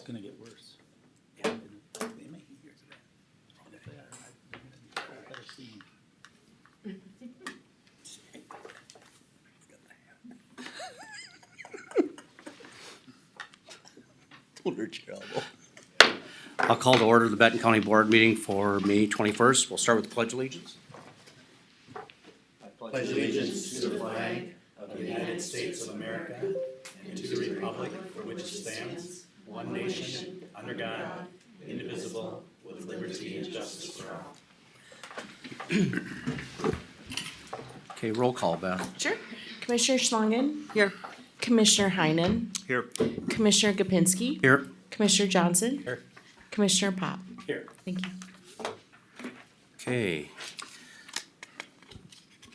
gonna get worse. Yeah. They may be here today. And if they are, they're gonna be a better scene. Don't hurt your elbow. I'll call to order the Benton County Board meeting for May 21st. We'll start with the Pledge of Allegiance. Pledge allegiance to the flag of the United States of America and to the republic for which it stands, one nation, under God, indivisible, with liberty and justice for all. Okay, roll call, Beth. Sure. Commissioner Schlangen. Here. Commissioner Heinen. Here. Commissioner Gopinski. Here. Commissioner Johnson. Here. Commissioner Pop. Here. Thank you. Okay.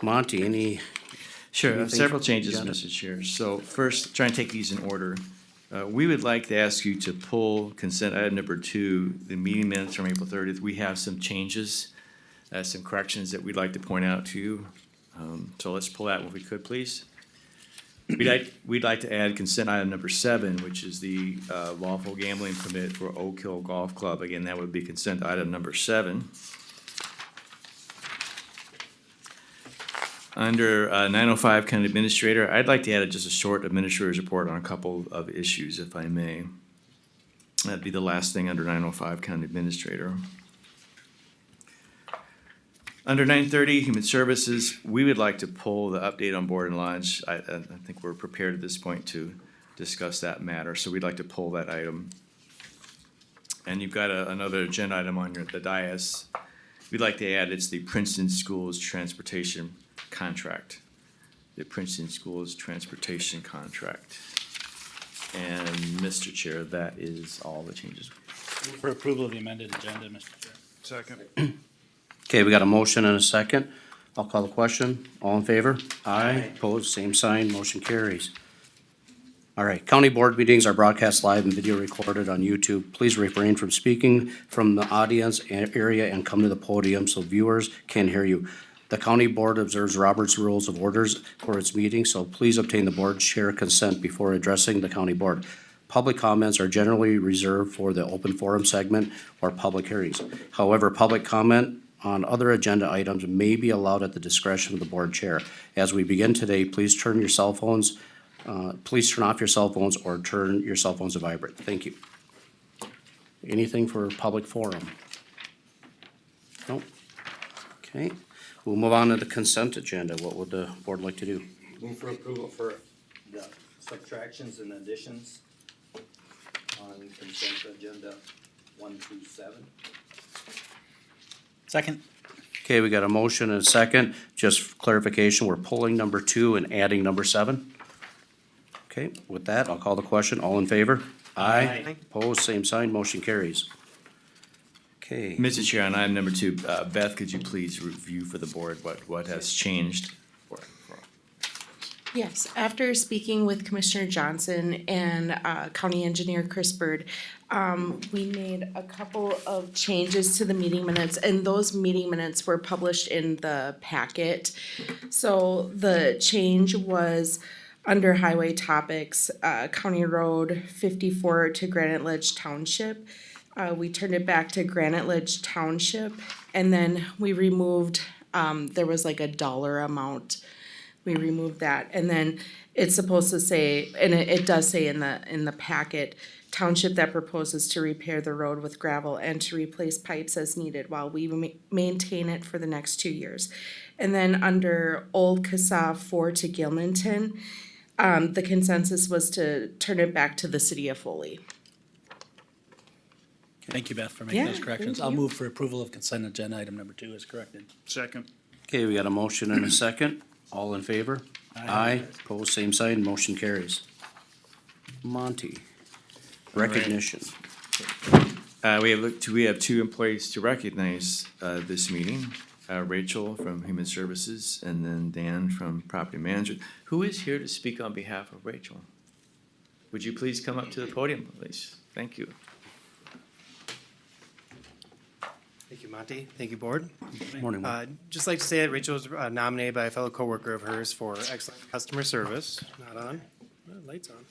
Monty, any? Sure, Anything several from changes, agenda? Mr. Chair. So first, try and take these in order. We would like to ask you to pull consent item number 2, the meeting minutes from April 30th. We have some changes, some corrections that we'd like to point out to you. So let's pull that if we could, please. We'd like to add consent item number 7, which is the lawful gambling permit for Oak Hill Golf Club. Again, that would be consent item number 7. Under 905 County Administrator, I'd like to add just a short administrator's report on a couple of issues, if I may. That'd be the last thing under 905 County Administrator. Under 930 Human Services, we would like to pull the update on board and lodge. I think we're prepared at this point to discuss that matter, so we'd like to pull that item. And you've got another agenda item on the dais. We'd like to add, it's the Princeton Schools Transportation Contract. The Princeton Schools Transportation Contract. And Mr. Chair, that is all the changes. Move for approval of the amended agenda, Mr. Chair. Second. Okay, we got a motion and a second. I'll call the question. All in favor? Aye. Opposed, same sign, motion carries. All right, county board meetings are broadcast live and video recorded on YouTube. Please refrain from speaking from the audience area and come to the podium so viewers can hear you. The county board observes Robert's Rules of Orders for its meeting, so please obtain the board chair consent before addressing the county board. Public comments are generally reserved for the open forum segment or public hearings. However, public comment on other agenda items may be allowed at the discretion of the board chair. As we begin today, please turn your cell phones, please turn off your cell phones or turn your cell phones to vibrate. Thank you. Anything for public forum? Nope. Okay, we'll move on to the consent agenda. What would the board like to do? Move for approval for the subtractions and additions on consent agenda 1 through 7. Second. Okay, we got a motion and a second. Just clarification, we're pulling number 2 and adding number 7. Okay, with that, I'll call the question. All in favor? Aye. Opposed, same sign, motion carries. Okay, Mr. Chair, on item number 2, Beth, could you please review for the board what has changed? Yes, after speaking with Commissioner Johnson and County Engineer Chris Bird, we made a couple of changes to the meeting minutes, and those meeting minutes were published in the packet. So the change was under highway topics, County Road 54 to Granite Ledge Township. We turned it back to Granite Ledge Township, and then we removed, there was like a dollar amount. We removed that, and then it's supposed to say, and it does say in the packet, township that proposes to repair the road with gravel and to replace pipes as needed while we maintain it for the next 2 years. And then under Old Cassav 4 to Gilmanton, the consensus was to turn it back to the city of Foley. Thank you, Beth, for making those Yeah, corrections. thank I'll you. move for approval of consent agenda item number 2 as corrected. Second. okay, we got a motion and a second. All in favor? Aye. Opposed, same sign, motion carries. Monty, recognition. We have 2 employees to recognize this meeting. Rachel from Human Services and then Dan from Property Management. Who is here to speak on behalf of Rachel? Would you please come up to the podium, please? Thank you. Thank you, Monty. Thank you, Board. Morning. Just like to say that Rachel was nominated by a fellow coworker of hers for excellent customer service. Not on. Lights on.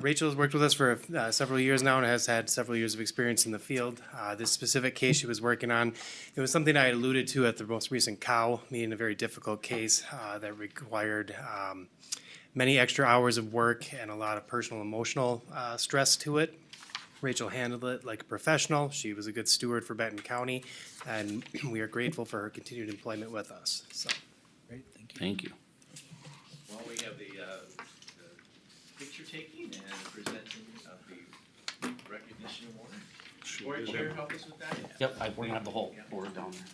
Rachel has worked with us for several years now and has had several years of experience in the field. This specific case she was working on, it was something I alluded to at the most recent COW meeting, a very difficult case that required many extra hours of work and a lot of personal emotional stress to it. Rachel handled it like a professional. She was a good steward for Benton County, and we are grateful for her continued employment with us. So. Great, thank you. Thank you. Well, we have the picture taking and presenting of the recognition award. Board Chair, help us with that? Yep, we're gonna have the whole board down there.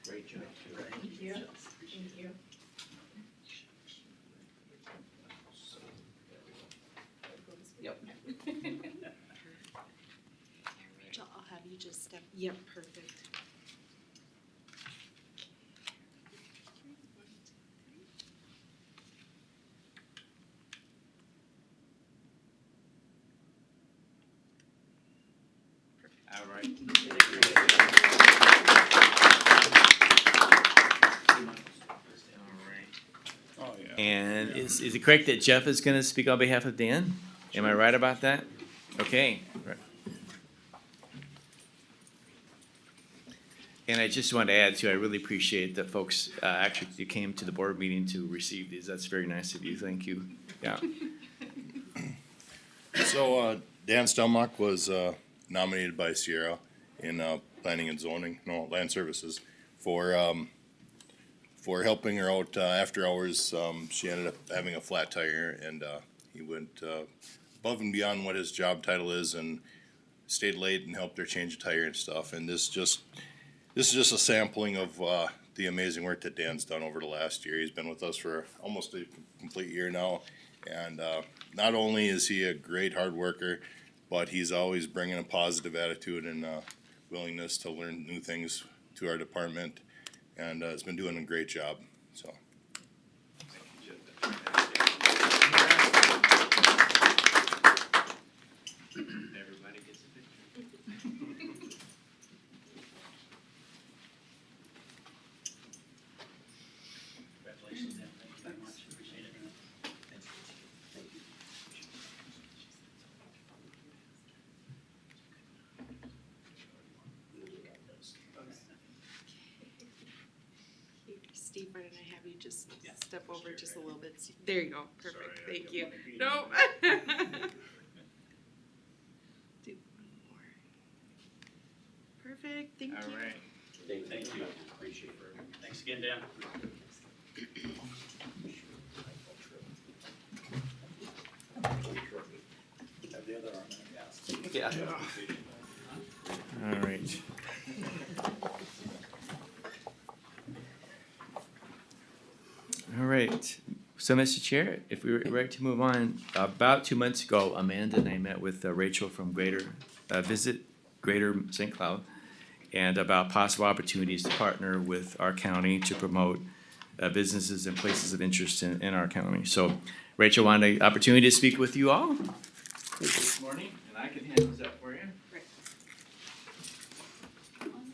Great job. Thank you. Thank you. Yep. Rachel, I'll have you just step. Yep, perfect. All right. Oh, yeah. And is it correct that Jeff is gonna speak on behalf of Dan? Am I right about that? Okay. Right. And I just want to add too, I really appreciate that folks, actually, you came to the board meeting to receive these. That's very nice of you. Thank you. Yeah. So, Dan Stelmach was, nominated by Sierra in, planning and zoning, no, land services, for helping her out, after hours. She ended up having a flat tire, and, he went, above and beyond what his job title is, and stayed late and helped her change a tire and stuff. And this is just a sampling of, the amazing work that Dan's done over the last year. He's been with us for almost a complete year now. And not only is he a great hard worker, but he's always bringing a positive attitude and willingness to learn new things to our department. And has been doing a great job, so. Everybody gets a picture. Congratulations, Dan. Thank you very much. Appreciate it. Thank you. Steve, why don't I have you just step over just a little bit? There you go, perfect, thank you. No. Do one more. Perfect, thank you. All right. Thank you. Appreciate it. Thanks again, Dan. Have the other arm there, yeah. All right. All right. So, Mr. Chair, if we were ready to move on, about 2 months ago, Amanda and I met with Rachel from Visit Greater St. Cloud, and about possible opportunities to partner with our county to promote businesses and places of interest in our county. So, Rachel wanted the opportunity to speak with you all this morning, and I can handle that for you.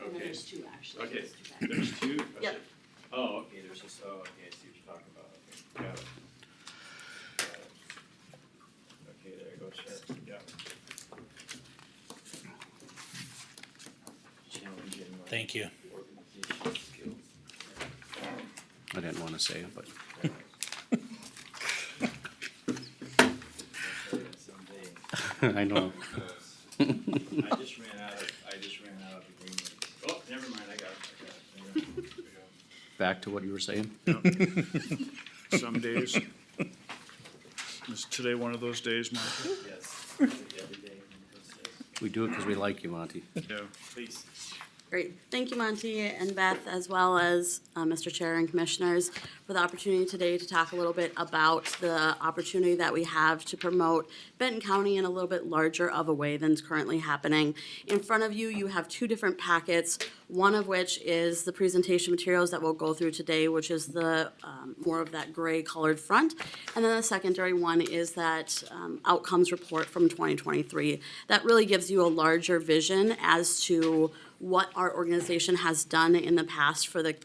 Okay. There's two, actually. Okay. There's two back. There's two? Yep. Oh, okay, there's just, oh, okay, I see what you're talking about, okay, got it. Got it. Okay, there you go, Sheriff, yeah. Challenging, Thank you. organizational skills. I didn't wanna say it, but Someday. I know. I just ran out of agreements. Oh, never mind, I got it. There we go. Back to what you were saying? Some days. Is today one of those days, Martha? Yes, every day. We do it because we like you, Monty. Yeah. Please. Great. Thank you, Monty and Beth, as well as Mr. Chair and Commissioners, for the opportunity today to talk a little bit about the opportunity that we have to promote Benton County in a little bit larger of a way than is currently happening. In front of you, you have two different packets, one of which is the presentation materials that we'll go through today, which is the more of that gray colored front. And then the secondary one is that outcomes report from 2023. That really gives you a larger vision as to what our organization has done in the past for the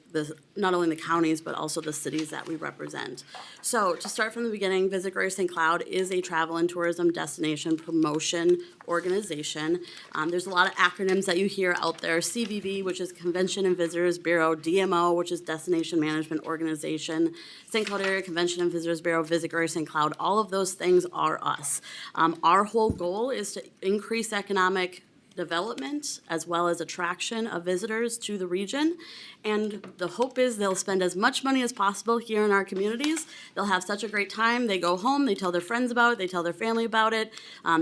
not only the counties, but also the cities that we represent. So to start from the beginning, Visit Greater St. Cloud is a travel and tourism destination promotion organization. There's a lot of acronyms that you hear out there. CVB, which is Convention and Visitors Bureau, DMO, which is Destination Management Organization, St. Cloud Area Convention and Visitors Bureau, Visit Greater St. Cloud. All of those things are us. Our whole goal is to increase economic development as well as attraction of visitors to the region. And the hope is they'll spend as much money as possible here in our communities. They'll have such a great time. They go home, they tell their friends about it, they tell their family about it.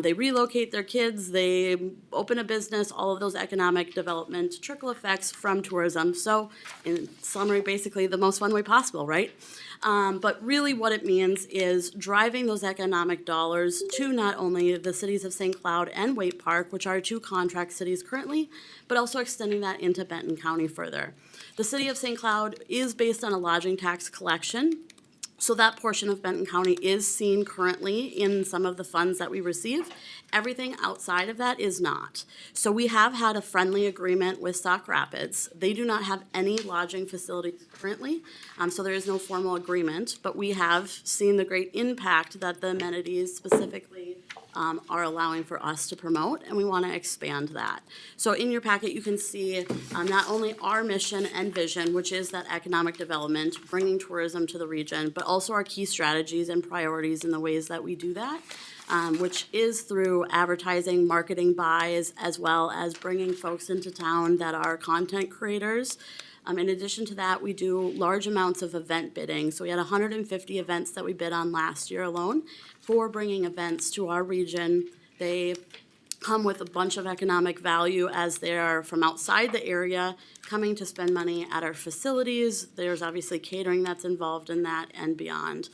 They relocate their kids, they open a business, all of those economic development trickle effects from tourism. So in summary, basically the most fun way possible, right? But really what it means is driving those economic dollars to not only the cities of St. Cloud and Waite Park, which are two contract cities currently, but also extending that into Benton County further. The city of St. Cloud is based on a lodging tax collection. So that portion of Benton County is seen currently in some of the funds that we receive. Everything outside of that is not. So we have had a friendly agreement with Sauk Rapids. They do not have any lodging facilities currently, so there is no formal agreement, but we have seen the great impact that the amenities specifically are allowing for us to promote, and we want to expand that. So in your packet, you can see not only our mission and vision, which is that economic development, bringing tourism to the region, but also our key strategies and priorities in the ways that we do that. Which is through advertising, marketing buys, as well as bringing folks into town that are content creators. In addition to that, we do large amounts of event bidding. So we had 150 events that we bid on last year alone for bringing events to our region. They come with a bunch of economic value as they are from outside the area coming to spend money at our facilities. There's obviously catering that's involved in that and beyond.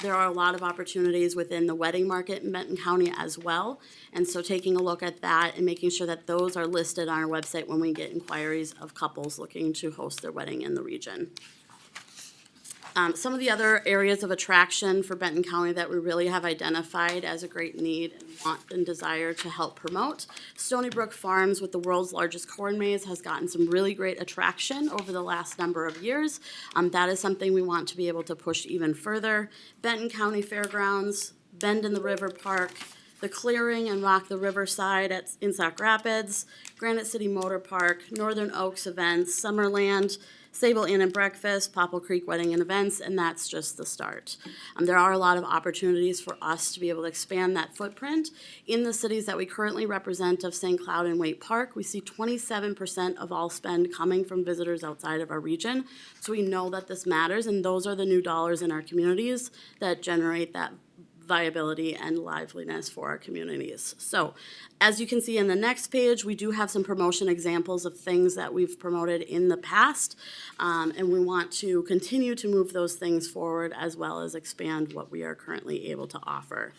There are a lot of opportunities within the wedding market in Benton County as well. And so taking a look at that and making sure that those are listed on our website when we get inquiries of couples looking to host their wedding in the region. Some of the other areas of attraction for Benton County that we really have identified as a great need and want and desire to help promote. Stony Brook Farms, with the world's largest corn maze, has gotten some really great attraction over the last number of years. That is something we want to be able to push even further. Benton County Fairgrounds, Bend in the River Park, the Clearing and Rock the Riverside in Sauk Rapids, Granite City Motor Park, Northern Oaks Events, Summerland, Sable Inn and Breakfast, Popple Creek Wedding and Events, and that's just the start. There are a lot of opportunities for us to be able to expand that footprint. In the cities that we currently represent of St. Cloud and Waite Park, we see 27% of all spend coming from visitors outside of our region. So we know that this matters, and those are the new dollars in our communities that generate that viability and liveliness for our communities. So as you can see in the next page, we do have some promotion examples of things that we've promoted in the past, and we want to continue to move those things forward as well as expand what we are currently able to offer.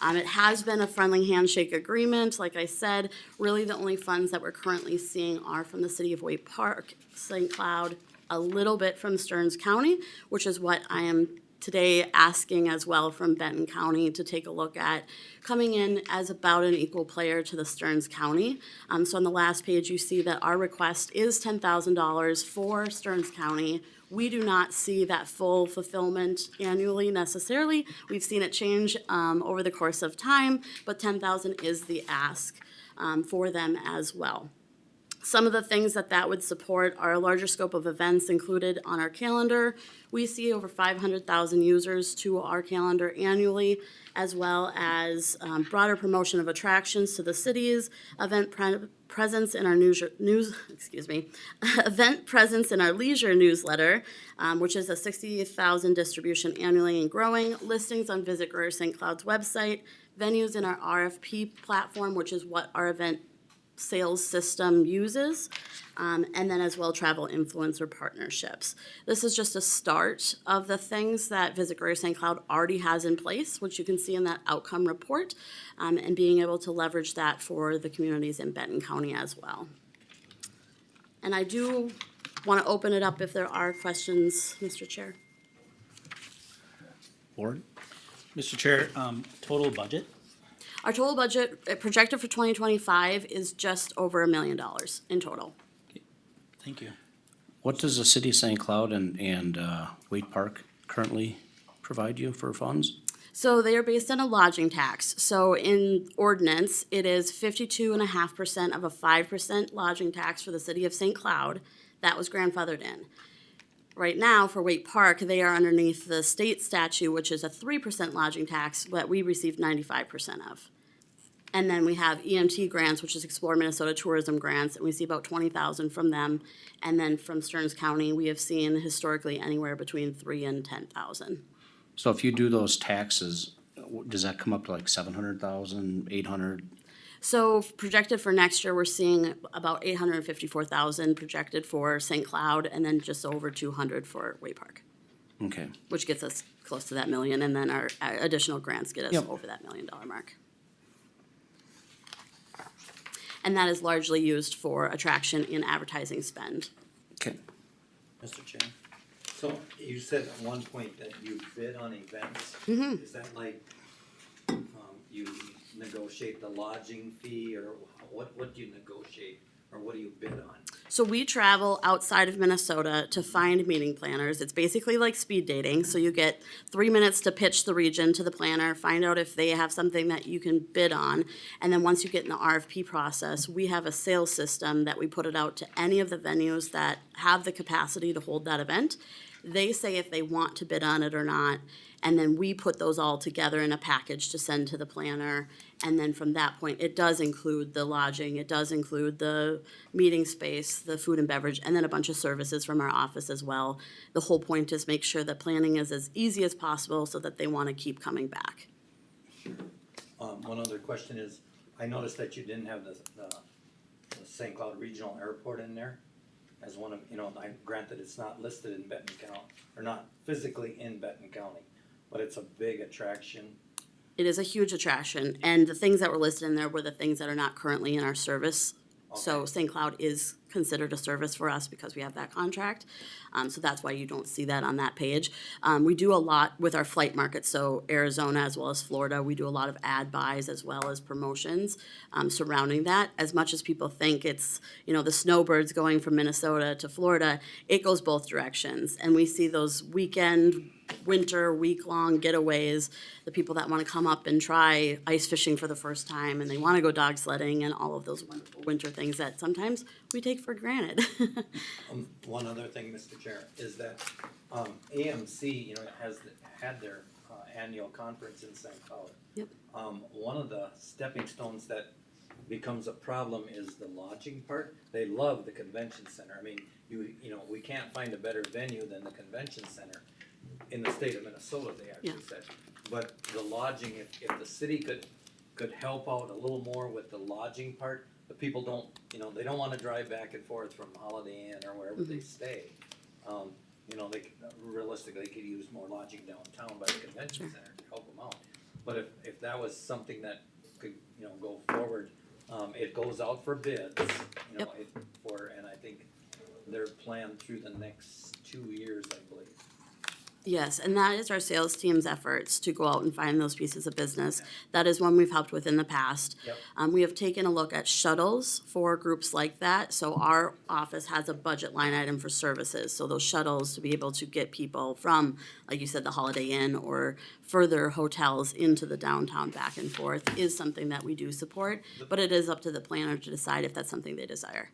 It has been a friendly handshake agreement. Like I said, really the only funds that we're currently seeing are from the city of Waite Park, St. Cloud, a little bit from Stearns County, which is what I am today asking as well from Benton County to take a look at, coming in as about an equal player to the Stearns County. So on the last page, you see that our request is $10,000 for Stearns County. We do not see that full fulfillment annually necessarily. We've seen it change over the course of time, but $10,000 is the ask for them as well. Some of the things that would support are a larger scope of events included on our calendar. We see over 500,000 users to our calendar annually, as well as broader promotion of attractions to the cities, event presence in our event presence in our leisure newsletter, which is a 60,000 distribution annually and growing, listings on Visit Greater St. Cloud's website, venues in our RFP platform, which is what our event sales system uses, and then as well travel influencer partnerships. This is just a start of the things that Visit Greater St. Cloud already has in place, which you can see in that outcome report, and being able to leverage that for the communities in Benton County as well. And I do want to open it up if there are questions, Mr. Chair. Board? Mr. Chair, total budget? Our total budget projected for 2025 is just over $1 million in total. Thank you. What does the city of St. Cloud and Wade Park currently provide you for funds? So they are based on a lodging tax. So in ordinance, it is 52.5% of a 5% lodging tax for the city of St. Cloud. That was grandfathered in. Right now, for Wade Park, they are underneath the state statute, which is a 3% lodging tax that we received 95% of. And then we have EMT grants, which is Explore Minnesota Tourism Grants, and we see about 20,000 from them. And then from Stearns County, we have seen historically anywhere between 3,000 and 10,000. So if you do those taxes, does that come up to like 700,000, 800? So projected for next year, we're seeing about 854,000 projected for St. Cloud, and then just over 200 for Wade Park, Okay. which gets us close to that million, and then our additional grants get us Yep. over that $1 million mark. And that is largely used for attraction in advertising spend. Okay. Mr. Chair, so you said at one point that you bid on events. Is that like, you negotiate the lodging fee, or what do you negotiate, or what do you bid on? So we travel outside of Minnesota to find meeting planners. It's basically like speed dating. So you get 3 minutes to pitch the region to the planner, find out if they have something that you can bid on. And then once you get in the RFP process, we have a sales system that we put it out to any of the venues that have the capacity to hold that event. They say if they want to bid on it or not. And then we put those all together in a package to send to the planner. And then from that point, it does include the lodging, it does include the meeting space, the food and beverage, and then a bunch of services from our office as well. The whole point is make sure that planning is as easy as possible so that they want to keep coming back. One other question is, I noticed that you didn't have the St. Cloud Regional Airport in there as one of, granted, it's not listed in Benton County, or not physically in Benton County, but it's a big attraction. It is a huge attraction, and the things that were listed in there were the things that are not currently in our service. So Okay. St. Cloud is considered a service for us because we have that contract. So that's why you don't see that on that page. We do a lot with our flight markets, so Arizona as well as Florida. We do a lot of ad buys as well as promotions surrounding that. As much as people think it's, the snowbirds going from Minnesota to Florida, it goes both directions. And we see those weekend, winter, week-long getaways, the people that want to come up and try ice fishing for the first time, and they want to go dog sledding and all of those wonderful winter things that sometimes we take for granted. One other thing, Mr. Chair, is that AMC, had their annual conference in St. Cloud. Yep. One of the stepping stones that becomes a problem is the lodging part. They love the convention center. I mean, we can't find a better venue than the convention center in the state of Minnesota, they actually said. But the lodging, if the city could help out a little more with the lodging part, the people don't, they don't wanna drive back and forth from Holiday Inn or wherever they stay. They realistically could use more lodging downtown by the convention center to help them out. But if that was something that could, go forward, it goes out for bids, and I think they're planned through the next 2 years, I believe. Yes, and that is our sales team's efforts to go out and find those pieces of business. That is one we've helped with in the past. Yep. We have taken a look at shuttles for groups like that. So our office has a budget line item for services. So those shuttles to be able to get people from, like you said, the Holiday Inn or further hotels into the downtown back and forth is something that we do support. But it is up to the planner to decide if that's something they desire.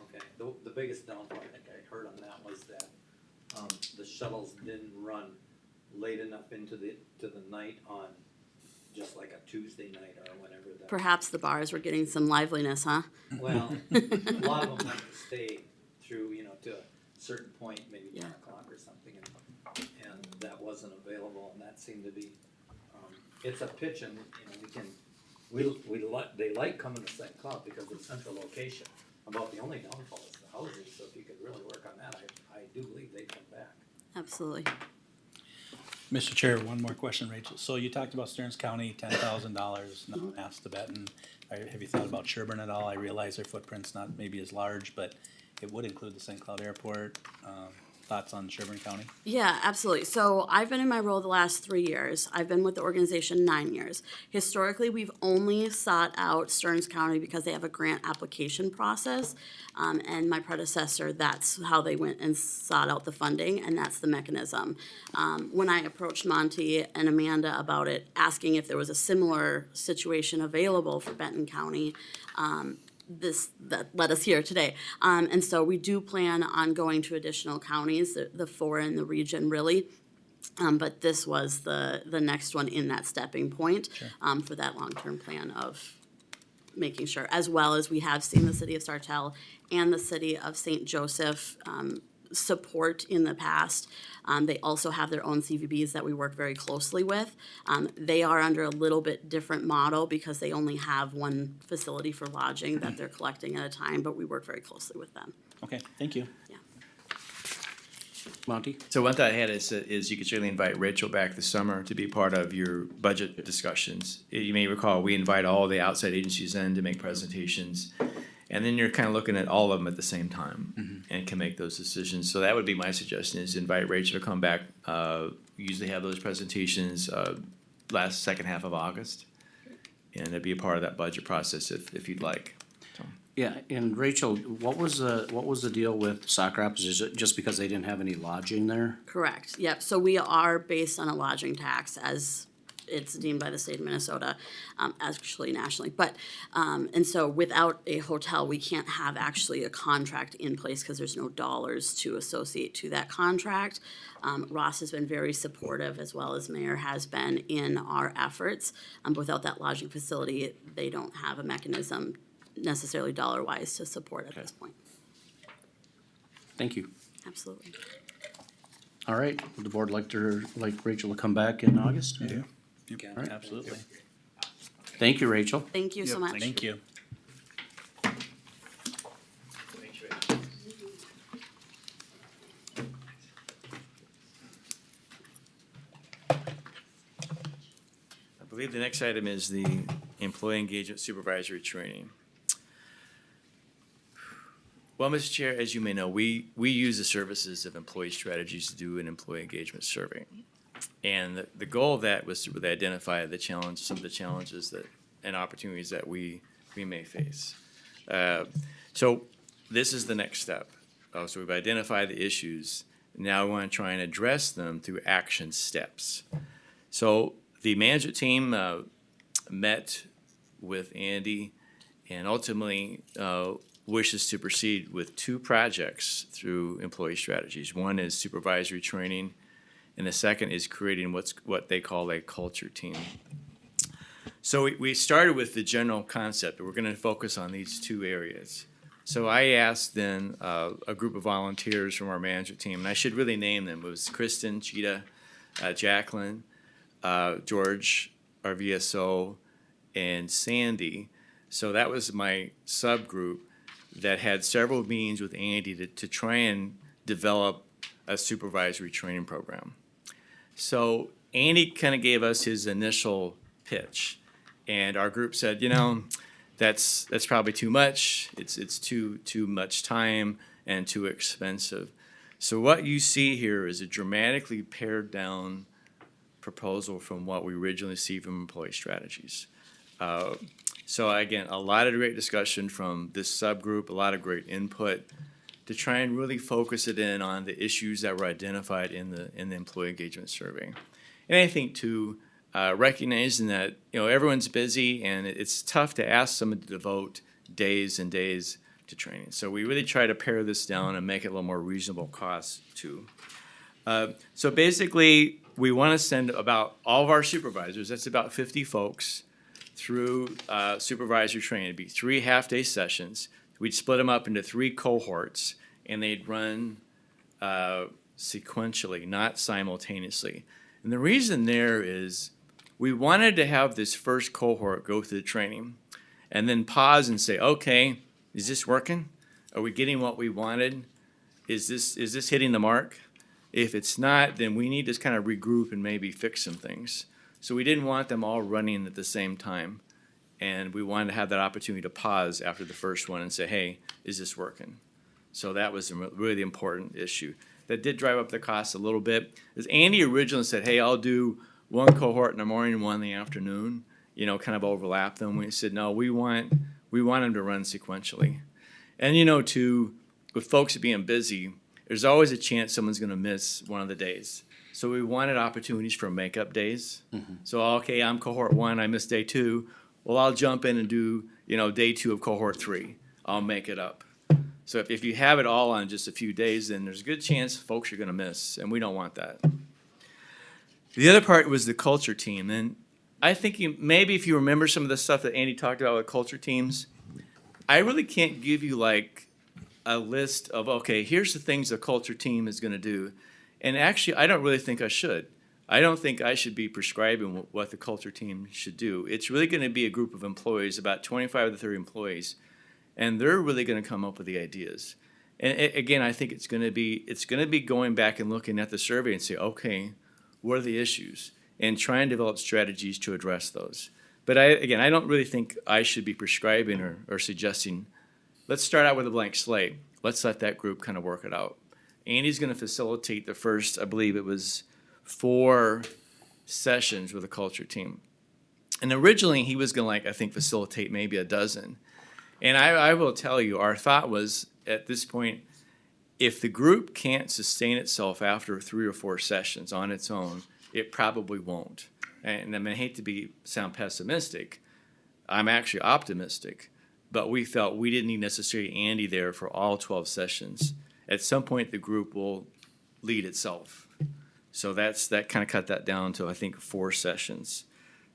Okay, the biggest downfall I think I heard on that was that the shuttles didn't run late enough into the night on just like a Tuesday night or whenever that. Perhaps the bars were getting some liveliness, huh? Well, a lot of them like to stay through, to a certain point, maybe 10 o'clock or something, and that wasn't available, and that seemed to be, it's a pitch, and, they like coming to St. Cloud because of the central location. About the only downfall is the housing, so if you could really work on that, I do believe they'd come back. Absolutely. Mr. Chair, one more question, Rachel. So you talked about Stearns County, $10,000, now asked to Benton. Have you thought about Sherburne at all? I realize their footprint's not maybe as large, but it would include the St. Cloud Airport. Thoughts on Sherburne County? Yeah, absolutely. So I've been in my role the last 3 years. I've been with the organization 9 years. Historically, we've only sought out Stearns County because they have a grant application process. And my predecessor, that's how they went and sought out the funding, and that's the mechanism. When I approached Monty and Amanda about it, asking if there was a similar situation available for Benton County, that led us here today. And so we do plan on going to additional counties, the 4 in the region really. But this was the next one in that stepping point for that long-term plan of making sure, as well as we have seen the city of Sartell and the city of St. Joseph support in the past. They also have their own CVBs that we work very closely with. They are under a little bit different model because they only have one facility for lodging that they're collecting at a time, but we work very closely with them. Okay, thank you. Yeah. Monty? So one thought I had is you could certainly invite Rachel back this summer to be part of your budget discussions. You may recall, we invite all the outside agencies in to make presentations. And then you're kind of looking at all of them at the same time and can make those decisions. So that would be my suggestion, is invite Rachel to come back. We usually have those presentations second half of August. And it'd be a part of that budget process if you'd like. So. Yeah, and Rachel, what was the deal with Sauk Rapids? Is it just because they didn't have any lodging there? Correct, yep. So we are based on a lodging tax as it's deemed by the state of Minnesota, actually nationally. But, and so without a hotel, we can't have actually a contract in place because there's no dollars to associate to that contract. Ross has been very supportive, as well as Mayor has been, in our efforts. But without that lodging facility, they don't have a mechanism necessarily dollar-wise to support at this point. Thank you. Absolutely. All right, would the board like Rachel to come back in August? Yeah. Right. Absolutely. Thank you, Rachel. Thank you so much. Thank you. I believe the next item is the employee engagement supervisory training. Well, Mr. Chair, as you may know, we use the services of Employee Strategies to do an employee engagement survey. And the goal of that was to really identify some of the challenges and opportunities that we may face. So this is the next step. So we've identified the issues. Now we want to try and address them through action steps. So the management team met with Andy and ultimately wishes to proceed with 2 projects through Employee Strategies. One is supervisory training, and the second is creating what they call a culture team. So we started with the general concept, but we're going to focus on these 2 areas. So I asked then a group of volunteers from our management team, and I should really name them. It was Kristen, Cheetah, Jacqueline, George, our VSO, and Sandy. So that was my subgroup that had several meetings with Andy to try and develop a supervisory training program. So Andy kind of gave us his initial pitch, and our group said, that's probably too much. It's too much time and too expensive. So what you see here is a dramatically pared down proposal from what we originally see from Employee Strategies. So again, a lot of great discussion from this subgroup, a lot of great input to try and really focus it in on the issues that were identified in the employee engagement survey. And I think too, recognizing that everyone's busy and it's tough to ask someone to devote days and days to training. So we really try to pare this down and make it a little more reasonable cost too. So basically, we want to send about all of our supervisors, that's about 50 folks, through supervisory training. It'd be 3 half-day sessions. We'd split them up into 3 cohorts, and they'd run sequentially, not simultaneously. And the reason there is we wanted to have this first cohort go through the training and then pause and say, okay, is this working? Are we getting what we wanted? Is this hitting the mark? If it's not, then we need to kind of regroup and maybe fix some things. So we didn't want them all running at the same time. And we wanted to have that opportunity to pause after the first one and say, hey, is this working? So that was a really important issue. That did drive up the cost a little bit. As Andy originally said, hey, I'll do one cohort in the morning and one in the afternoon, you know, kind of overlap them. We said, no, we want them to run sequentially. And, you know, with folks being busy, there's always a chance someone's going to miss one of the days. So we wanted opportunities for makeup days. So, okay, I'm cohort 1, I missed day 2. Well, I'll jump in and do, you know, day 2 of cohort 3. I'll make it up. So if you have it all on just a few days, then there's a good chance folks are going to miss, and we don't want that. The other part was the culture team. And I think maybe if you remember some of the stuff that Andy talked about with culture teams, I really can't give you like a list of, okay, here's the things the culture team is going to do. And actually, I don't really think I should. I don't think I should be prescribing what the culture team should do. It's really going to be a group of employees, about 25 to 30 employees, and they're really going to come up with the ideas. And again, I think it's going to be going back and looking at the survey and say, okay, what are the issues? And try and develop strategies to address those. But I don't really think I should be prescribing or suggesting, let's start out with a blank slate. Let's let that group kind of work it out. Andy's going to facilitate the first, I believe it was 4 sessions with the culture team. And originally he was going to, I think, facilitate maybe a dozen. And I will tell you, our thought was at this point, if the group can't sustain itself after 3 or 4 sessions on its own, it probably won't. And I mean, I hate to sound pessimistic. I'm actually optimistic. But we felt we didn't need necessarily Andy there for all 12 sessions. At some point, the group will lead itself. So that kind of cut that down to, I think, 4 sessions.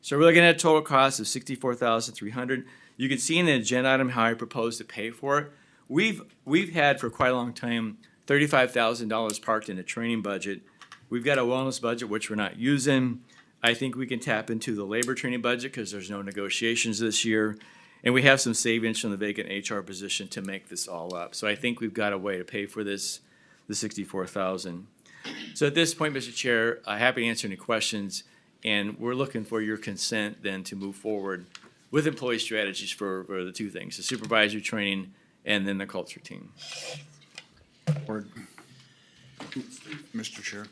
So we're looking at a total cost of $64,300. You can see in the agenda item how I propose to pay for it. We've had for quite a long time $35,000 parked in a training budget. We've got a wellness budget which we're not using. I think we can tap into the labor training budget because there's no negotiations this year. And we have some savings from the vacant HR position to make this all up. So I think we've got a way to pay for this, the $64,000. So at this point, Mr. Chair, I'm happy to answer any questions, and we're looking for your consent then to move forward with employee strategies for the 2 things, the supervisory training and then the culture team. Mr. Chair.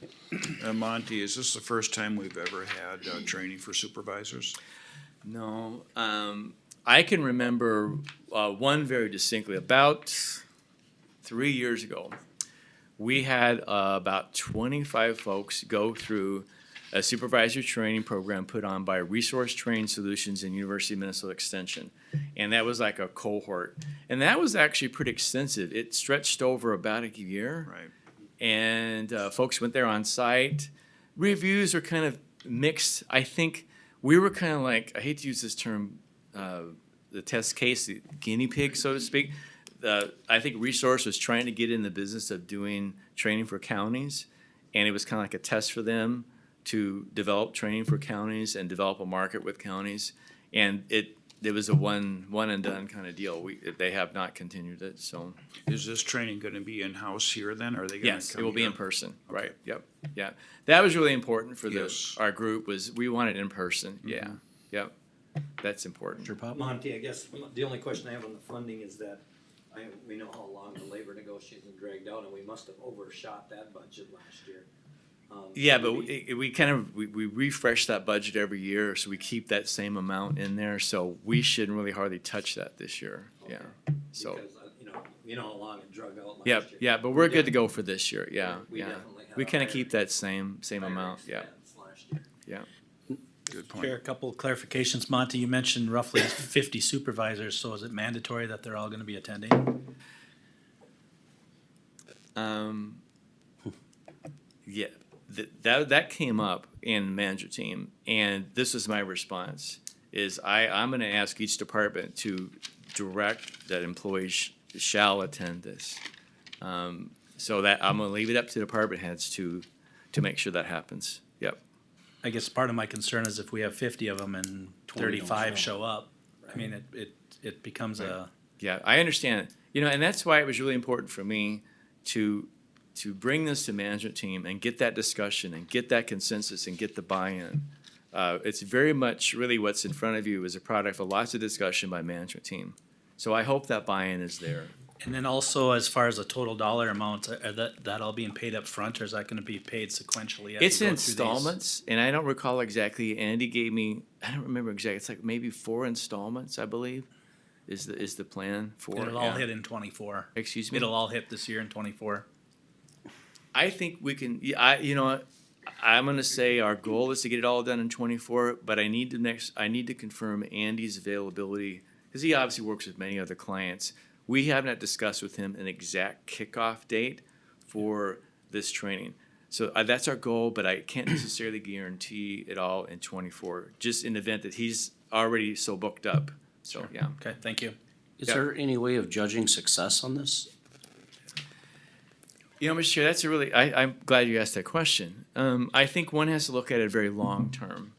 Monty, is this the first time we've ever had training for supervisors? No. I can remember one very distinctly. About 3 years ago, we had about 25 folks go through a supervisory training program put on by Resource Training Solutions and University of Minnesota Extension. And that was like a cohort. And that was actually pretty extensive. It stretched over about a year. Right. And folks went there on site. Reviews are kind of mixed. I think we were kind of like, I hate to use this term, the test case, the guinea pig, so to speak. I think Resource was trying to get in the business of doing training for counties, and it was kind of like a test for them to develop training for counties and develop a market with counties. And it was a one and done kind of deal. They have not continued it. So Is this training going to be in-house here then? Or are they going to yes, come it will be here? in person. Okay. Right. Yep. Yeah. That was really important for Yes. our group. Was we wanted in person. Yeah. Yep. That's important. Sure, Pop? Monty, I guess the only question I have on the funding is that we know how long the labor negotiations dragged out, and we must have overshot that budget last year. Yeah, but we kind of we refresh that budget every year, so we keep that same amount in there. So we shouldn't really hardly touch that this year. Yeah. So Because, you know how long it drug out last yeah, year. yeah, but we're good to go for this year. Yeah, We yeah. definitely had We a kind of higher- keep that same higher amount. Yeah, expense last year. yeah. Good point. Chair, a couple of clarifications. Monty, you mentioned roughly 50 supervisors, so is it mandatory that they're all gonna be attending? Yeah, that came up in the manager team, and this was my response, is I'm gonna ask each department to direct that employees shall attend this. So that I'm gonna leave it up to department heads to make sure that happens. Yep. I guess part of my concern is if we have 50 of them and 35 show up, I mean, it becomes a, Yeah, I understand. You know, and that's why it was really important for me to bring this to management team and get that discussion and get that consensus and get the buy-in. It's very much really what's in front of you is a product of lots of discussion by management team. So I hope that buy-in is there. and then also as far as the total dollar amount, are that all being paid up front, or is that gonna be paid sequentially as we It's go through in these? installments, and I don't recall exactly. Andy gave me, I don't remember exactly. It's like maybe 4 installments, I believe, is the plan for. It'll all yeah. hit in 24. Excuse me? It'll all hit this year in 24. I think we can, you know, what, I'm gonna say our goal is to get it all done in 24, but I need to confirm Andy's availability, because he obviously works with many other clients. We have not discussed with him an exact kickoff date for this training. So that's our goal, but I can't necessarily guarantee it all in 24, just in the event that he's already so booked up. So, yeah. Okay, thank you. Is Yeah. there any way of judging success on this? You know, Mr. Chair, that's a really, I'm glad you asked that question. I think one has to look at it very long term.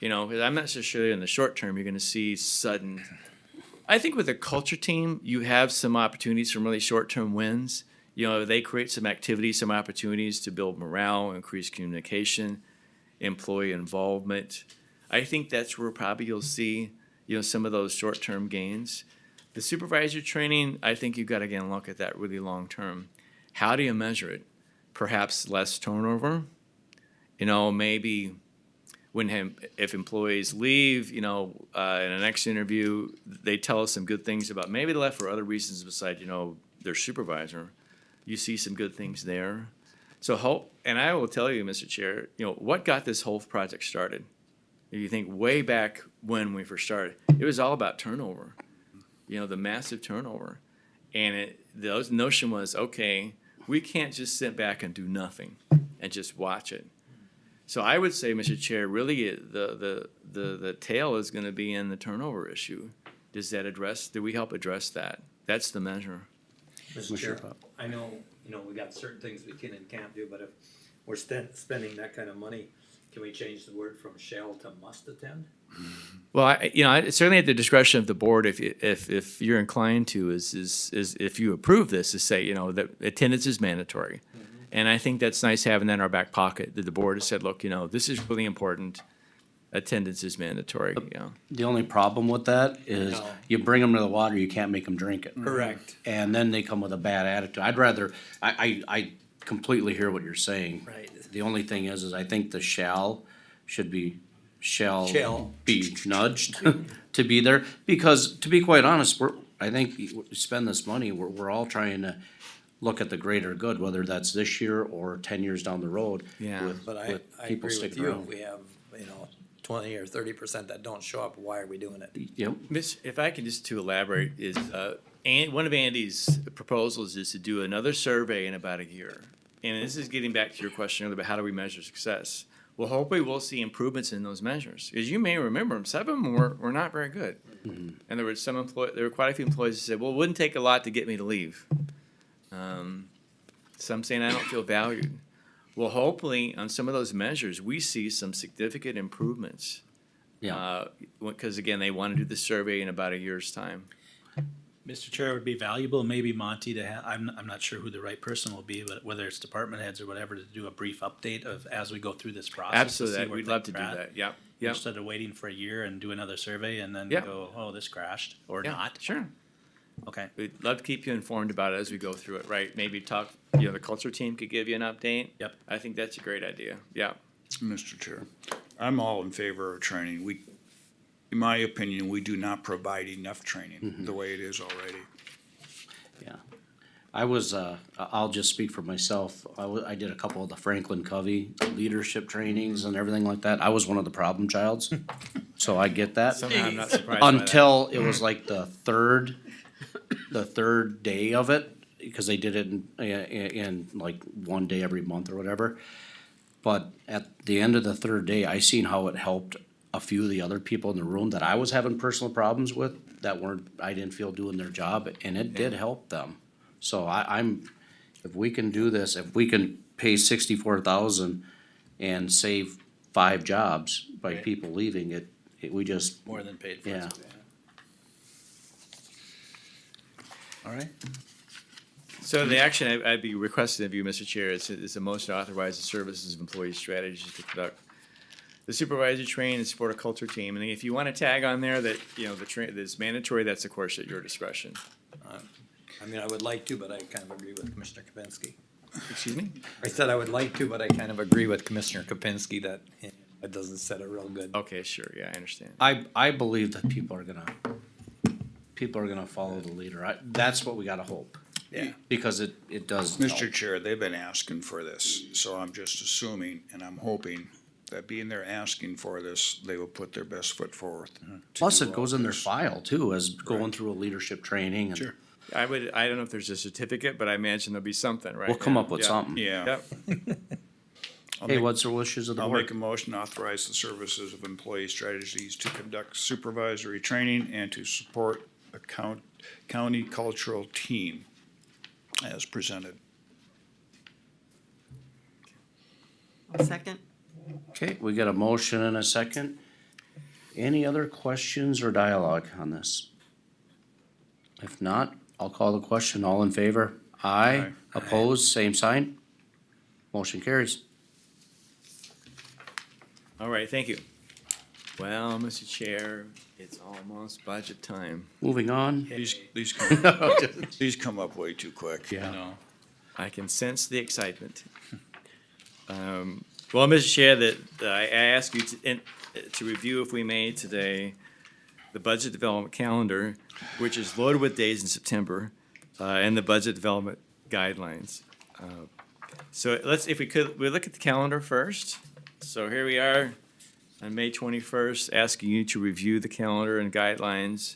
You know, 'cause I'm not so sure in the short term you're gonna see sudden. I think with a culture team, you have some opportunities for really short-term wins. You know, they create some activities, some opportunities to build morale, increase communication, employee involvement. I think that's where probably you'll see, you know, some of those short-term gains. The supervisor training, I think you've got to again look at that really long term. How do you measure it? Perhaps less turnover. You know, maybe if employees leave, you know, in the next interview, they tell us some good things about maybe they left for other reasons besides, you know, their supervisor. You see some good things there. So and I will tell you, Mr. Chair, you know, what got this whole project started? If you think way back when we first started, it was all about turnover. You know, the massive turnover. And the notion was, okay, we can't just sit back and do nothing and just watch it. So I would say, Mr. Chair, really the tail is gonna be in the turnover issue. Do we help address that? That's the measure. Mr. Chair, I know, you know, we got certain things we can and can't do, but if we're spending that kind of money, can we change the word from shall to must attend? Well, it's certainly at the discretion of the board if you're inclined to is if you approve this, to say, you know, that attendance is mandatory. And I think that's nice having that in our back pocket, that the board has said, look, you know, this is really important. Attendance is mandatory, you know. The only problem with that is No. you bring them to the water, you can't make them drink it. Correct. And then they come with a bad attitude. I completely hear what you're saying. Right. The only thing is I think the shall Shall. be nudged to be there. Because to be quite honest, I think we spend this money, we're all trying to look at the greater good, whether that's this year or 10 years down the road. Yeah. But I people agree stick with you, around. if we have, you know, 20 or 30% that don't show up, why are we doing it? Yep. If I can just to elaborate is, one of Andy's proposals is to do another survey in about a year. And this is getting back to your question earlier about how do we measure success? Well, hopefully we'll see improvements in those measures. As you may remember, 7 of them were not very good. And there were quite a few employees who said, well, it wouldn't take a lot to get me to leave. Some saying I don't feel valued. Well, hopefully on some of those measures, we see some significant improvements. Yeah. Because again, they want to do the survey in about a year's time. Mr. Chair, it would be valuable, maybe Monty to have, I'm not sure who the right person will be, but whether it's department heads or whatever, to do a brief update of, as we go through this process. to see Absolutely, where we'd love to things do are at, that, yep, yep. Instead of waiting for a year and do another survey and then Yep. go, oh, this crashed, or Yeah, not. Sure. Okay, We'd love to keep you informed about it as we go through it, right? Maybe talk, the culture team could give you an update. Yep. I think that's a great idea, yeah. Mr. Chair, I'm all in favor of training. In my opinion, we do not provide enough training the way it is already. Yeah. I was, I'll just speak for myself. I did a couple of the Franklin Covey leadership trainings and everything like that. I was one of the problem childs, so I get that. Somehow I'm not surprised by that. Until it was like the third day of it, because they did it in like one day every month or whatever. But at the end of the third day, I seen how it helped a few of the other people in the room that I was having personal problems with I didn't feel doing their job, and it did help them. So if we can do this, if we can pay $64,000 and save 5 jobs by Right. people leaving it, we just, More than paid for. Yeah. All right. So the action I'd be requesting of you, Mr. Chair, is a motion to authorize the services of employee strategies to conduct the supervisor train and support a culture team. And if you want to tag on there that, you know, the train, that's mandatory, that's of course at your discretion. I mean, I would like to, but I kind of agree with Commissioner Kapinski. Excuse me? I said I would like to, but I kind of agree with Commissioner Kapinski that it doesn't set it real good. Okay, sure, yeah, I understand. I believe that people are gonna follow the leader. That's what we gotta hope. Yeah. Because it does. Mr. help. Chair, they've been asking for this, so I'm just assuming and I'm hoping that being they're asking for this, they will put their best foot forward. to Plus, do it all goes in their this. file too, as going through a leadership training and Sure. I don't know if there's a certificate, but I imagine there'll be something, right? we'll come Yeah, up with yeah. something. Yeah. Yep, I'll Hey, make- what's the wishes of the I'll make board? a motion to authorize the services of employee strategies to conduct supervisory training and to support a county cultural team as presented. Second? Okay, we got a motion and a second. Any other questions or dialogue on this? If not, I'll call the question. All in favor? Aye. Aye. Opposed, same sign. Motion carries. all right, thank you. Well, Mr. Chair, it's almost budget time. Moving on. These come up way too quick. I know. I can sense the excitement. Well, Mr. Chair, that I ask you to review, if we may, today, the budget development calendar, which is loaded with days in September, and the budget development guidelines. So if we could, we look at the calendar first. So here we are on May 21st, asking you to review the calendar and guidelines.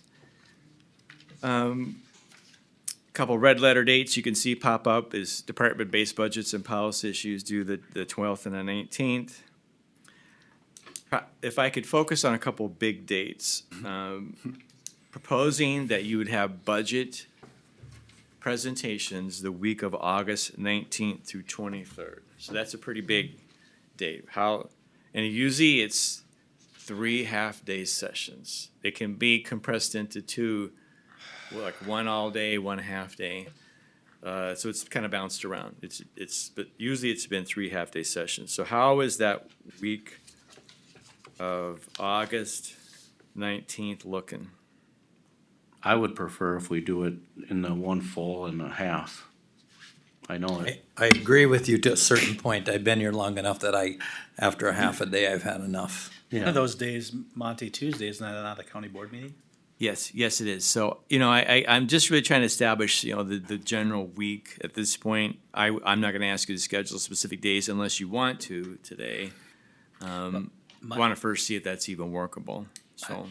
Couple red letter dates you can see pop up is department-based budgets and policy issues due the 12th and the 19th. If I could focus on a couple big dates, proposing that you would have budget presentations the week of August 19th through 23rd. So that's a pretty big date. And usually it's 3 half-day sessions. They can be compressed into 2, like 1 all day, 1 half day. So it's kind of bounced around. But usually it's been 3 half-day sessions. So how is that week of August 19th looking? I would prefer if we do it in the 1 full and a half. I know it. I agree with you to a certain point. I've been here long enough that after a half a day, I've had enough. One Yeah. of those days, Monty, Tuesday, isn't that another county board meeting? Yes, it is. So, I'm just really trying to establish, the general week at this point. I'm not gonna ask you to schedule specific days unless you want to today. My- Want to first see if that's even workable, so.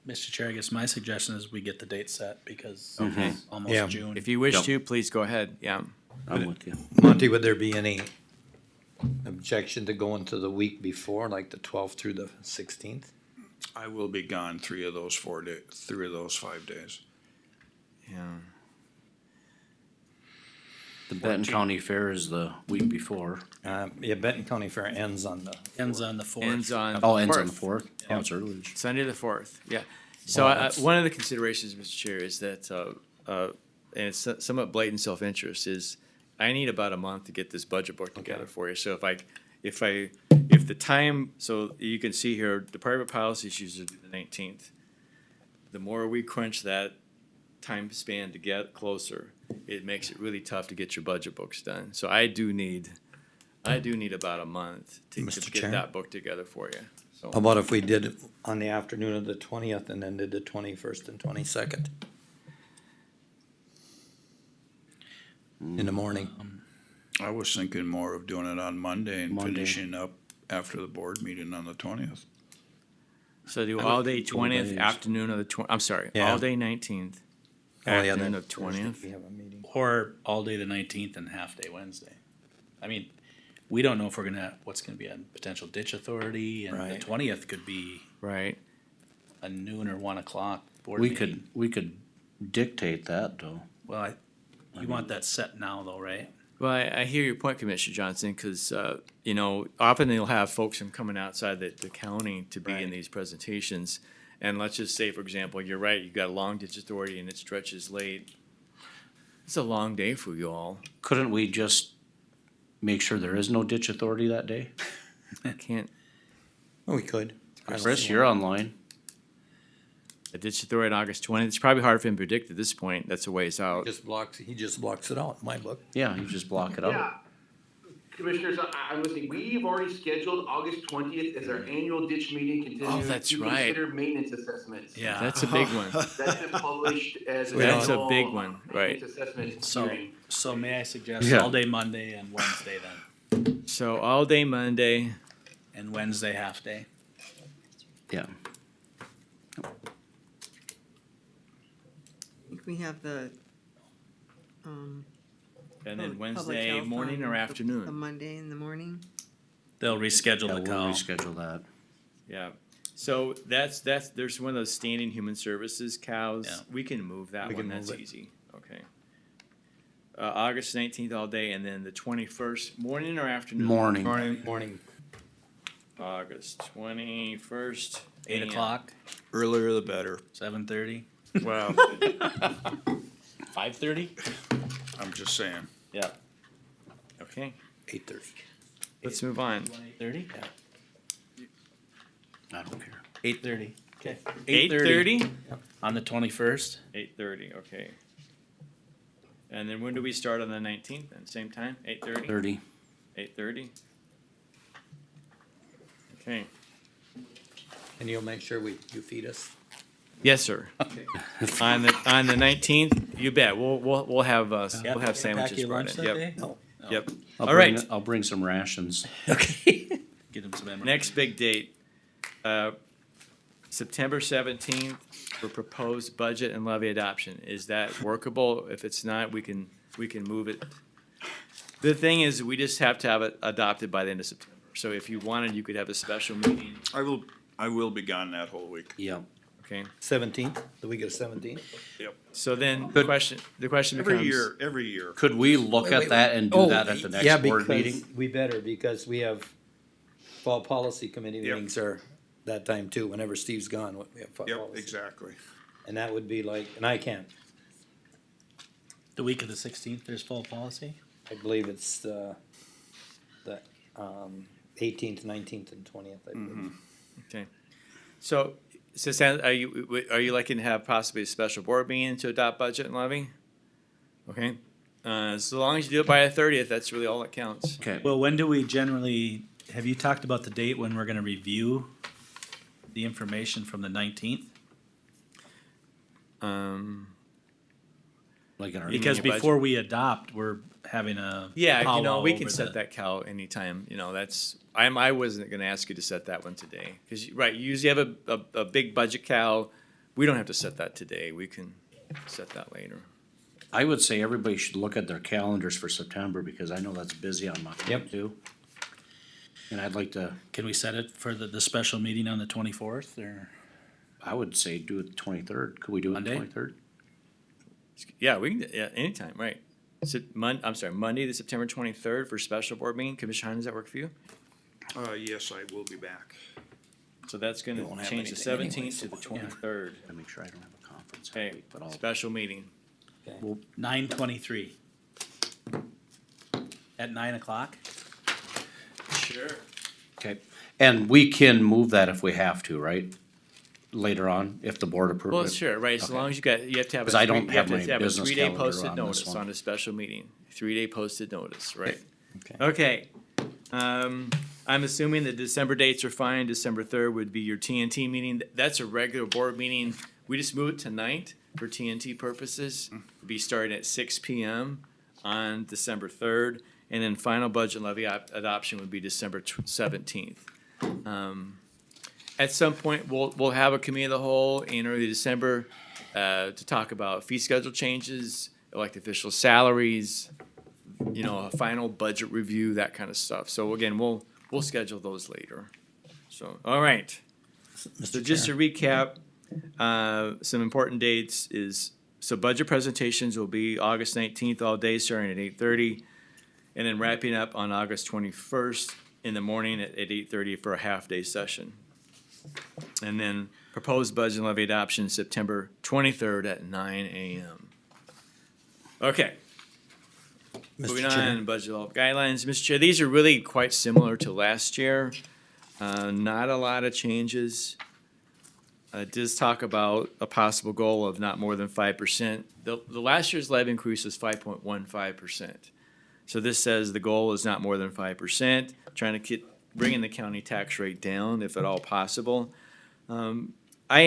Mr. Chair, I guess my suggestion is we get the date set because Okay. it's Yeah. almost June. If you wish Yep. to, please go ahead, yeah. I'm with you. Monty, would there be any objection to going to the week before, like the 12th through the 16th? I will be gone 3 of those 5 days. Yeah. The Benton County Fair is the week before. Yeah, Benton County Fair ends on the. Ends on the fourth. Ends on. Oh, ends on the 4th. 4th? Oh, it's early. Sunday the 4th, yeah. So Well, that's- one of the considerations, Mr. Chair, is that, and it's somewhat blatant self-interest, is I need about a month to get this budget book together for you. So if the time, so you can see here, department policy issues are the 19th. The more we crunch that time span to get closer, it makes it really tough to get your budget books done. So I do need about a month to Mr. get Chair? that book together for you, so. How about if we did it on the afternoon of the 20th and then did the 21st and 22nd? In the morning. I was thinking more of doing it on Monday and Monday. finishing up after the board meeting on the 20th. So do all day full 20th, days. afternoon of the I'm sorry, Yeah. all day 19th, Oh, yeah, afternoon that of Thursday 20th. We have a meeting. Or all day the 19th and half day Wednesday. I mean, we don't know if we're what's gonna be a potential ditch authority, and the Right. 20th could be Right. a noon or 1 o'clock board We meeting. could dictate that though. Well, you want that set now though, right? Well, I hear your point, Commissioner Johnson, because, you know, often they'll have folks from coming outside the county to be in Right. these presentations. And let's just say, for example, you're right, you've got a long ditch authority and it stretches late. It's a long day for you all. Couldn't we just make sure there is no ditch authority that day? I can't, We could. Chris, you're online. a ditch authority on August 20th, it's probably hard for him to predict at this point, that's a ways out. He just blocks it out, in my book. Yeah, you just block it out. Yeah. Commissioners, I'm listening. We've already scheduled August 20th as our annual ditch meeting continuing. that's to right. Consider maintenance assessments. Yeah. That's a big one. That's been published as an That's a annual big one, right. maintenance assessment So, hearing. so may I suggest Yeah. all day Monday and Wednesday then, So all day Monday, and Wednesday half day? Yeah. I think we have the, and then public Wednesday health morning on or the afternoon. Monday in the morning. They'll reschedule Yeah, the we'll call. reschedule that. Yeah, so there's one of those standing human services cows. Yeah. We can move that We one, can that's move it. easy, okay. August 19th all day, and then the 21st, morning or afternoon? Morning. Morning. August 21st. 8 a.m. o'clock, Earlier the better. 7:30, Wow, 5:30? I'm just saying. Yeah. okay, 8:30. let's move on. 8:30? I don't care. 8:30, okay. 8:30? On the 21st? 8:30, okay. And then when do we start on the 19th, then, same time, 8:30? 30. 8:30? Okay, And you'll make sure you feed us? yes, sir. On the 19th, you bet, we'll have, we'll have Pack sandwiches your brought lunch in, that yep, day? No. yep. I'll All bring- right. I'll bring some rations. Okay. Get them some. Next big date, September 17th for proposed budget and levy adoption. Is that workable? If it's not, we can move it. The thing is, we just have to have it adopted by the end of September. So if you wanted, you could have a special meeting, I will be gone that whole week. Yeah. okay? 17th, the week of 17th? So then the question becomes. Every year. Could we look at that and do that at the next board meeting? We better, because we have fall policy committee Yep. meetings are that time too, whenever Steve's gone, we have fall Yep, policy. exactly. And that would be like, and I can't, The week of the 16th, there's full policy? I believe it's the 18th, 19th, and 20th, I believe. Okay. So, Stan, are you liking to have possibly a special board meeting to adopt budget and levy? Okay, so long as you do it by the 30th, that's really all that counts. Okay. Well, when do we generally, have you talked about the date when we're gonna review the information from the 19th? Like in our. Because budget? before we adopt, we're having a. Yeah, you know, powwow we can over set the- that cow anytime, you know, that's, I wasn't gonna ask you to set that one today. Cause, right, you usually have a big budget cow, we don't have to set that today, we can set that later. I would say everybody should look at their calendars for September because I know that's busy on mine Yep. too. And I'd like to, Can we set it for the special meeting on the 24th, or? I would say do it the 23rd. Could we do it the Monday? 23rd? Yeah, we can, yeah, anytime, right. Monday, the September 23rd for special board meeting, Commissioner Hines, does that work for you? Yes, I will be back. So that's gonna won't have change the anything anyway, 17th to the so- 23rd. I make sure I don't have a conference. that Okay, week, but I'll. special meeting. 9:23. At 9 o'clock? Sure. Okay, and we can move that if we have to, right? Later on, if the board approves. Well, sure, right, as Okay. long as you have to have. 'Cause a I don't three- you have my to have a business 3-day calendar posted on this notice one. on a special meeting, 3-day posted notice, right? Okay. Okay, I'm assuming the December dates are fine, December 3rd would be your TNT meeting, that's a regular board meeting, we just move it tonight for TNT purposes, be starting at 6 PM on December 3rd, and then final budget levy adoption would be December 17th. At some point, we'll have a committee of the whole in early December, to talk about fee schedule changes, elected official salaries, you know, a final budget review, that kind of stuff. So again, we'll schedule those later. So, all right. So Mr. just Chair. to recap, some important dates is, so budget presentations will be August 19th all day starting at 8:30. and then wrapping up on August 21st in the morning at 8:30 for a half-day session. And then proposed budget and levy adoption September 23rd at 9 a.m. Okay. Moving Mr. Chair. on, budget development guidelines, Mr. Chair, these are really quite similar to last year. Not a lot of changes. It does talk about a possible goal of not more than 5%. The last year's levy increase was 5.15%. So this says the goal is not more than 5%, trying to keep bringing the county tax rate down if at all possible. I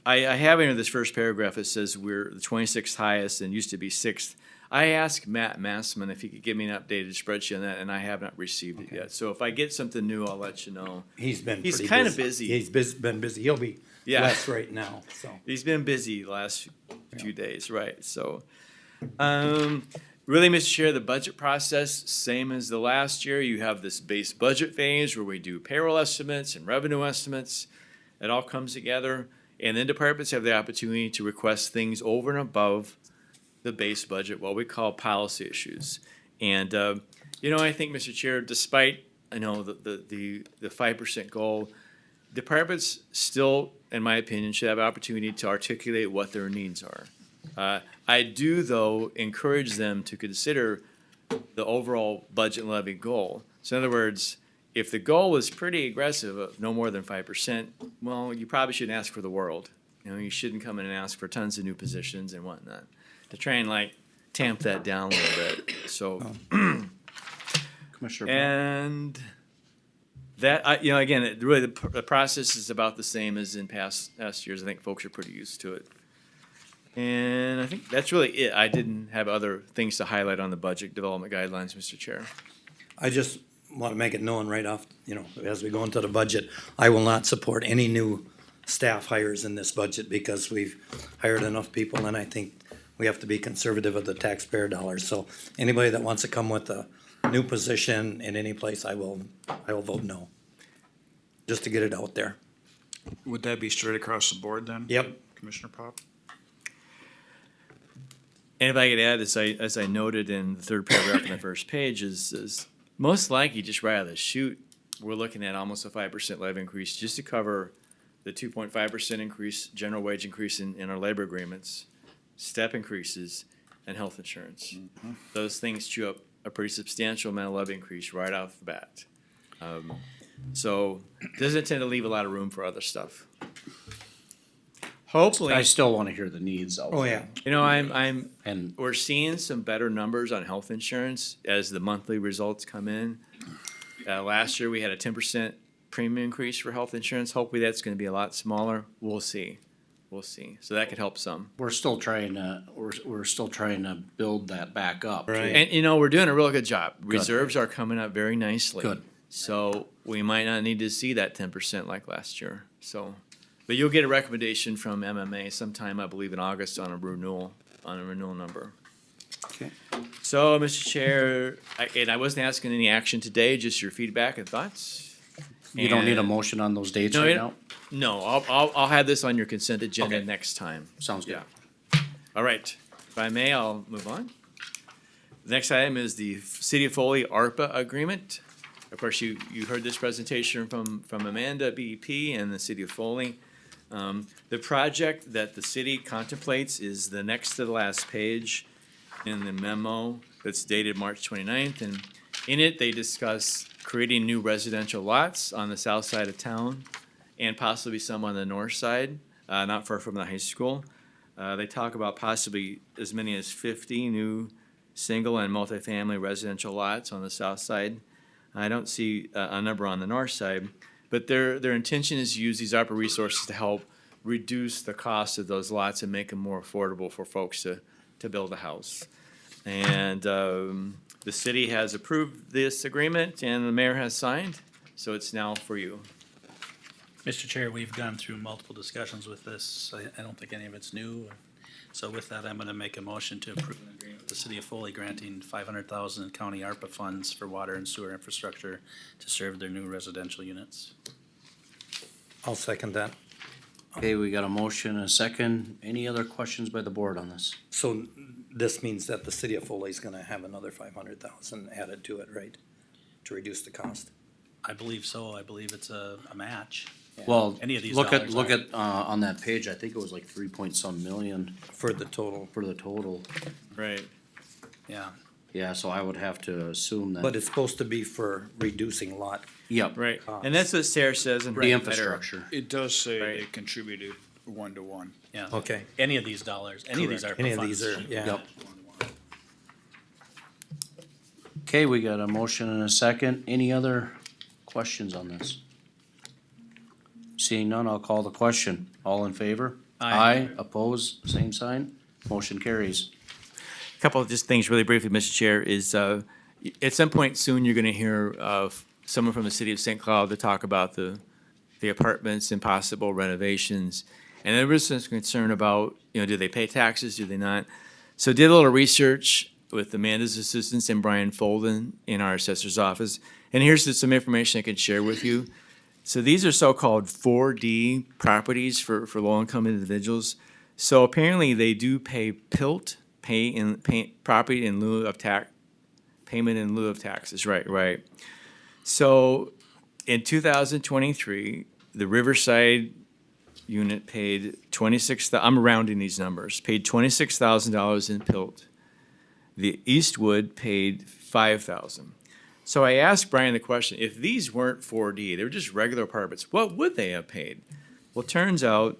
have in this first paragraph, it says we're the 26th highest and used to be 6th. I asked Matt Massman if he could give me an updated spreadsheet on that, and I have not received it yet. So if I get something new, I'll let you know. He's been He's pretty kind of busy. He's been busy. He'll be Yeah. less right now, so. He's been busy the last few days, right? So, really, Mr. Chair, the budget process, same as the last year. You have this base budget phase where we do payroll estimates and revenue estimates. It all comes together, and then departments have the opportunity to request things over and above the base budget, what we call policy issues. And, I think, Mr. Chair, despite, the 5% goal, departments still, in my opinion, should have opportunity to articulate what their needs are. I do, though, encourage them to consider the overall budget and levy goal. So in other words, if the goal is pretty aggressive of no more than 5%, well, you probably shouldn't ask for the world. You shouldn't come in and ask for tons of new positions and whatnot. To try and tamp that down a little bit, so. Commissioner. And that, again, really the process is about the same as in past years. I think folks are pretty used to it. And I think that's really it. I didn't have other things to highlight on the budget development guidelines, Mr. Chair. I just want to make it known right off, as we go into the budget, I will not support any new staff hires in this budget because we've hired enough people, and I think we have to be conservative of the taxpayer dollars. So anybody that wants to come with a new position in any place, I will vote no. Just to get it out there. Would that be straight across the board then? Yep. Commissioner Pop? And if I could add, as I noted in the third paragraph on the first page, is most likely just right out of the chute, we're looking at almost a 5% levy increase just to cover the 2.5% increase, general wage increase in our labor agreements, step increases, and health insurance. Those things chew up a pretty substantial amount of levy increase right off the bat. So doesn't tend to leave a lot of room for other stuff. Hopefully, I still want to hear the needs out. Oh, yeah. we're seeing some better numbers on health insurance as the monthly results come in. Last year we had a 10% premium increase for health insurance. Hopefully that's going to be a lot smaller. We'll see. So that could help some. We're still trying to build that back up. Right. And we're doing a real good job. Reserves are coming up very nicely. Good. So we might not need to see that 10% like last year. So, but you'll get a recommendation from MMA sometime, I believe, in August on a renewal number. Okay. So, Mr. Chair, I wasn't asking any action today, just your feedback and thoughts. You don't need a And- motion on those dates No, right you now? No, I'll have this on your consent agenda Okay. next time. Sounds good. Yeah. All right. If I may, I'll move on. The next item is the City of Foley ARPA agreement. Of course, you heard this presentation from Amanda, BEP, and the City of Foley. The project that the city contemplates is the next to the last page in the memo that's dated March 29th. And in it, they discuss creating new residential lots on the south side of town and possibly some on the north side, not far from the high school. They talk about possibly as many as 50 new single and multifamily residential lots on the south side. I don't see a number on the north side, but their intention is to use these ARPA resources to help reduce the cost of those lots and make them more affordable for folks to build a house. And the city has approved this agreement and the mayor has signed, so it's now for you. Mr. Chair, we've gone through multiple discussions with this. I don't think any of it's new. So with that, I'm gonna make a motion to approve an agreement with the City of Foley granting $500,000 in county ARPA funds for water and sewer infrastructure to serve their new residential units. I'll second that. Okay, we got a motion and a second. Any other questions by the board on this? So this means that the city of Foley's gonna have another 500,000 added to it, right? To reduce the cost. I believe so. I believe it's a match. Well, Any of these look dollars are. at, on that page, I think it was like 3 point some million For the total. for the total. Right. Yeah. Yeah, so I would have to assume that. But it's supposed to be for reducing lot. Yep, Right, and that's what Sarah says in her the letter. infrastructure. It does say Right. they contributed 1-to-1. Yeah. Okay. Any of these dollars, any of these are. Any of these are, yeah. Yep. Okay, we got a motion and a second. Any other questions on this? Seeing none, I'll call the question. All in favor? Aye. Opposed, same sign. Motion carries. Couple of just things really briefly, Mr. Chair, is at some point soon, you're gonna hear of someone from the city of St. Cloud to talk about the apartments and possible renovations. And there was some concern about, do they pay taxes, do they not? So did a little research with Amanda's assistants and Brian Folden in our assessor's office. And here's just some information I can share with you. So these are so-called 4D properties for low-income individuals. So apparently they do pay PILT, property in lieu of tax, payment in lieu of taxes, right. So in 2023, the Riverside unit paid I'm rounding these numbers, paid $26,000 in PILT. The Eastwood paid $5,000. So I asked Brian the question, if these weren't 4D, they were just regular apartments, what would they have paid? Well, it turns out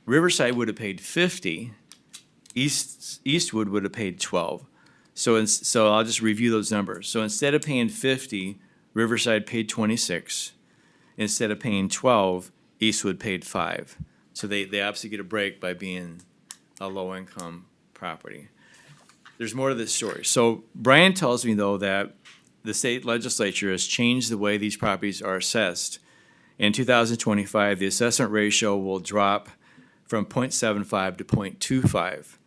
Riverside would have paid 50, Eastwood would have paid 12. So I'll just review those numbers. So instead of paying 50, Riverside paid 26. Instead of paying 12, Eastwood paid 5. So they obviously get a break by being a low-income property. There's more to this story. So Brian tells me, though, that the state legislature has changed the way these properties are assessed. In 2025, the assessment ratio will drop from 0.75 to 0.25.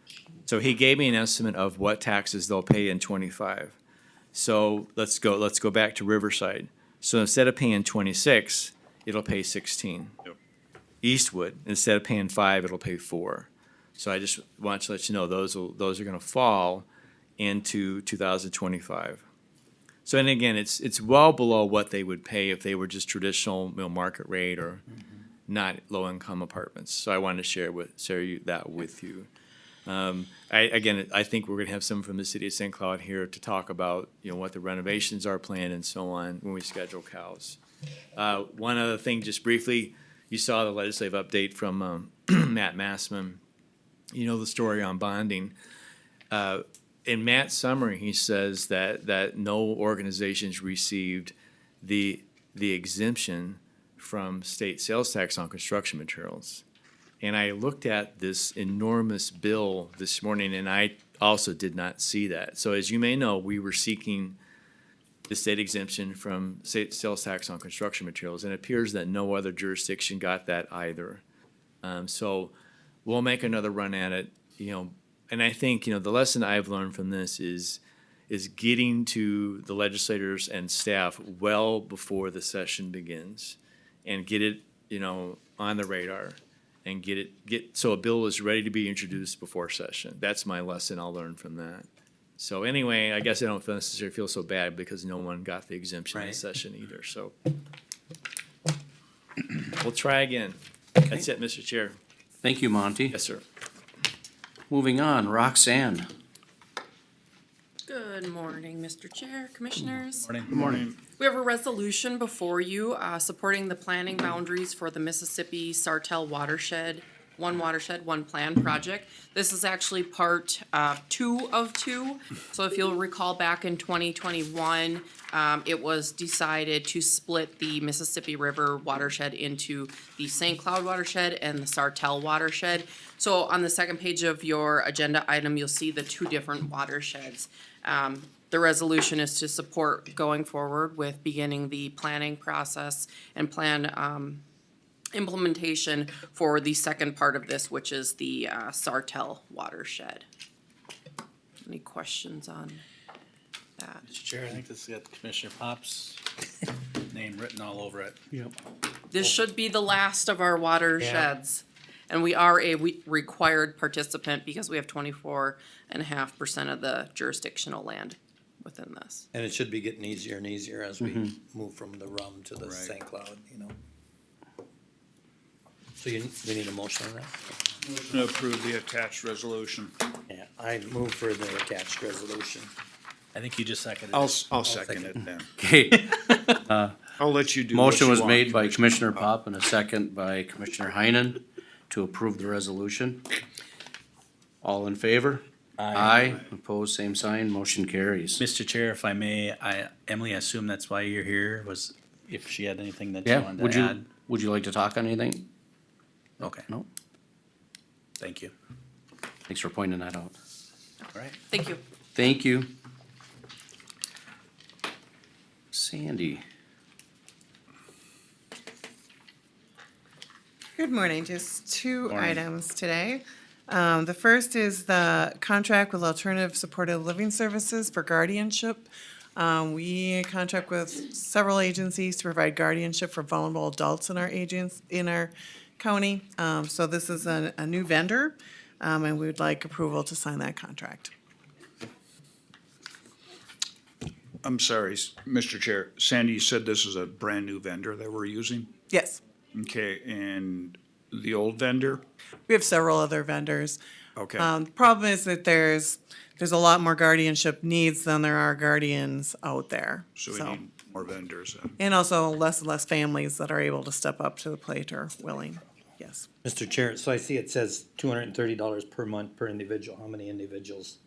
So he gave me an estimate of what taxes they'll pay in 25. So let's go back to Riverside. So instead of paying 26, it'll pay 16. Yep. Eastwood, instead of paying 5, it'll pay 4. So I just want to let you know those are going to fall into 2025. So and again, it's well below what they would pay if they were just traditional market rate or not low income apartments. So I wanted to share that with you. I think we're going to have someone from the city of St. Cloud here to talk about what the renovations are planned and so on when we schedule cows. One other thing, just briefly, you saw the legislative update from Matt Massman. You know the story on bonding. In Matt's summary, he says that no organizations received the exemption from state sales tax on construction materials. And I looked at this enormous bill this morning, and I also did not see that. So as you may know, we were seeking the state exemption from state sales tax on construction materials, and it appears that no other jurisdiction got that either. So we'll make another run at it, and I think, the lesson I've learned from this is getting to the legislators and staff well before the session begins and get it, on the radar and get so a bill is ready to be introduced before session. That's my lesson I'll learn from that. So anyway, I guess I don't necessarily feel so bad because no one got the exemption this session either, so. We'll try again. That's it, Mr. Chair. Thank you, Monty. Yes, sir. Moving on, Roxanne. Good morning, Mr. Chair, Commissioners. Morning. Morning. We have a resolution before you supporting the planning boundaries for the Mississippi Sartell Watershed, One Watershed, One Plan project. This is actually part 2 of 2. So if you'll recall back in 2021, it was decided to split the Mississippi River watershed into the St. Cloud watershed and the Sartell watershed. So on the second page of your agenda item, you'll see the 2 different watersheds. The resolution is to support going forward with beginning the planning process and plan implementation for the second part of this, which is the Sartell watershed. Any questions on that? Mr. Chair, I think this has got Commissioner Pop's name written all over it. Yep. This should be the last of our watersheds. And we are a required participant because we have 24.5% of the jurisdictional land within this. And it should be getting easier and easier as we move from the rum to the St. Cloud, you know. So we need a motion on that? Motion to approve the attached resolution. Yeah, I move for the attached resolution. I think you just seconded I'll, it. I'll second it then. Okay, I'll let you do what motion you was want, made by Commissioner. Commissioner Pop and a second by Commissioner Heinen to approve the resolution. All in favor? Aye. Opposed, same sign, motion carries. Mr. Chair, if I may, Emily, I assume that's why you're here, was if she had anything that you Yeah, wanted would to you, add? would you like to talk on anything? Okay, No? thank you. Thanks for pointing that out. All right. Thank you. Thank you. Sandy. Good morning, just two Morning. items today. The first is the contract with Alternative Supportive Living Services for guardianship. We contract with several agencies to provide guardianship for vulnerable adults in our county. So this is a new vendor, and we would like approval to sign that contract. I'm sorry, Mr. Chair. Sandy, you said this is a brand-new vendor that we're using? Yes, Okay, and the old vendor? we have several other vendors. Okay, The problem is that there's a lot more guardianship needs than there are guardians out there. so we need more vendors. And also less and less families that are able to step up to the plate or willing, yes. Mr. Chair, so I see it says $230 per month per individual. How many individuals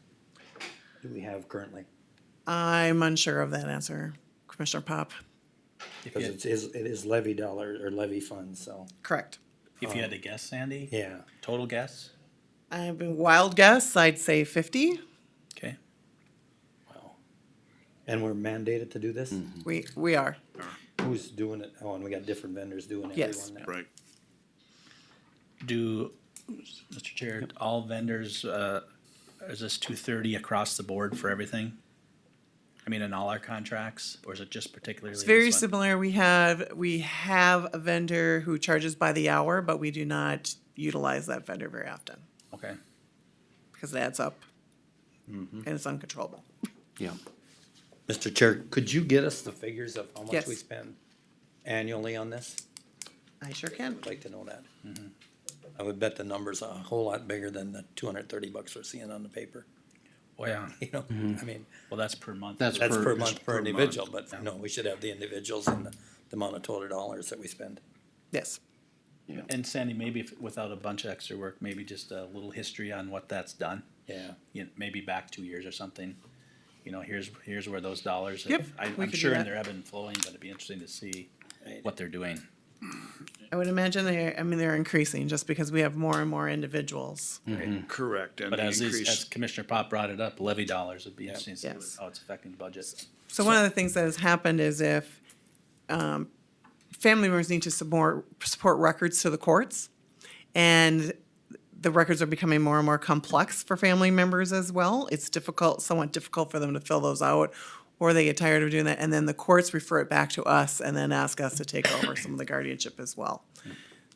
do we have currently? I'm unsure of that answer, Commissioner Pop. Because it is levy dollar or levy funds, so, Correct. If you had to guess, Sandy? yeah. Total guess? I've been wild guess, I'd say 50. Okay. Wow. And we're mandated to do this? We are, Who's doing it? Oh, and we got different vendors doing Yes. everyone now. Right. Do, Mr. Chair, all vendors, is this 230 across the board for everything? I mean, in all our contracts, or is it just particularly it's this very one? similar. We have a vendor who charges by the hour, but we do not utilize that vendor very often Okay. because it adds up and it's uncontrollable. Yeah. Mr. Chair, could you get us the figures of how much Yes. we spend annually on this? I sure can. I'd like to know that. I would bet the number's a whole lot bigger than the $230 we're seeing on the paper. Oh, yeah. You know, I mean, Well, that's per month. That's that's per- per month per per individual, month. but no, we should have the individuals and the amount of total dollars that we spend. Yes. And Sandy, maybe if, without a bunch of extra work, maybe just a little history on what that's done. Yeah. You know, maybe back 2 years or something. You know, here's where those dollars. Yep, we I'm could do sure that. they're ebbing and flowing, but it'd be interesting to see Right. what they're doing. I would imagine they're increasing just because we have more and more individuals. Correct, and But the as increase, Commissioner Pop brought it up, levy dollars would be interesting to see Yes. how it's affecting the budget. So one of the things that has happened is if family members need to support records to the courts, and the records are becoming more and more complex for family members as well. It's somewhat difficult for them to fill those out, or they get tired of doing that, and then the courts refer it back to us and then ask us to take over some of the guardianship as well.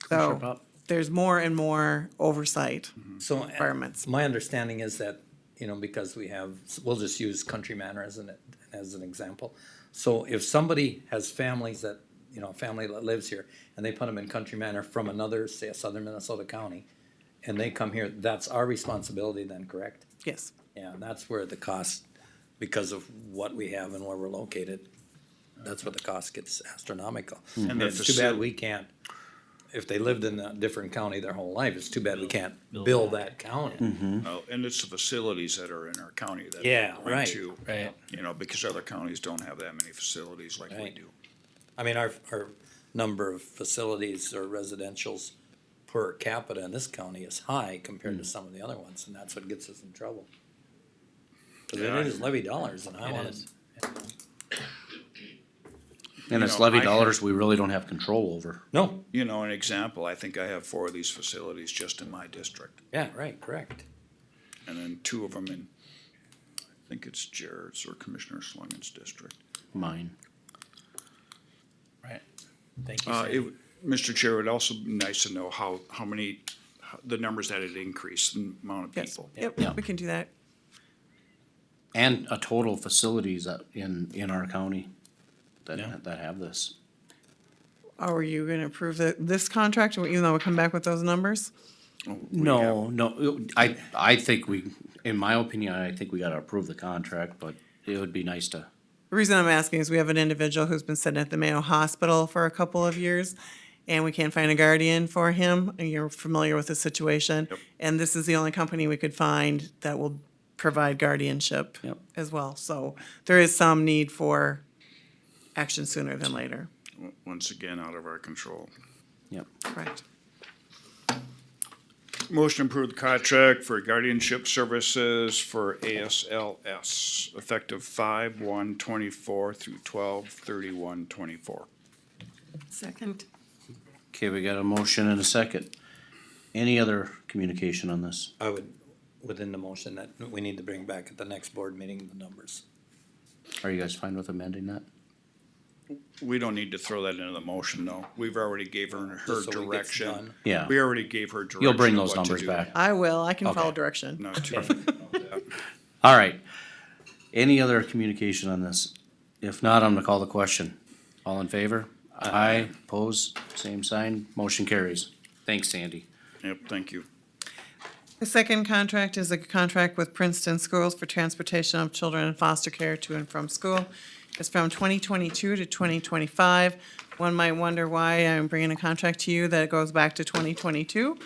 Commissioner So Pop? there's more and more oversight So requirements. my understanding is that, you know, because we'll just use Country Manor as an example. So if somebody has families that, you know, a family that lives here, and they put them in Country Manor from another, say, a southern Minnesota county, and they come here, that's our responsibility then, correct? Yes. Yeah, and that's where the cost, because of what we have and where we're located, that's where the cost gets astronomical. And And the it's too bad we can't, if they lived in a different county their whole life, it's too bad we can't bill that county. oh, and it's the facilities that are in our county that. Yeah, we right, too, right. You know, because other counties don't have that many facilities like we Right. do. I mean, our number of facilities or residentials per capita in this county is high compared to some of the other ones, and that's what gets us in trouble. Cause Yeah, it is levy dollars, and I It wanna, is. And it's You know, levy I dollars we really don't have control over. no, You know, an example, I think I have 4 of these facilities just in my district, yeah, right, correct. and then 2 of them in, I think it's Jared's or Commissioner Schlangen's district. Mine. Right. Thank you, It, Sandy. Mr. Chair, it would also be nice to know how the numbers that it increased, the amount of Yes, people. yep, we can do that. And a total facilities that in our county Yeah. that have this. Are you gonna approve this contract, even though we come back with those numbers? No, I think we, in my opinion, I think we gotta approve the contract, but it would be nice to, The reason I'm asking is we have an individual who's been sitting at the Mayo Hospital for a couple of years, and we can't find a guardian for him, and you're familiar with the situation. Yep. And this is the only company we could find that will provide guardianship Yep. as well. So there is some need for action sooner than later. Once again, out of our control. yep. Correct. Motion to approve the contract for guardianship services for ASLS, effective 5/1/24 through 12/31/24. Second. Okay, we got a motion and a second. Any other communication on this? I would, within the motion, that we need to bring back at the next board meeting the numbers. Are you guys fine with amending that? We don't need to throw that into the motion, though. We've already gave her Just so it gets direction. done. Yeah. We already gave her direction. You'll bring of those what to numbers do. back. I will, I can follow Okay. direction. Not too. All right. Any other communication on this? If not, I'm gonna call the question. All in favor? Aye. Pose, same sign, motion carries. Thanks, Sandy. Yep, thank you. The second contract is a contract with Princeton Schools for transportation of children in foster care to and from school. It's from 2022 to 2025. One might wonder why I'm bringing a contract to you that goes back to 2022.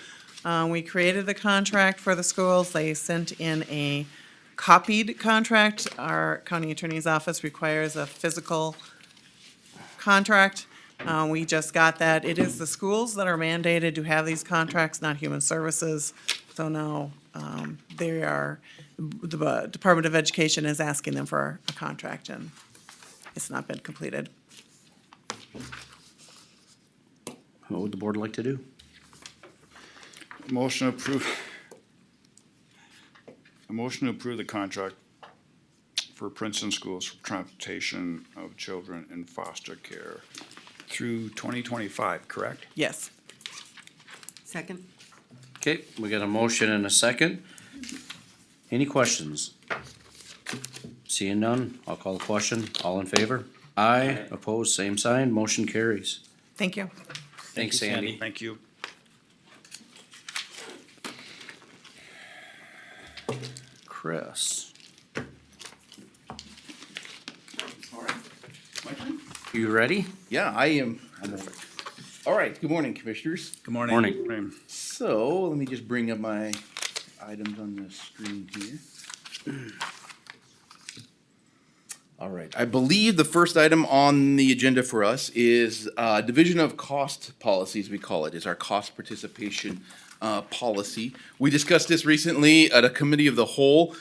We created the contract for the schools. They sent in a copied contract. Our county attorney's office requires a physical contract. We just got that. It is the schools that are mandated to have these contracts, not human services. So now, the Department of Education is asking them for a contract, and it's not been completed. What would the board like to do? Motion to approve. A motion to approve the contract for Princeton Schools for transportation of children in foster care through 2025, correct? Yes. Second. Okay, we got a motion and a second. Any questions? Seeing none, I'll call the question. All in favor? Aye. Opposed, same sign, motion carries. Thank you. Thanks, Sandy. Thank you. Chris. You ready? Yeah, I am. All right, good morning, Commissioners. Good morning. Morning. So, let me just bring up my items on the screen here. All right, I believe the first item on the agenda for us is Division of Cost Policies, we call it, is our cost participation policy. We discussed this recently at a committee of the whole,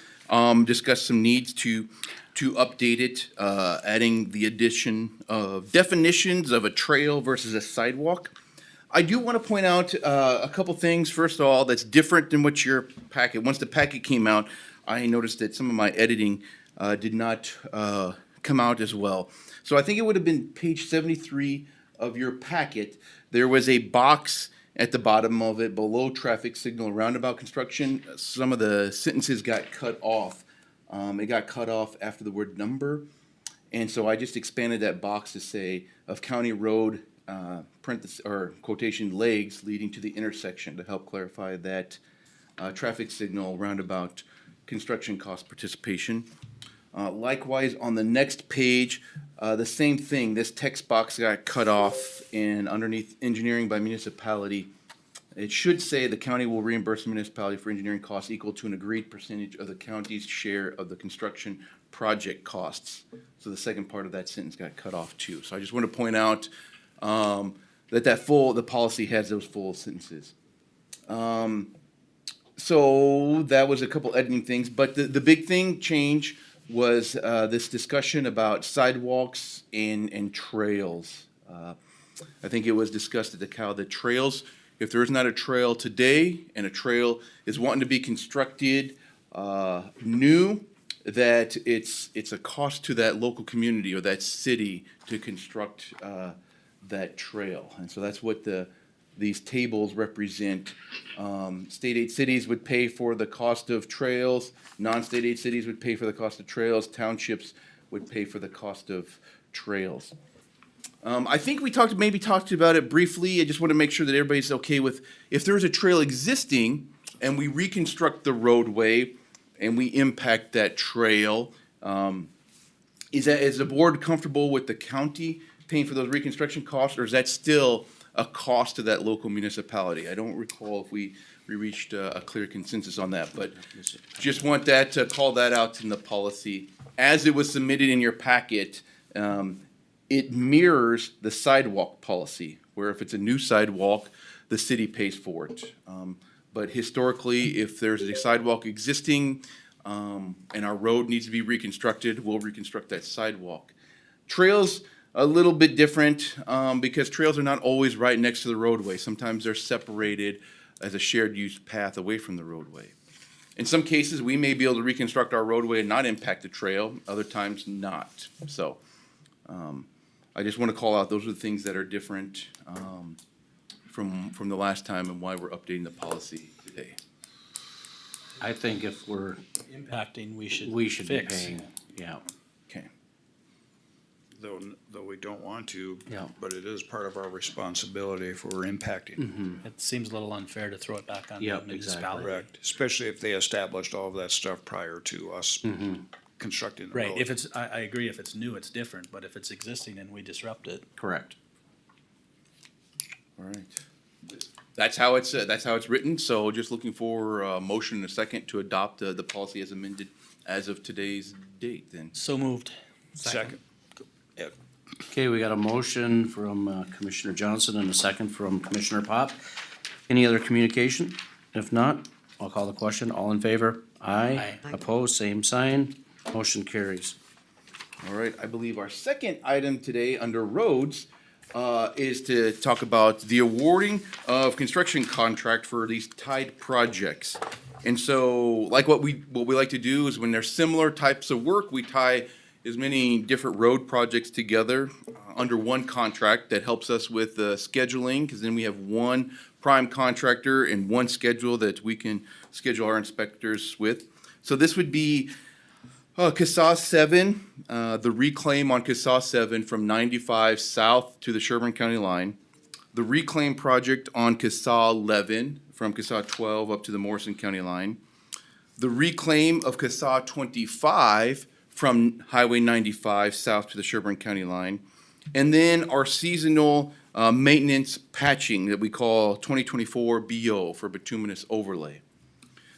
discussed some needs to update it, adding the addition of definitions of a trail versus a sidewalk. I do want to point out a couple things. First of all, that's different than what your packet, once the packet came out, I noticed that some of my editing did not come out as well. So I think it would have been page 73 of your packet. There was a box at the bottom of it below traffic signal roundabout construction. Some of the sentences got cut off. It got cut off after the word number. And so I just expanded that box to say of county road, parentheses, or quotation legs leading to the intersection to help clarify that traffic signal roundabout construction cost participation. Likewise, on the next page, the same thing, this text box got cut off, and underneath engineering by municipality, it should say the county will reimburse the municipality for engineering costs equal to an agreed percentage of the county's share of the construction project costs. So the second part of that sentence got cut off too. So I just want to point out that the policy has those full sentences. So that was a couple editing things, but the big thing change was this discussion about sidewalks and trails. I think it was discussed at the COW that trails, if there is not a trail today and a trail is wanting to be constructed new, that it's a cost to that local community or that city to construct that trail. And so that's what the these tables represent. State aid cities would pay for the cost of trails, non-state aid cities would pay for the cost of trails, townships would pay for the cost of trails. I think we maybe talked about it briefly. I just want to make sure that everybody's okay with, if there's a trail existing and we reconstruct the roadway and we impact that trail, is the board comfortable with the county paying for those reconstruction costs, or is that still a cost to that local municipality? I don't recall if we reached a clear consensus on that, but just want that to call that out in the policy. As it was submitted in your packet, it mirrors the sidewalk policy, where if it's a new sidewalk, the city pays for it. But historically, if there's a sidewalk existing, and our road needs to be reconstructed, we'll reconstruct that sidewalk. Trails, a little bit different, because trails are not always right next to the roadway. Sometimes they're separated as a shared use path away from the roadway. In some cases, we may be able to reconstruct our roadway and not impact the trail, other times not. So, I just want to call out, those are the things that are different, from the last time and why we're updating the policy today. I think if we're, Impacting, we should be fix. paying, yeah. Okay. Though we don't want to, Yeah. but it is part of our responsibility if we're impacting. It seems a little unfair to throw it back on the Yep, municipality. Correct, especially if they established all of that stuff prior to us constructing the road. Right, if it's, I agree, if it's new, it's different, but if it's existing and we disrupt it, Correct. All right. That's how it's written, so just looking for a motion in a second to adopt the policy as amended as of today's date then. so moved. Second. Okay, we got a motion from Commissioner Johnson and a second from Commissioner Pop. Any other communication? If not, I'll call the question. All in favor? Aye. Aye. Opposed, same sign. Motion carries. All right, I believe our second item today under roads is to talk about the awarding of construction contract for these tied projects. And so, like what we like to do is when there's similar types of work, we tie as many different road projects together under one contract that helps us with scheduling, because then we have one prime contractor and one schedule that we can schedule our inspectors with. So this would be CASA 7, the reclaim on CASA 7 from 95 south to the Sherburne County line. The reclaim project on CASA 11 from CASA 12 up to the Morrison County line. The reclaim of CASA 25 from Highway 95 south to the Sherburne County line. And then our seasonal maintenance patching that we call 2024 BO for bituminous overlay.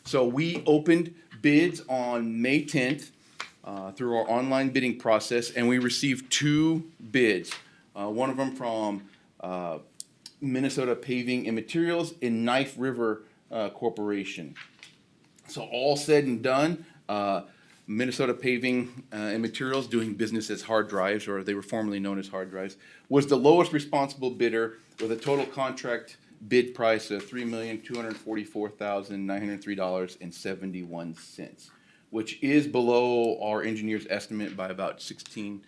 So we opened bids on May 10th through our online bidding process, and we received 2 bids. One of them from Minnesota Paving and Materials and Knife River Corporation. So all said and done, Minnesota Paving and Materials, doing business as Hard Drives, or they were formerly known as Hard Drives, was the lowest responsible bidder with a total contract bid price of $3,244,903.71, which is below our engineer's estimate by about 16%.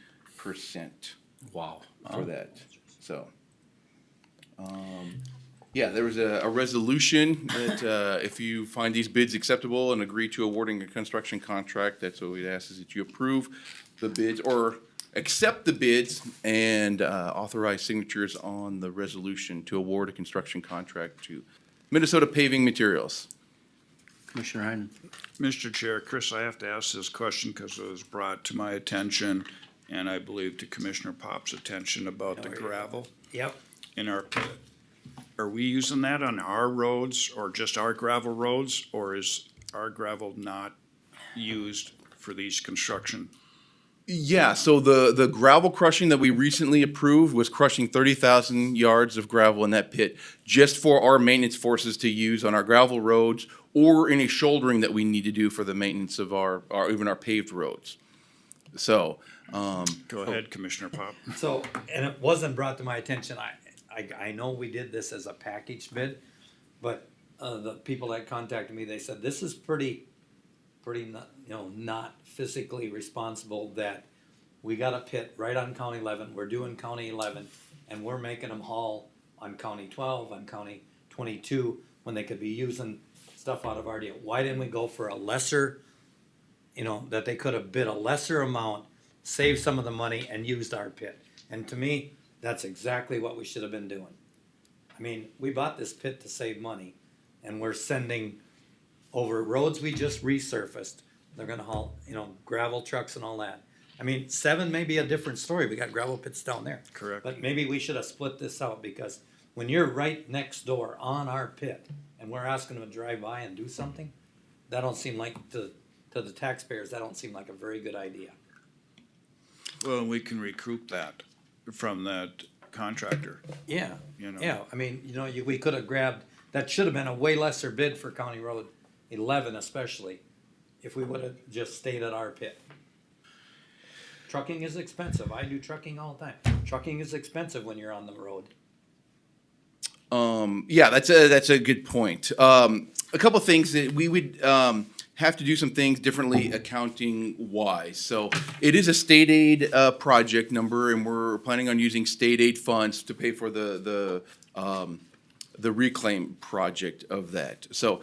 Wow. For that, so. Yeah, there was a resolution that if you find these bids acceptable and agree to awarding a construction contract, that's what we'd ask is that you approve the bids or accept the bids and authorize signatures on the resolution to award a construction contract to Minnesota Paving Materials. Commissioner Heinen. Mr. Chair, Chris, I have to ask this question because it was brought to my attention and I believe to Commissioner Pop's attention about the gravel Yep. in our pit. Are we using that on our roads or just our gravel roads, or is our gravel not used for these construction? Yeah, so the gravel crushing that we recently approved was crushing 30,000 yards of gravel in that pit just for our maintenance forces to use on our gravel roads or any shouldering that we need to do for the maintenance of our even our paved roads. So, Go ahead, Commissioner Pop. So, and it wasn't brought to my attention, I know we did this as a package bid, but, the people that contacted me, they said, this is pretty not, not physically responsible that we got a pit right on County 11, we're doing County 11, and we're making them haul on County 12, on County 22, when they could be using stuff out of our deal? Why didn't we go for a lesser, that they could have bid a lesser amount, saved some of the money and used our pit? And to me, that's exactly what we should have been doing. I mean, we bought this pit to save money, and we're sending over roads we just resurfaced. They're gonna haul, gravel trucks and all that. I mean, 7 may be a different story. We got gravel pits down there. Correct. But maybe we should have split this out, because when you're right next door on our pit and we're asking them to drive by and do something, that don't seem like, to the taxpayers, that don't seem like a very good idea. Well, and we can recoup that from that contractor. Yeah, You know. yeah, I mean, we could have grabbed, that should have been a way lesser bid for County Road 11 especially, if we would have just stayed at our pit. Trucking is expensive. I do trucking all the time. Trucking is expensive when you're on the road. Yeah, that's a good point. A couple of things that we would have to do some things differently accounting wise. So it is a state aid project number, and we're planning on using state aid funds to pay for the reclaim project of that. So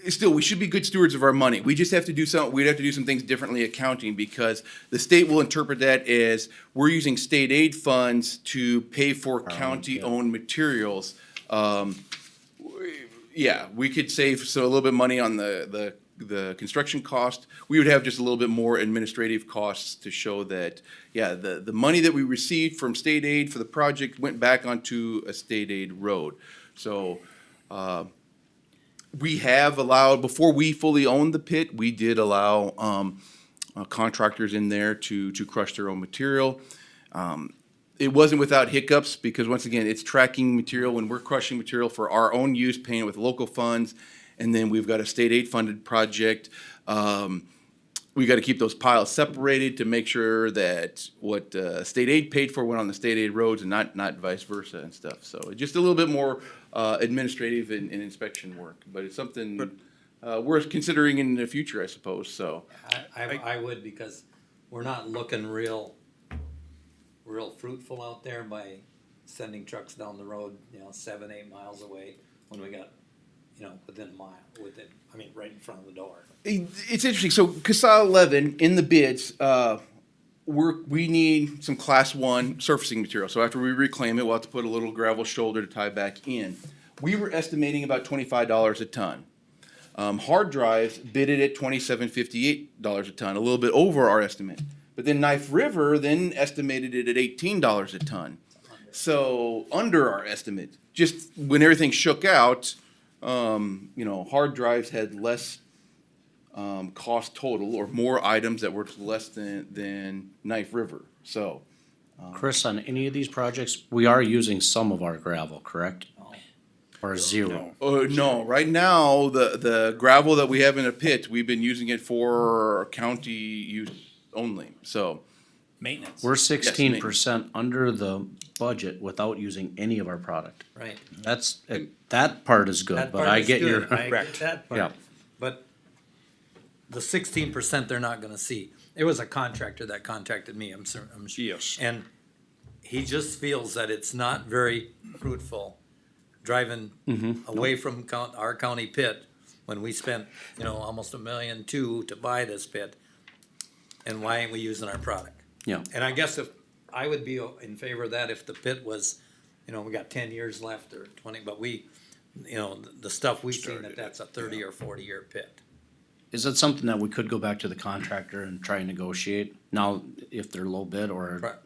still, we should be good stewards of our money. We just have to do we'd have to do some things differently accounting, because the state will interpret that as we're using state aid funds to pay for county-owned materials. Yeah, we could save a little bit of money on the construction cost. We would have just a little bit more administrative costs to show that, yeah, the money that we received from state aid for the project went back onto a state aid road. So, we have allowed, before we fully owned the pit, we did allow contractors in there to crush their own material. It wasn't without hiccups, because once again, it's tracking material when we're crushing material for our own use, paying it with local funds, and then we've got a state aid funded project. We got to keep those piles separated to make sure that what state aid paid for went on the state aid roads and not vice versa and stuff. So just a little bit more administrative and inspection work, but it's something worth considering in the future, I suppose. So I would, because we're not looking real fruitful out there by sending trucks down the road, 7-8 miles away, when we got, within a mile, right in front of the door. it's interesting. So CASA 11 in the bids, we need some class 1 surfacing material. So after we reclaim it, we'll have to put a little gravel shoulder to tie back in. We were estimating about $25 a ton. Hard drives bidded at $27.58 a ton, a little bit over our estimate. But then Knife River then estimated it at $18 a ton. So under our estimate. Just when everything shook out, hard drives had less cost total, or more items that were less than Knife River. So, Chris, on any of these projects, we are using some of our gravel, correct? Or zero? no, right now, the gravel that we have in a pit, we've been using it for county use only, so. Maintenance. We're 16% under the budget without using any of our product. Right. That part is good, That but part I is get your. good. I get that part. Yeah. But the 16% they're not gonna see. It was a contractor that contacted me, I'm sure. Yes. And he just feels that it's not very fruitful driving away from our county pit, when we spent, almost $1.2 million to buy this pit. And why ain't we using our product? Yeah. And I guess if, I would be in favor of that if the pit was, we got 10 years left or 20, but the stuff we've seen, that's a 30 or 40-year pit. Is that something that we could go back to the contractor and try and negotiate now, if they're low bid, or? But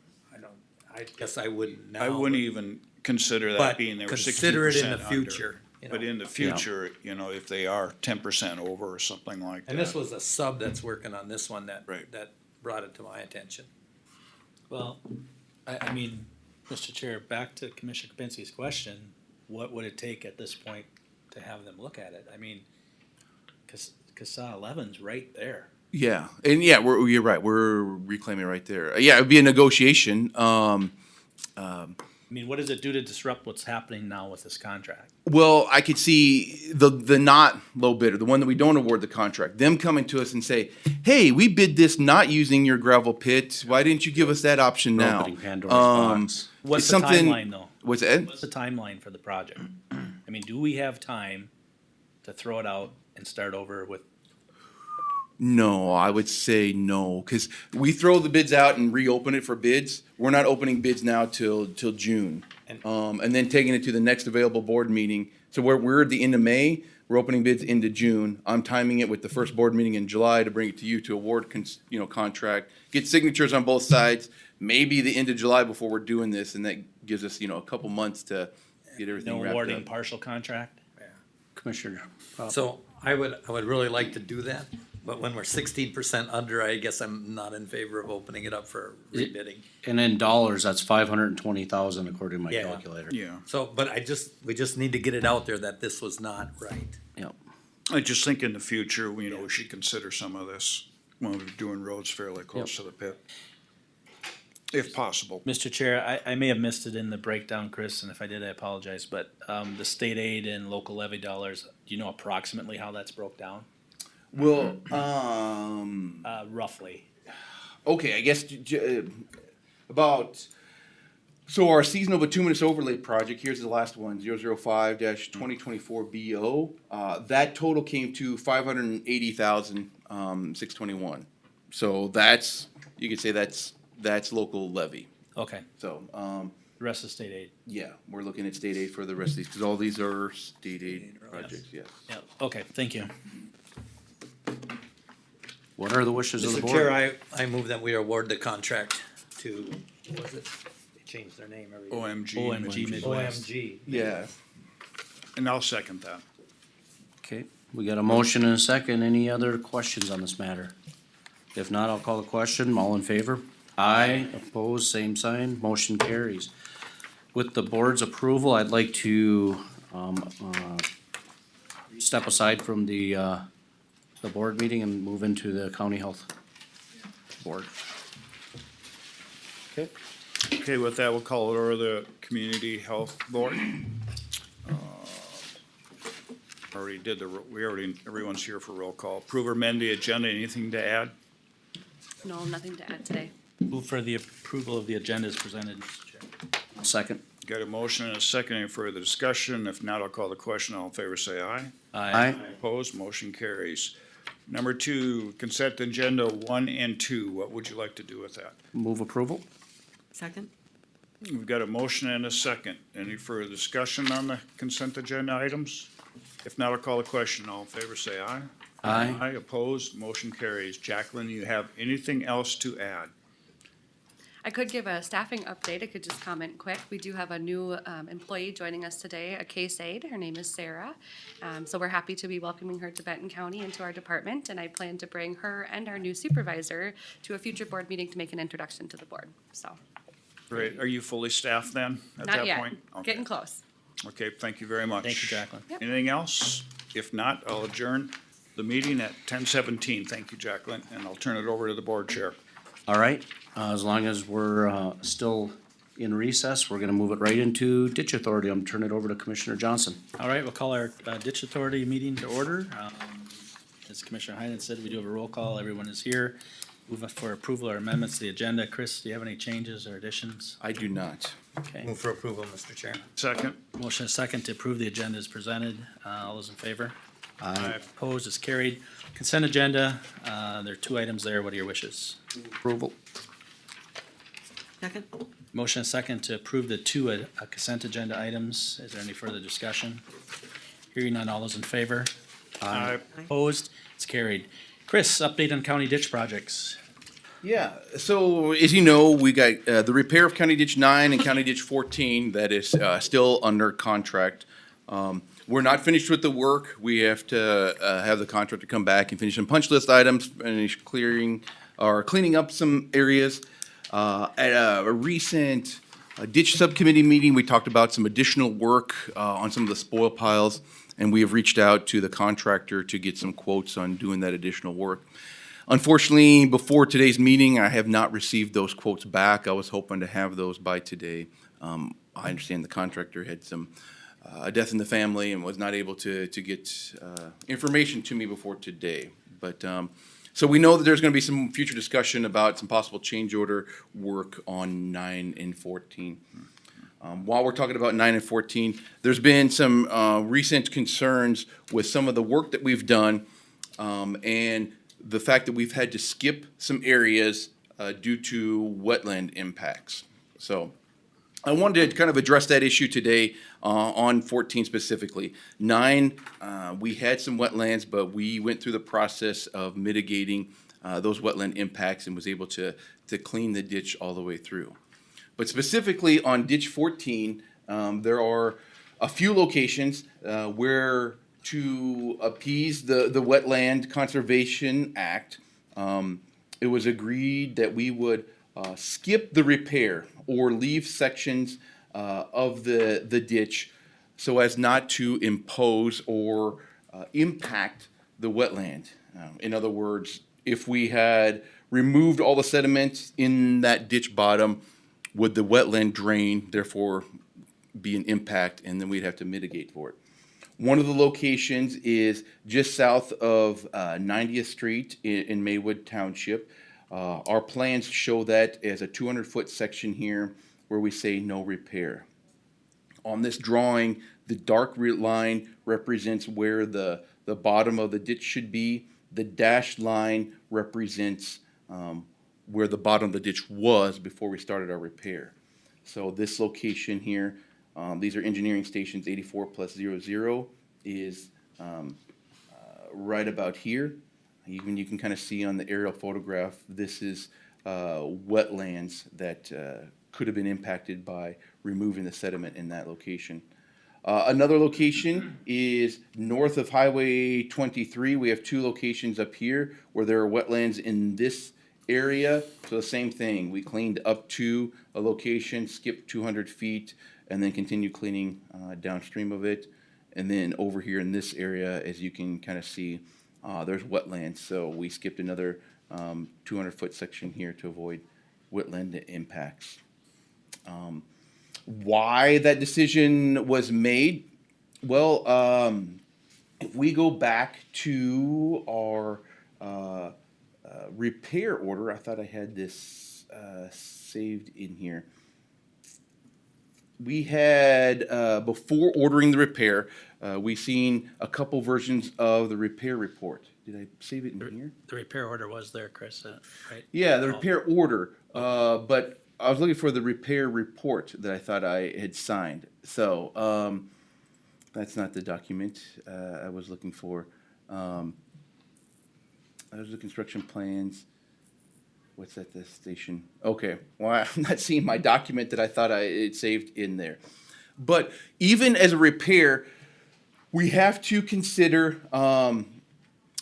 I guess I wouldn't now. I wouldn't even consider that But being they were 16% consider it in the under. future. But in the future, if they are 10% over or something like that. And this was a sub that's working on this one that Right. brought it to my attention. Well, I mean, Mr. Chair, back to Commissioner Kapinski's question, what would it take at this point to have them look at it? I mean, CASA 11's right there. Yeah, and yeah, you're right, we're reclaiming right there. Yeah, it'd be a negotiation. I mean, what does it do to disrupt what's happening now with this contract? Well, I could see the not low bidder, the one that we don't award the contract, them coming to us and say, hey, we bid this not using your gravel pit. Why didn't you give us that option now? Opening Pandora's box. What's It's the something- timeline though? What's that? What's the timeline for the project? I mean, do we have time to throw it out and start over with? No, I would say no, because we throw the bids out and reopen it for bids. We're not opening bids now till June. And then taking it to the next available board meeting. So we're at the end of May, we're opening bids into June. I'm timing it with the first board meeting in July to bring it to you to award, contract, get signatures on both sides, maybe the end of July before we're doing this, and that gives us, a couple months to get everything No wrapped awarding up. partial contract? Commissioner. So I would really like to do that, but when we're 16% under, I guess I'm not in favor of opening it up for rebidding. And in dollars, that's 520,000 according to my Yeah. calculator. Yeah. So, but we just need to get it out there that this was not right. Yep. I just think in the future, we should consider some of this when we're doing roads fairly close to the pit. If possible. Mr. Chair, I may have missed it in the breakdown, Chris, and if I did, I apologize, but, the state aid and local levy dollars, do you know approximately how that's broke down? Well, Roughly. okay, I guess about, so our seasonal bituminous overlay project, here's the last one, 005-2024 BO. That total came to 580,621. So that's, you could say that's local levy. Okay, So, the rest is state aid. yeah, we're looking at state aid for the rest of these, because all these are state aid projects, yes. Yeah, okay, thank you. What are the wishes of the Mr. board? Chair, I move that we award the contract to, what was it? They changed their name every year. OMG Midwest. OMG. Yeah. And I'll second that. Okay, we got a motion and a second. Any other questions on this matter? If not, I'll call the question. All in favor? Aye. Opposed, same sign. Motion carries. With the board's approval, I'd like to, step aside from the board meeting and move into the county health board. Okay. Okay, with that, we'll call it over the Community Health Board. Everyone's here for roll call. Approve or amend the agenda. Anything to add? No, nothing to add today. Move for the approval of the agenda as presented, Mr. Chair. Second. Got a motion and a second. Any further discussion? If not, I'll call the question. All in favor, say aye. Aye. Opposed, motion carries. Number two, consent agenda 1 and 2. What would you like to do with that? Move approval. Second? We've got a motion and a second. Any further discussion on the consent agenda items? If not, I'll call the question. All in favor, say aye. Aye. Aye, opposed, motion carries. Jacqueline, you have anything else to add? I could give a staffing update. I could just comment quick. We do have a new employee joining us today, a case aide. Her name is Sarah. So we're happy to be welcoming her to Benton County into our department, and I plan to bring her and our new supervisor to a future board meeting to make an introduction to the board. So, Great. Are you fully staffed then at not that yet. point? Okay. Getting close. Okay, thank you very much. Thank you, Jacqueline. Yep. Anything else? If not, I'll adjourn the meeting at 10:17. Thank you, Jacqueline, and I'll turn it over to the board chair. All right, as long as we're, still in recess, we're gonna move it right into ditch authority. I'm gonna turn it over to Commissioner Johnson. All right, we'll call our ditch authority meeting to order. As Commissioner Heinen said, we do have a roll call. Everyone is here. Move for approval or amendments to the agenda. Chris, do you have any changes or additions? I do not. Okay. Move for approval, Mr. Chair. Second. Motion is second to approve the agenda as presented. All those in favor? Aye. Opposed is carried. Consent agenda, there are two items there. What are your wishes? Approval. Second? Motion is second to approve the two consent agenda items. Is there any further discussion? Hearing none, all those in favor? Aye. Opposed? It's carried. Chris, update on county ditch projects. Yeah, so as you know, we got the repair of County Ditch 9 and County Ditch 14 that is still under contract. We're not finished with the work. We have to have the contractor come back and finish some punch list items, finish clearing or cleaning up some areas. At a recent ditch subcommittee meeting, we talked about some additional work on some of the spoil piles, and we have reached out to the contractor to get some quotes on doing that additional work. Unfortunately, before today's meeting, I have not received those quotes back. I was hoping to have those by today. I understand the contractor had a death in the family and was not able to get information to me before today. But so we know that there's going to be some future discussion about some possible change order work on 9 and 14. While we're talking about 9 and 14, there's been some recent concerns with some of the work that we've done, and the fact that we've had to skip some areas due to wetland impacts. So I wanted to kind of address that issue today on 14 specifically. 9, we had some wetlands, but we went through the process of mitigating those wetland impacts and was able to clean the ditch all the way through. But specifically on ditch 14, there are a few locations where, to appease the Wetland Conservation Act, it was agreed that we would skip the repair or leave sections of the ditch so as not to impose or impact the wetland. In other words, if we had removed all the sediment in that ditch bottom, would the wetland drain, therefore be an impact, and then we'd have to mitigate for it. One of the locations is just south of 90th Street in Maywood Township. Our plans show that as a 200-foot section here where we say no repair. On this drawing, the dark line represents where the bottom of the ditch should be. The dashed line represents where the bottom of the ditch was before we started our repair. So this location here, these are engineering stations 84+00 is right about here. Even you can kind of see on the aerial photograph, this is wetlands that could have been impacted by removing the sediment in that location. Another location is north of Highway 23. We have 2 locations up here where there are wetlands in this area. So the same thing, we cleaned up to a location, skipped 200 feet, and then continue cleaning downstream of it. And then over here in this area, as you can kind of see, there's wetlands. So we skipped another 200-foot section here to avoid wetland impacts. Why that decision was made? Well, if we go back to our repair order, I thought I had this saved in here. We had, before ordering the repair, we seen a couple versions of the repair report. Did I save it in here? The repair order was there, Chris, right? Yeah, the repair order, but I was looking for the repair report that I thought I had signed. So, that's not the document I was looking for. Those are the construction plans. What's at the station? Okay, well, I'm not seeing my document that I thought I had saved in there. But even as a repair, we have to consider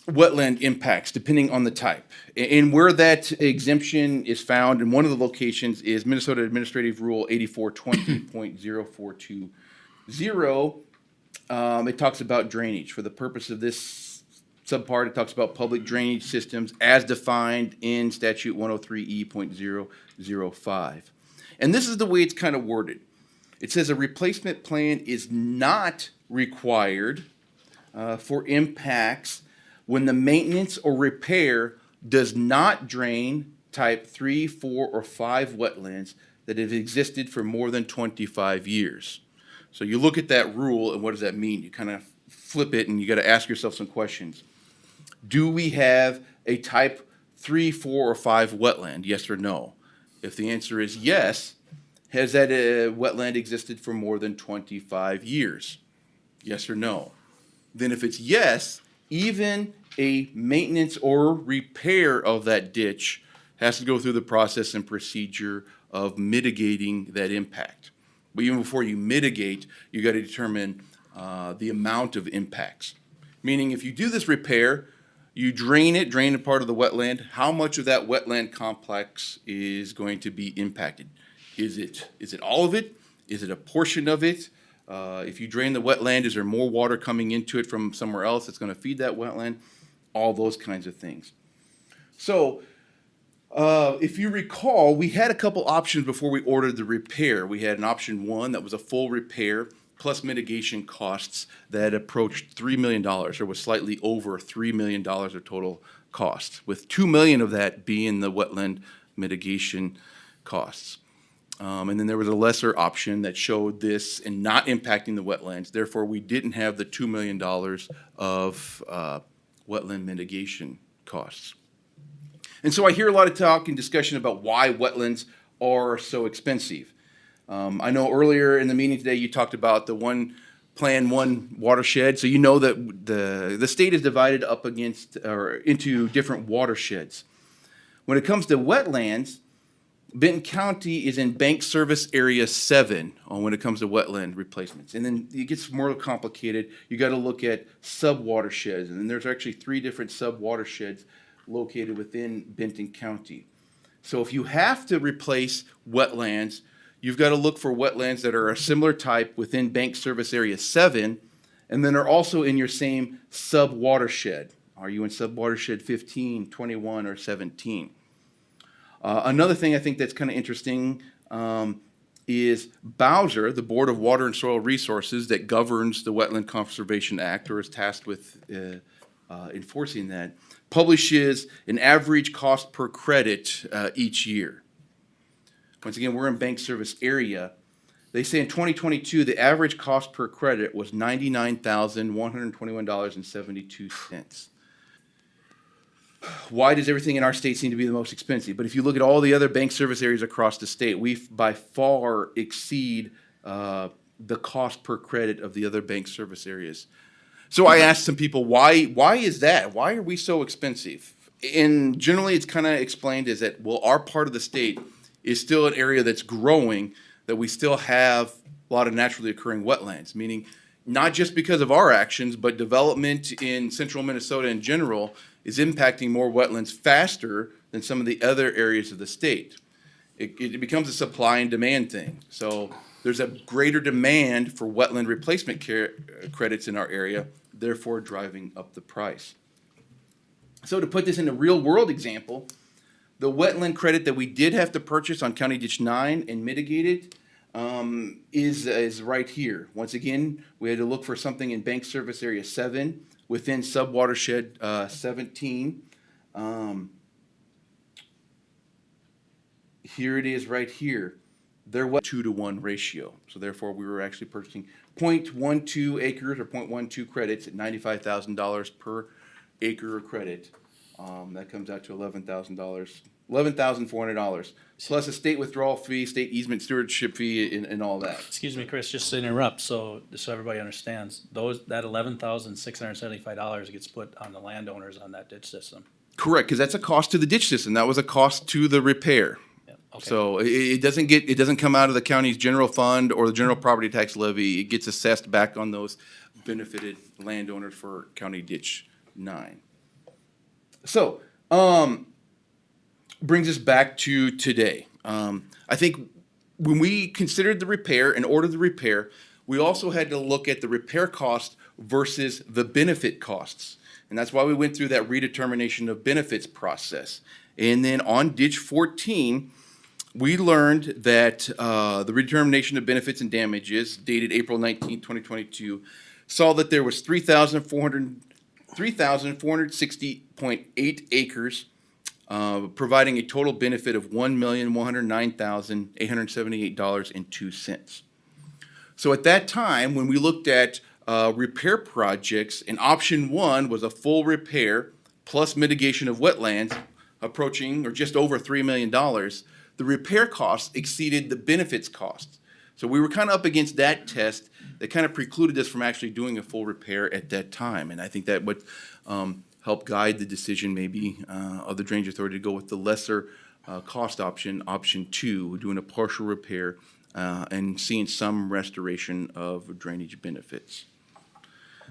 wetland impacts depending on the type. And where that exemption is found in one of the locations is Minnesota Administrative Rule 8420.0420. It talks about drainage. For the purpose of this subpart, it talks about public drainage systems as defined in statute 103E.005. And this is the way it's kind of worded. It says a replacement plan is not required for impacts when the maintenance or repair does not drain type 3, 4, or 5 wetlands that have existed for more than 25 years. So you look at that rule, and what does that mean? You kind of flip it, and you got to ask yourself some questions. Do we have a type 3, 4, or 5 wetland, yes or no? If the answer is yes, has that wetland existed for more than 25 years? Yes or no? Then if it's yes, even a maintenance or repair of that ditch has to go through the process and procedure of mitigating that impact. But even before you mitigate, you got to determine the amount of impacts. Meaning if you do this repair, you drain a part of the wetland, how much of that wetland complex is going to be impacted? Is it all of it? Is it a portion of it? If you drain the wetland, is there more water coming into it from somewhere else that's going to feed that wetland? All those kinds of things. So if you recall, we had a couple options before we ordered the repair. We had an option 1 that was a full repair plus mitigation costs that approached $3 million, or was slightly over $3 million of total costs, with $2 million of that being the wetland mitigation costs. And then there was a lesser option that showed this and not impacting the wetlands. Therefore, we didn't have the $2 million of wetland mitigation costs. And so I hear a lot of talk and discussion about why wetlands are so expensive. I know earlier in the meeting today, you talked about the one plan, one watershed. So you know that the state is divided up against or into different watersheds. When it comes to wetlands, Benton County is in Bank Service Area 7 when it comes to wetland replacements. And then it gets more complicated. You got to look at sub-watersheds. And then there's actually 3 different sub-watersheds located within Benton County. So if you have to replace wetlands, you've got to look for wetlands that are a similar type within Bank Service Area 7, and then are also in your same sub-watershed. Are you in sub-watershed 15, 21, or 17? Another thing I think that's kind of interesting is Bowser, the Board of Water and Soil Resources that governs the Wetland Conservation Act or is tasked with enforcing that, publishes an average cost per credit each year. Once again, we're in Bank Service Area. They say in 2022, the average cost per credit was $99,121.72. Why does everything in our state seem to be the most expensive? But if you look at all the other bank service areas across the state, we by far exceed the cost per credit of the other bank service areas. So I asked some people, why is that? Why are we so expensive? And generally it's kind of explained as that, well, our part of the state is still an area that's growing, that we still have a lot of naturally occurring wetlands, meaning not just because of our actions, but development in central Minnesota in general is impacting more wetlands faster than some of the other areas of the state. It becomes a supply and demand thing. So there's a greater demand for wetland replacement credits in our area, therefore driving up the price. So to put this in a real world example, the wetland credit that we did have to purchase on County Ditch 9 and mitigate it is right here. Once again, we had to look for something in Bank Service Area 7 within sub-watershed 17. Here it is right here. There was 2-to-1 ratio. So therefore, we were actually purchasing 0.12 acres or 0.12 credits at $95,000 per acre of credit. That comes out to $11,400, plus a state withdrawal fee, state easement stewardship fee, and all that. Excuse me, Chris, just to interrupt, so everybody understands, that $11,675 gets put on the landowners on that ditch system. Correct, because that's a cost to the ditch system. That was a cost to the repair. Yeah, okay. So it doesn't come out of the county's general fund or the general property tax levy. It gets assessed back on those benefited landowners for County Ditch 9. So, brings us back to today. I think when we considered the repair and ordered the repair, we also had to look at the repair cost versus the benefit costs. And that's why we went through that redetermination of benefits process. And then on ditch 14, we learned that the redetermination of benefits and damages dated April 19, 2022, saw that there was 3,460.8 acres providing a total benefit of $1,109,878.02. So at that time, when we looked at repair projects, and option 1 was a full repair plus mitigation of wetlands approaching or just over $3 million, the repair costs exceeded the benefits costs. So we were kind of up against that test that kind of precluded us from actually doing a full repair at that time. And I think that would help guide the decision maybe of the Drainage Authority to go with the lesser cost option, option 2, doing a partial repair and seeing some restoration of drainage benefits.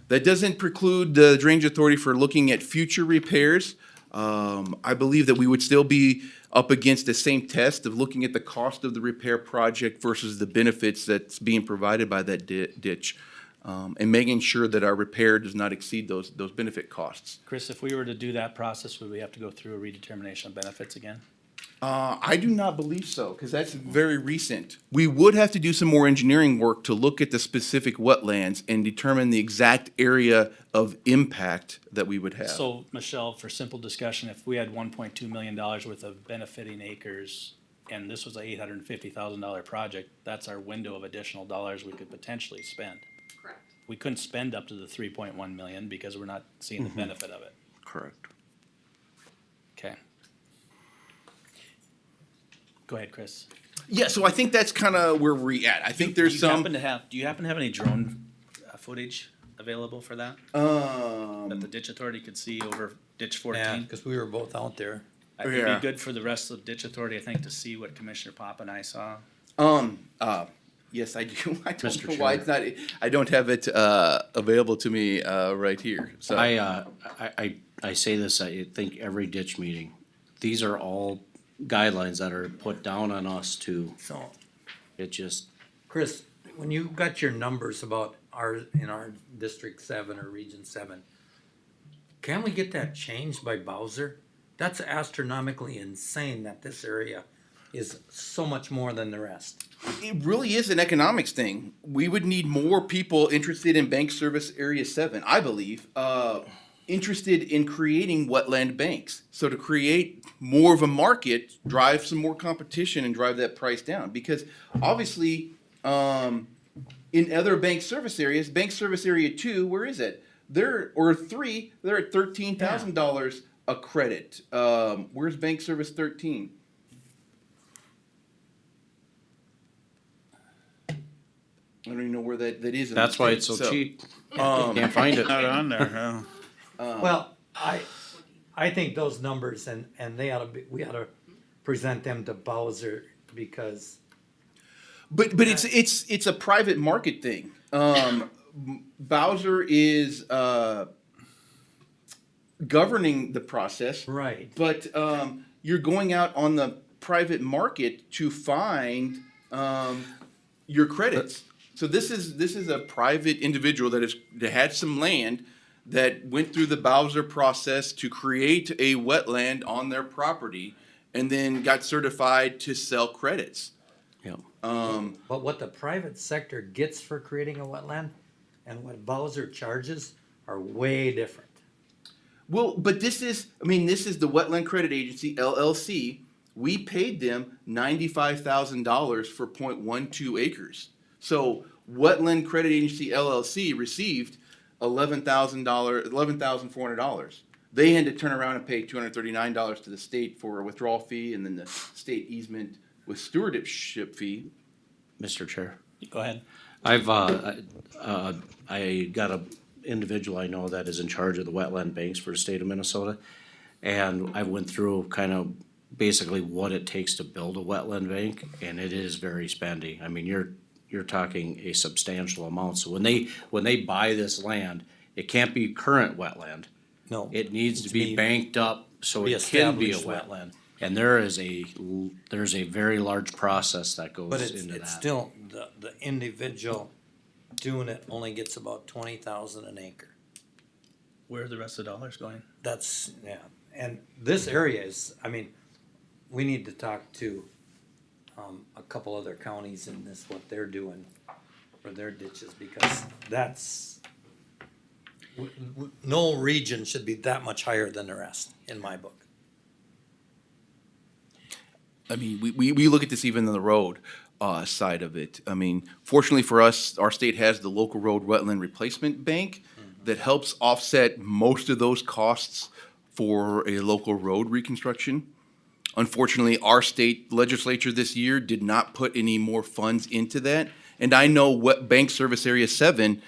That doesn't preclude the Drainage Authority for looking at future repairs. I believe that we would still be up against the same test of looking at the cost of the repair project versus the benefits that's being provided by that ditch, and making sure that our repair does not exceed those benefit costs. Chris, if we were to do that process, would we have to go through a redetermination of benefits again? I do not believe so, because that's very recent. We would have to do some more engineering work to look at the specific wetlands and determine the exact area of impact that we would have. So, Michelle, for simple discussion, if we had $1.2 million worth of benefiting acres and this was a $850,000 project, that's our window of additional dollars we could potentially spend. Correct. We couldn't spend up to the 3.1 million because we're not seeing the benefit of it. Correct. Okay. Go ahead, Chris. Yeah, so I think that's kind of where we're at. I think there's Do some. you happen to have any drone footage available for that? That the ditch authority could see over ditch 14? Yeah, because we were both out there. It'd Yeah. be good for the rest of the ditch authority, I think, to see what Commissioner Pop and I saw. Yes, I do. I don't Mr. know why Chair. it's not. I don't have it available to me right here. So I say this, I think every ditch meeting, these are all guidelines that are put down on us to, So, it just, Chris, when you got your numbers about in our District 7 or Region 7, can we get that changed by Bowser? That's astronomically insane that this area is so much more than the rest. it really is an economics thing. We would need more people interested in Bank Service Area 7, I believe, interested in creating wetland banks. So to create more of a market, drive some more competition and drive that price down. Because obviously, in other bank service areas, Bank Service Area 2, where is it? Or 3, they're at $13,000 a credit. Where's Bank Service 13? I don't even know where that is. In that's the why state. it's so cheap. Um, Can't find it. Not on there, huh? Well, I think those numbers and they ought to be, we ought to present them to Bowser because. But it's a private market thing. Bowser is governing the process, Right. but you're going out on the private market to find your credits. So this is a private individual that had some land that went through the Bowser process to create a wetland on their property, and then got certified to sell credits. Yeah. But what the private sector gets for creating a wetland and what Bowser charges are way different. Well, but this is the Wetland Credit Agency, LLC. We paid them $95,000 for 0.12 acres. So Wetland Credit Agency, LLC received $11,400. They had to turn around and pay $239 to the state for a withdrawal fee, and then the state easement with stewardship fee. Mr. Chair. Go ahead. I've, I got a individual I know that is in charge of the wetland banks for the state of Minnesota. And I went through kind of basically what it takes to build a wetland bank, and it is very spendy. I mean, you're talking a substantial amount. So when they buy this land, it can't be current wetland. No. It needs to be banked up so be it can be a established wetland. And there's a very large process that goes But into that. it's still, the individual doing it only gets about 20,000 an acre. Where are the rest of the dollars going? That's, yeah, and this area is, I mean, we need to talk to, a couple other counties in this, what they're doing for their ditches, because that's, no region should be that much higher than the rest, in my book. I mean, we look at this even on the road side of it. I mean, fortunately for us, our state has the local road wetland replacement bank that helps offset most of those costs for a local road reconstruction. Unfortunately, our state legislature this year did not put any more funds into that. And I know what Bank Service Area 7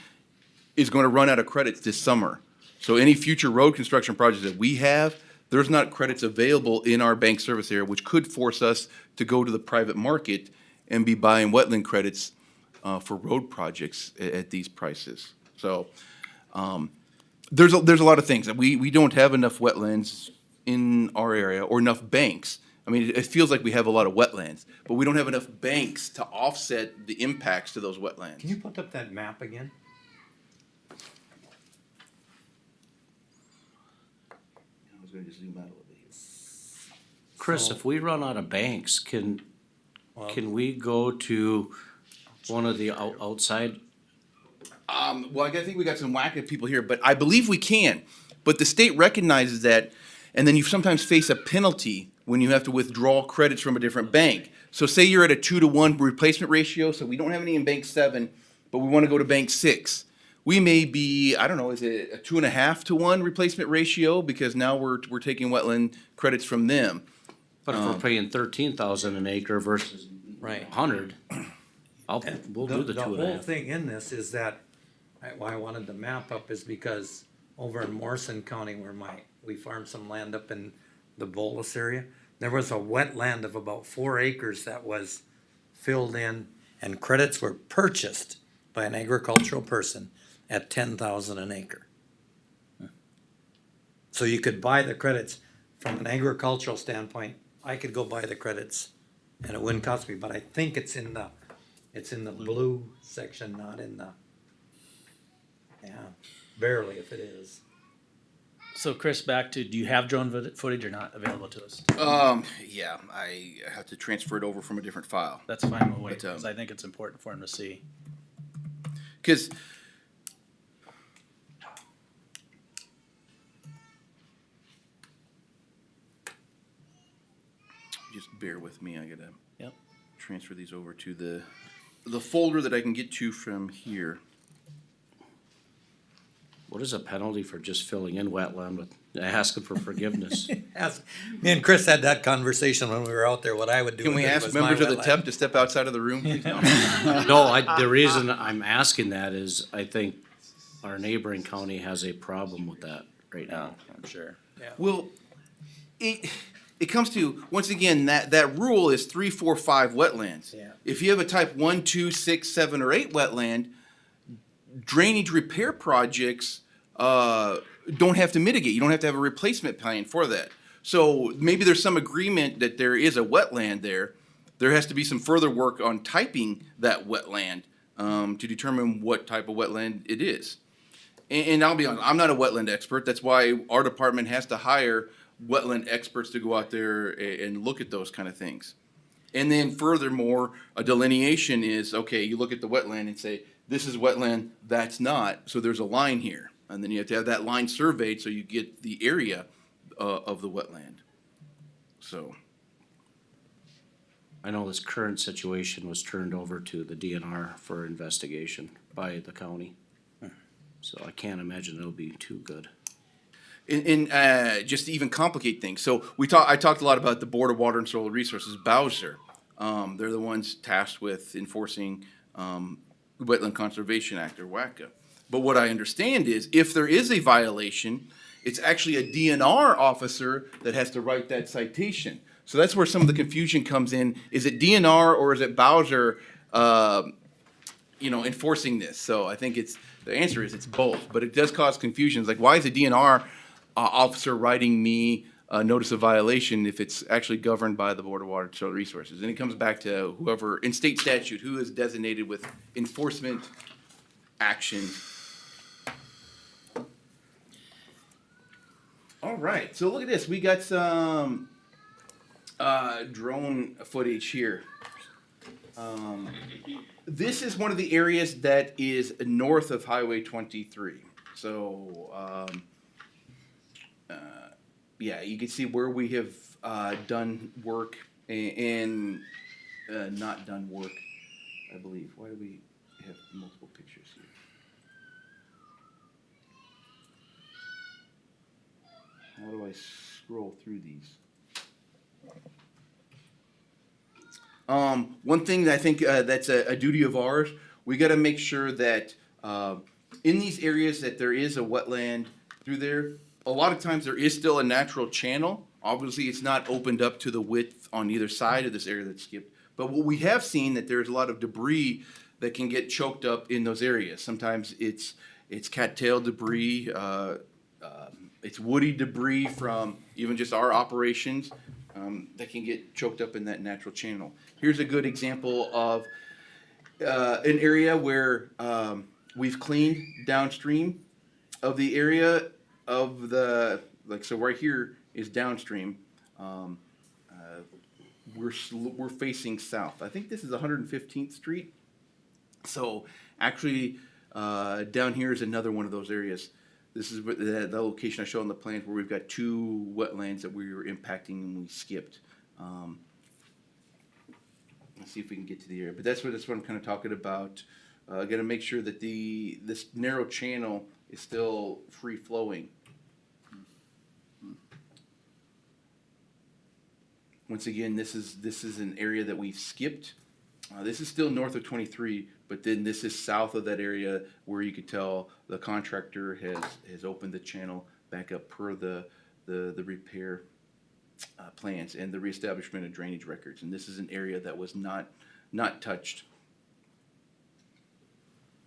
is going to run out of credits this summer. So any future road construction projects that we have, there's not credits available in our bank service area, which could force us to go to the private market and be buying wetland credits for road projects at these prices. So there's a lot of things. We don't have enough wetlands in our area or enough banks. I mean, it feels like we have a lot of wetlands, but we don't have enough banks to offset the impacts to those wetlands. Can you put up that map again? I was going to just zoom out a little bit here. Chris, So- if we run out of banks, can Well- we go to one of the outside? Well, I think we got some whack people here, but I believe we can. But the state recognizes that, and then you sometimes face a penalty when you have to withdraw credits from a different bank. So say you're at a 2-to-1 replacement ratio, so we don't have any in bank 7, but we want to go to bank 6. We may be, I don't know, is it a 2.5-to-1 replacement ratio, because now we're taking wetland credits from them. But if we're paying 13,000 an acre versus Right. 100, we'll do the The two and a whole half. thing in this is that, why I wanted the map up is because over in Morrison County where we farmed some land up in the Bolus area, there was a wetland of about 4 acres that was filled in and credits were purchased by an agricultural person at 10,000 an acre. So you could buy the credits from an agricultural standpoint. I could go buy the credits and it wouldn't cost me, but I think it's in the blue section, not in the, yeah, barely if it is. So Chris, back to, do you have drone footage or not available to us? Yeah, I have to transfer it over from a different file. That's fine, we'll wait, But, because I think it's important for him to see. Because just bear with me, I gotta Yep. transfer these over to the folder that I can get to from here. What is a penalty for just filling in wetland with asking for forgiveness? Me and Chris had that conversation when we were out there, what I would do. Can we if it ask was my members of the wetland. TEP to step outside of the room, please? No. No, the reason I'm asking that is I think our neighboring county has a problem with that right now. I'm sure. Well, it comes to, once again, that rule is 3, 4, 5 wetlands. Yeah. If you have a type 1, 2, 6, 7, or 8 wetland, drainage repair projects don't have to mitigate. You don't have to have a replacement plan for that. So maybe there's some agreement that there is a wetland there. There has to be some further work on typing that wetland to determine what type of wetland it is. And I'll be honest, I'm not a wetland expert. That's why our department has to hire wetland experts to go out there and look at those kind of things. And then furthermore, a delineation is, okay, you look at the wetland and say, this is wetland, that's not, so there's a line here. And then you have to have that line surveyed so you get the area of the wetland. So. I know this current situation was turned over to the DNR for investigation by the county. So I can't imagine it'll be too good. And just to even complicate things, so I talked a lot about the Board of Water and Soil Resources, Bowser. They're the ones tasked with enforcing Wetland Conservation Act, or WACA. But what I understand is, if there is a violation, it's actually a DNR officer that has to write that citation. So that's where some of the confusion comes in. Is it DNR or is it Bowser, enforcing this? So I think the answer is it's both, but it does cause confusion. It's like, why is a DNR officer writing me a notice of violation if it's actually governed by the Board of Water and Soil Resources? And it comes back to whoever, in state statute, who is designated with enforcement action. All right, so look at this. We got some drone footage here. This is one of the areas that is north of Highway 23. So, yeah, you can see where we have done work and not done work, I believe. Why do we have multiple pictures here? How do I scroll through these? One thing that I think that's a duty of ours, we got to make sure that in these areas that there is a wetland through there, a lot of times there is still a natural channel. Obviously, it's not opened up to the width on either side of this area that's skipped. But what we have seen that there's a lot of debris that can get choked up in those areas. Sometimes it's cattail debris, it's woody debris from even just our operations that can get choked up in that natural channel. Here's a good example of an area where we've cleaned downstream of the area of so right here is downstream. We're facing south. I think this is 115th Street. So actually down here is another one of those areas This is the location I show on the plans where we've got two wetlands that we were impacting and we skipped. Let's see if we can get to the area, but that's what I'm kind of talking about. Gotta make sure that this narrow channel is still free flowing. Once again, this is an area that we've skipped. This is still north of 23, but then this is south of that area where you could tell the contractor has opened the channel back up per the repair plans and the reestablishment of drainage records. And this is an area that was not touched.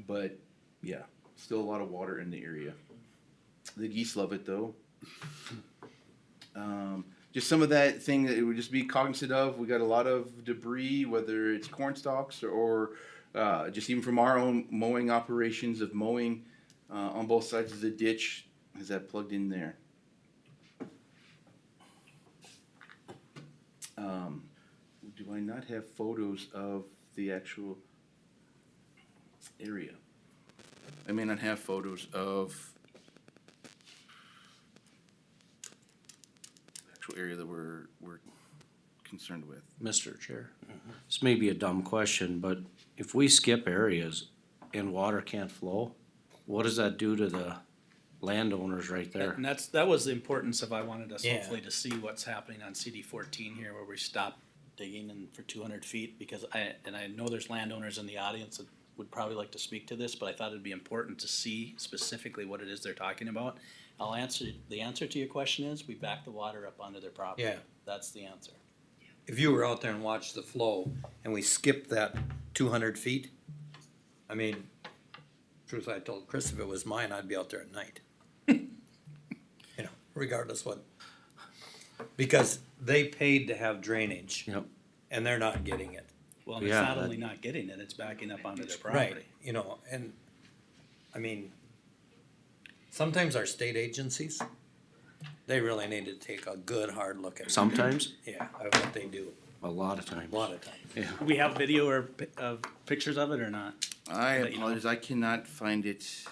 But yeah, still a lot of water in the area. The geese love it though. Just some of that thing that it would just be cognizant of. We got a lot of debris, whether it's corn stalks or just even from our own mowing operations of mowing on both sides of the ditch. Has that plugged in there? Do I not have photos of the actual area? I may not have photos of area that we're concerned with. Mr. Chair, this may be a dumb question, but if we skip areas and water can't flow, what does that do to the landowners right there? And that was the importance of, I wanted us Yeah. hopefully to see what's happening on CD 14 here, where we stopped digging and for 200 feet, because I know there's landowners in the audience that would probably like to speak to this, but I thought it'd be important to see specifically what it is they're talking about. The answer to your question is, we back the water up onto their property. Yeah. That's the answer. If you were out there and watched the flow and we skipped that 200 feet, I mean, truth I told Chris, if it was mine, I'd be out there at night. You know, regardless what, because they paid to have drainage. Yep. And they're not getting it. Well, and it's Yeah, not that- only not getting it, it's backing up onto their property. Right, you know, and, I mean, sometimes our state agencies, they really need to take a good hard look at it. Sometimes, Yeah, of what they do, a lot of times. a lot of times. Yeah. Do we have video or pictures of it or not? I That you know. apologize, I cannot find it.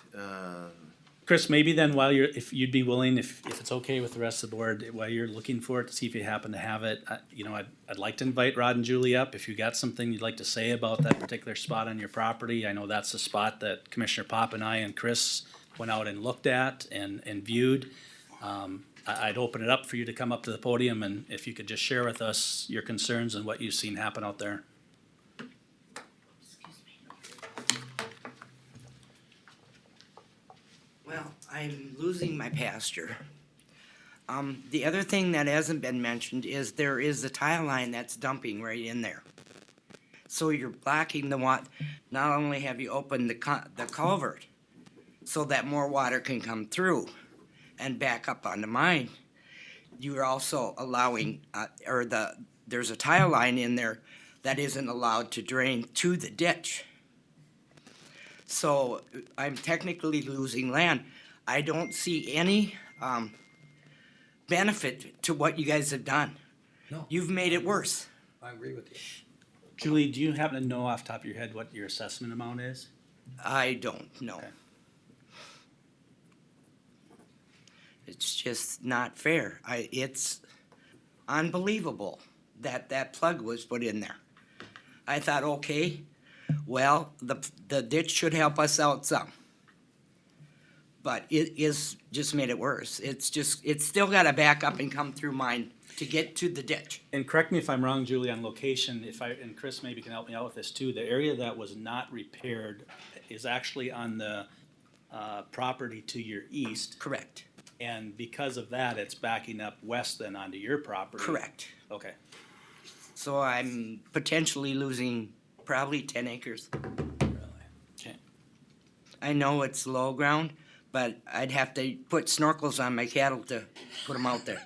Chris, maybe then while if you'd be willing, if it's okay with the rest of the board, while you're looking for it, to see if you happen to have it, I'd like to invite Rod and Julie up. If you got something you'd like to say about that particular spot on your property, I know that's the spot that Commissioner Pop and I and Chris went out and looked at and viewed. I'd open it up for you to come up to the podium, and if you could just share with us your concerns and what you've seen happen out there. Well, I'm losing my pasture. The other thing that hasn't been mentioned is there is a tile line that's dumping right in there. So you're blocking the water. Not only have you opened the culvert so that more water can come through and back up onto mine, you're also allowing, there's a tile line in there that isn't allowed to drain to the ditch. So I'm technically losing land. I don't see any benefit to what you guys have done. No. You've made it worse. I agree with you. Julie, do you happen to know off the top of your head what your assessment amount is? I don't know. Okay. It's just not fair. It's unbelievable that that plug was put in there. I thought, okay, well, the ditch should help us out some. But it is just made it worse. It's still gotta back up and come through mine to get to the ditch. And correct me if I'm wrong, Julie, on location, and Chris maybe can help me out with this too, the area that was not repaired is actually on the property to your east. Correct. And because of that, it's backing up west then onto your property. Correct. Okay. So I'm potentially losing probably 10 acres. Okay. I know it's low ground, but I'd have to put snorkels on my cattle to put them out there.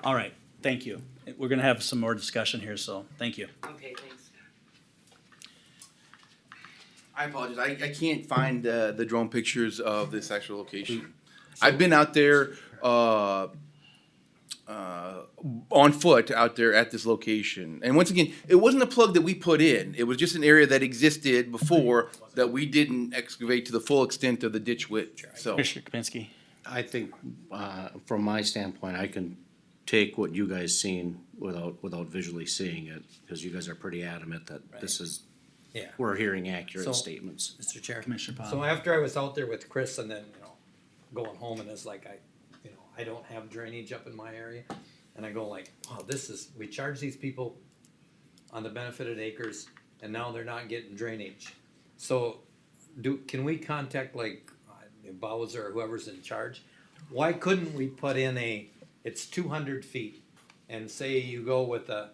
All right, thank you. We're gonna have some more discussion here, so thank you. Okay, thanks. I apologize, I can't find the drone pictures of this actual location. I've been out there, on foot out there at this location. And once again, it wasn't a plug that we put in. It was just an area that existed before that we didn't excavate to the full extent of the ditch width, so. Commissioner Kapinski? I think, from my standpoint, I can take what you guys seen without visually seeing it, because you guys are pretty adamant that this is, Yeah. we're hearing accurate So- statements. Mr. Chair. Commissioner Pop? So after I was out there with Chris and then, going home and it's like I don't have drainage up in my area. And I go like, wow, we charge these people on the benefited acres and now they're not getting drainage. So can we contact like Bowser or whoever's in charge? Why couldn't we put in it's 200 feet and say you go with a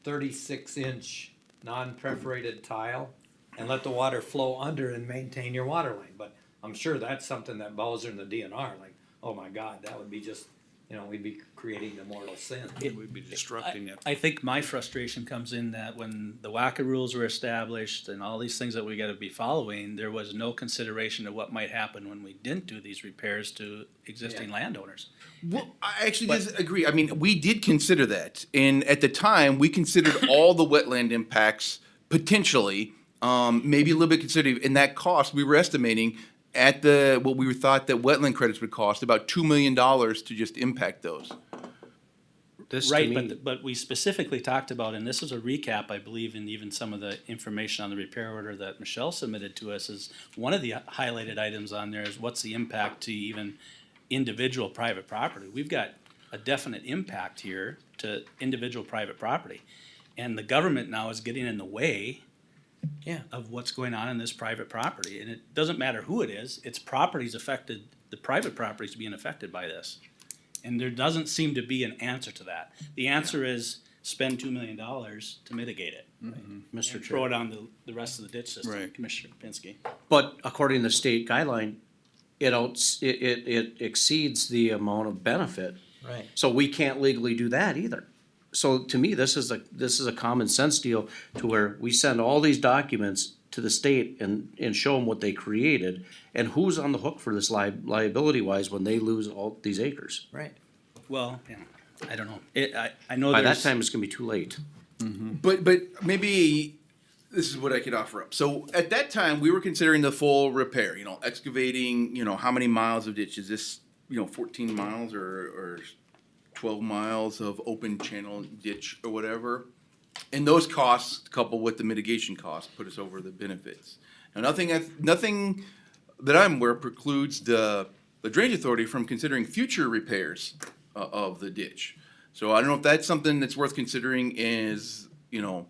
36-inch non-perforated tile and let the water flow under and maintain your water line? But I'm sure that's something that Bowser and the DNR, like, oh my God, that would be just, we'd be creating the mortal sin. We'd be disrupting it. I think my frustration comes in that when the WACA rules were established and all these things that we gotta be following, there was no consideration of what might happen when we didn't do these repairs to existing landowners. Well, I actually disagree. I mean, we did consider that, and at the time, we considered all the wetland impacts potentially, maybe a little bit conservative. In that cost, we were estimating at what we thought that wetland credits would cost, about $2 million to just impact those. Right, but we specifically talked about, and this is a recap, I believe, in even some of the information on the repair order that Michelle submitted to us, is one of the highlighted items on there is what's the impact to even individual private property. We've got a definite impact here to individual private property. And the government now is getting in the way of what's going on in this private property. And it doesn't matter who it is, it's properties affected, the private properties being affected by this. And there doesn't seem to be an answer to that. The answer is spend $2 million to mitigate it. Mr. And Chair. throw it on the rest of the ditch system, Right. Commissioner Kapinski. But according to state guideline, it exceeds the amount of benefit. Right. So we can't legally do that either. So to me, this is a common sense deal to where we send all these documents to the state and show them what they created and who's on the hook for this liability wise when they lose all these acres. Right. Well, I don't know. I know By that there's. time, it's gonna be too late. But maybe this is what I could offer up. So at that time, we were considering the full repair, excavating, how many miles of ditch? Is this, 14 miles or 12 miles of open channel ditch or whatever? And those costs, coupled with the mitigation costs, put us over the benefits. Now, nothing that I'm aware precludes the Drainage Authority from considering future repairs of the ditch. So I don't know if that's something that's worth considering is, But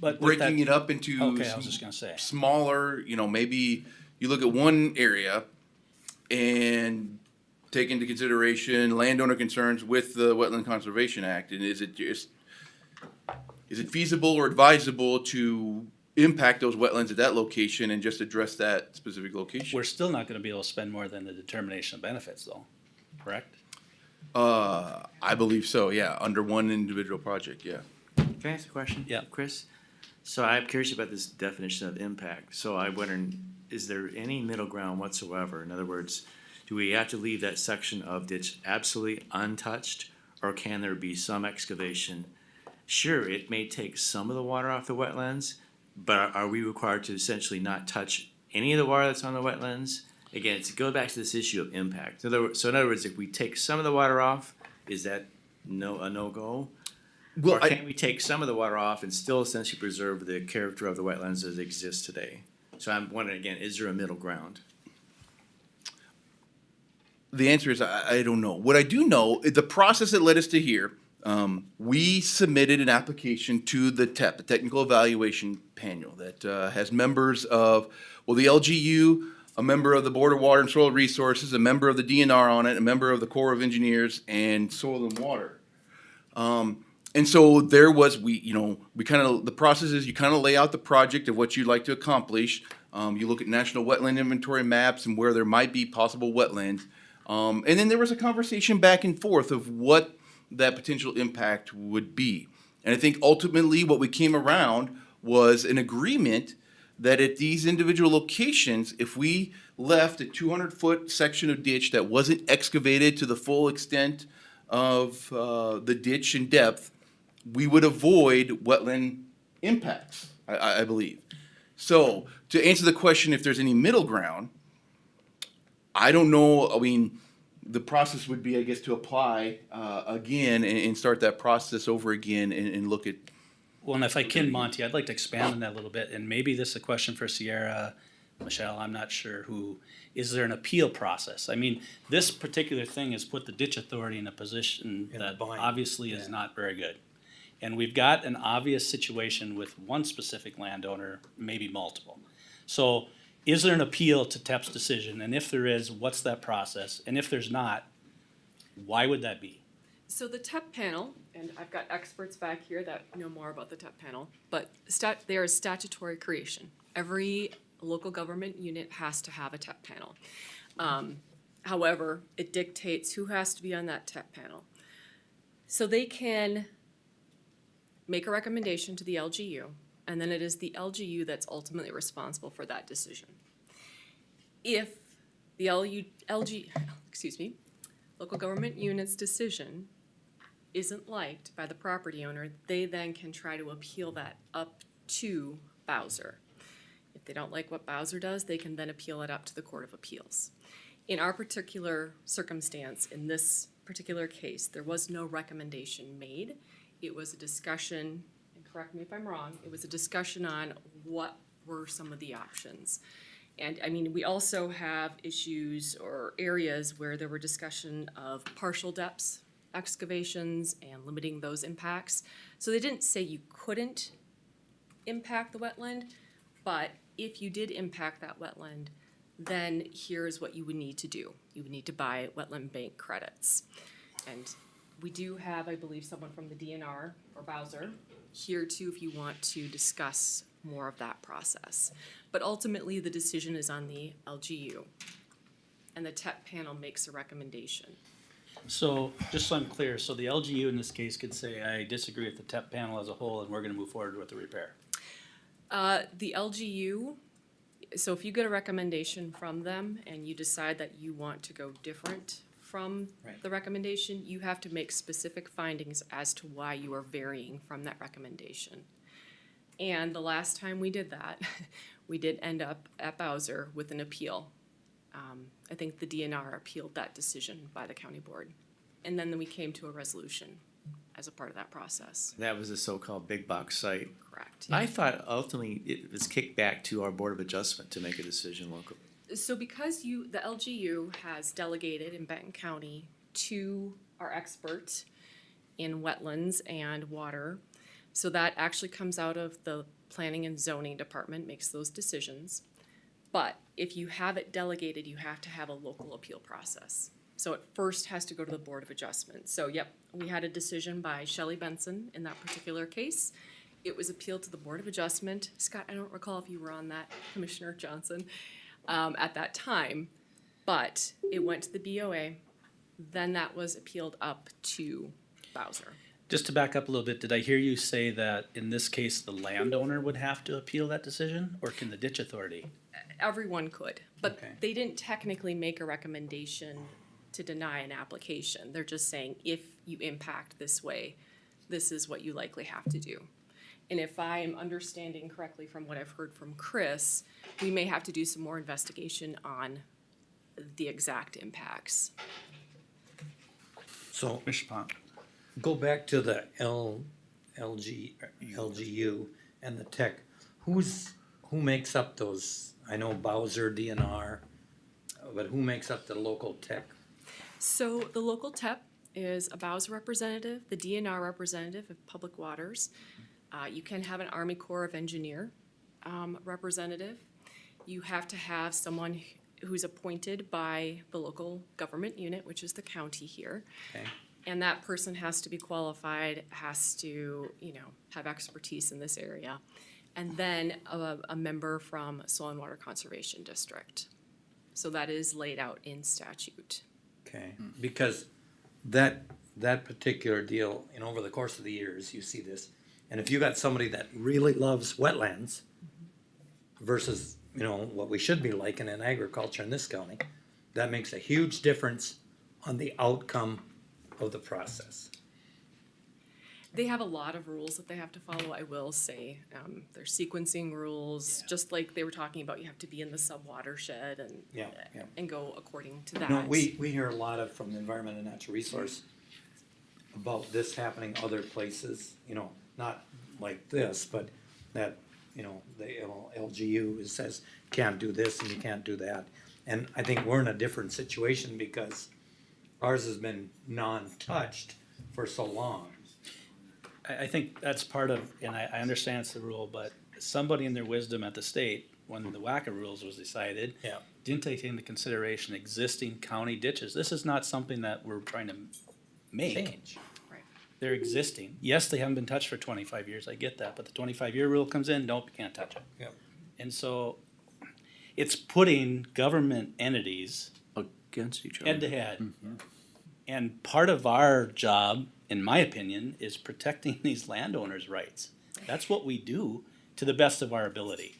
with breaking that- it up into Okay, I was just gonna say. smaller, maybe you look at one area and take into consideration landowner concerns with the Wetland Conservation Act, and is it feasible or advisable to impact those wetlands at that location and just address that specific location? We're still not gonna be able to spend more than the determination of benefits though, correct? I believe so, yeah, under one individual project, yeah. Can I ask a question? Yeah. Chris? So I'm curious about this definition of impact. So I'm wondering, is there any middle ground whatsoever? In other words, do we have to leave that section of ditch absolutely untouched? Or can there be some excavation? Sure, it may take some of the water off the wetlands, but are we required to essentially not touch any of the water that's on the wetlands? Again, it's go back to this issue of impact. In other words, if we take some of the water off, is that a no-go? Well, Or can we take some of the water off and still essentially preserve the character of the wetlands as it exists today? So I'm wondering again, is there a middle ground? The answer is I don't know. What I do know, the process that led us to here, we submitted an application to the TEP, the Technical Evaluation Panel, that has members of, the LGU, a member of the Board of Water and Soil Resources, a member of the DNR on it, a member of the Corps of Engineers, and Soil and Water. And so there was, the process is you kind of lay out the project of what you'd like to accomplish. You look at national wetland inventory maps and where there might be possible wetlands. And then there was a conversation back and forth of what that potential impact would be. And I think ultimately what we came around was an agreement that at these individual locations, if we left a 200-foot section of ditch that wasn't excavated to the full extent of the ditch and depth, we would avoid wetland impacts, I believe. So, to answer the question if there's any middle ground, I don't know, I mean, the process would be, I guess, to apply again and start that process over again and look at. Well, and if I can, Monty, I'd like to expand on that a little bit, and maybe this is a question for Sierra, Michelle, I'm not sure who. Is there an appeal process? I mean, this particular thing has put the ditch authority in a position that obviously is not very good. And we've got an obvious situation with one specific landowner, maybe multiple. So is there an appeal to TEP's decision? And if there is, what's that process? And if there's not, why would that be? So the TEP panel, and I've got experts back here that know more about the TEP panel, but there is statutory creation. Every local government unit has to have a TEP panel. However, it dictates who has to be on that TEP panel. So they can make a recommendation to the LGU, and then it is the LGU that's ultimately responsible for that decision. If the local government unit's decision isn't liked by the property owner, they then can try to appeal that up to Bowser. If they don't like what Bowser does, they can then appeal it up to the Court of Appeals. In our particular circumstance, in this particular case, there was no recommendation made. It was a discussion, and correct me if I'm wrong, it was a discussion on what were some of the options. And I mean, we also have issues or areas where there were discussion of partial depths excavations and limiting those impacts. So they didn't say you couldn't impact the wetland, but if you did impact that wetland, then here's what you would need to do. You would need to buy wetland bank credits. And we do have, I believe, someone from the DNR or Bowser here too if you want to discuss more of that process. But ultimately, the decision is on the LGU, and the TEP panel makes a recommendation. So, just so I'm clear, so the LGU in this case could say, I disagree with the TEP panel as a whole, and we're gonna move forward with the repair. The LGU, so if you get a recommendation from them and you decide that you want to go different from the recommendation, you have to make specific findings as to why you are varying from that recommendation. And the last time we did that, we did end up at Bowser with an appeal. I think the DNR appealed that decision by the county board. And then we came to a resolution as a part of that process. That was a so-called big box site. Correct. I thought ultimately it was kicked back to our Board of Adjustment to make a decision locally. So because the LGU has delegated in Benton County to our expert in wetlands and water, so that actually comes out of the Planning and Zoning Department, makes those decisions. But if you have it delegated, you have to have a local appeal process. So it first has to go to the Board of Adjustment. So yep, we had a decision by Shelley Benson in that particular case. It was appealed to the Board of Adjustment. Scott, I don't recall if you were on that, Commissioner Johnson, at that time, but it went to the BOA. Then that was appealed up to Bowser. Just to back up a little bit, did I hear you say that in this case, the landowner would have to appeal that decision, or can the ditch authority? Everyone could, but Okay. they didn't technically make a recommendation to deny an application. They're just saying, if you impact this way, this is what you likely have to do. And if I am understanding correctly from what I've heard from Chris, we may have to do some more investigation on the exact impacts. So, Mr. Pont. go back to the LGU and the tech. Who makes up those? I know Bowser, DNR, but who makes up the local tech? So the local TEP is a Bowser representative, the DNR representative of Public Waters. You can have an Army Corps of Engineer representative. You have to have someone who's appointed by the local government unit, which is the county here. Okay. And that person has to be qualified, has to, have expertise in this area. And then a member from Soil and Water Conservation District. So that is laid out in statute. Okay, because that particular deal, over the course of the years, you see this. And if you got somebody that really loves wetlands versus, what we should be liking in agriculture in this county, that makes a huge difference on the outcome of the process? They have a lot of rules that they have to follow, I will say. There's sequencing rules, just like they were talking about, you have to be in the sub-watershed Yeah, yeah. and go according to that. You know, we hear a lot of, from the Environment and Natural Resource, about this happening other places, you know, not like this, but that, you know, the LGU says, can't do this and you can't do that. And I think we're in a different situation because ours has been non-touched for so long. I think that's part of, and I understand it's the rule, but somebody in their wisdom at the state, when the WACA rules was decided, Yeah. didn't take into consideration existing county ditches. This is not something that we're trying to make. Change. Right. They're existing. Yes, they haven't been touched for 25 years, I get that, but the 25-year rule comes in, nope, you can't touch it. Yep. And so it's putting government entities Against each other. head to head. And part of our job, in my opinion, is protecting these landowners' rights. That's what we do to the best of our ability.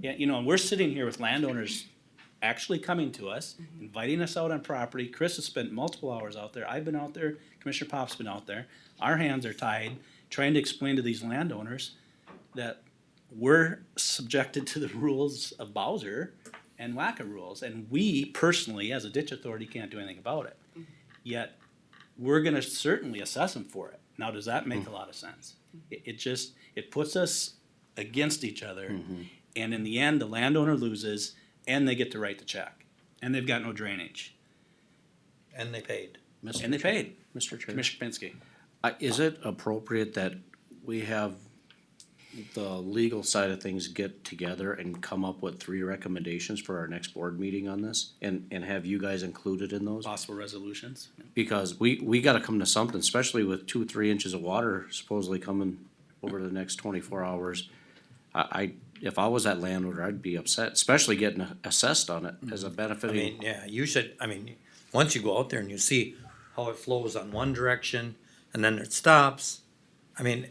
Yeah, you know, and we're sitting here with landowners actually coming to us, inviting us out on property. Chris has spent multiple hours out there. I've been out there. Commissioner Pop's been out there. Our hands are tied, trying to explain to these landowners that we're subjected to the rules of Bowser and WACA rules. And we personally, as a ditch authority, can't do anything about it. Yet, we're gonna certainly assess them for it. Now, does that make a lot of sense? It puts us against each other, and in the end, the landowner loses, and they get to write the check. And they've got no drainage. And they paid. And they paid. Mr. Chair. Commissioner Pinsky. Is it appropriate that we have the legal side of things get together and come up with 3 recommendations for our next board meeting on this? And have you guys included in those? Possible resolutions. Because we gotta come to something, especially with 2-3 inches of water supposedly coming over the next 24 hours. If I was that landowner, I'd be upset, especially getting assessed on it as a I benefiting. mean, yeah, you should, I mean, once you go out there and you see how it flows on one direction and then it stops, I mean,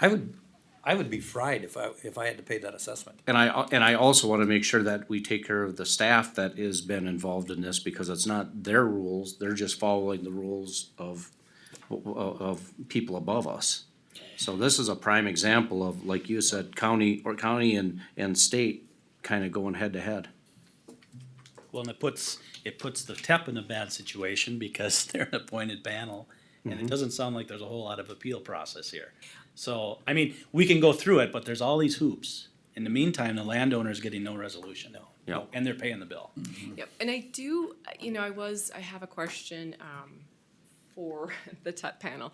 I would be fried if I had to pay that assessment. And I also wanna make sure that we take care of the staff that has been involved in this, because it's not their rules, they're just following the rules of people above us. So this is a prime example of, like you said, county and state kinda going head to head. Well, and it puts the TEP in a bad situation because they're an appointed panel, and it doesn't sound like there's a whole lot of appeal process here. So, I mean, we can go through it, but there's all these hoops. In the meantime, the landowner's getting no resolution. No. Yep. And they're paying the bill. Yep, and I do, I have a question, for the TUT panel.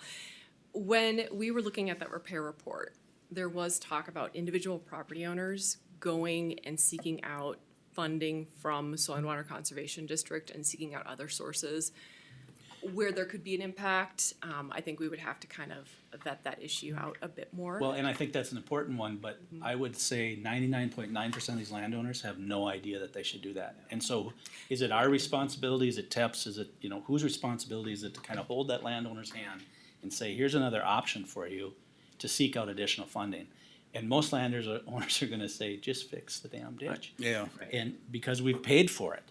When we were looking at that repair report, there was talk about individual property owners going and seeking out funding from Soil and Water Conservation District and seeking out other sources where there could be an impact. I think we would have to kind of vet that issue out a bit more. Well, and I think that's an important one, but I would say 99.9% of these landowners have no idea that they should do that. And so, is it our responsibility, is it TEP's, is it, whose responsibility is it to kind of hold that landowner's hand and say, here's another option for you to seek out additional funding? And most owners are gonna say, just fix the damn ditch. Yeah. And because we've paid for it.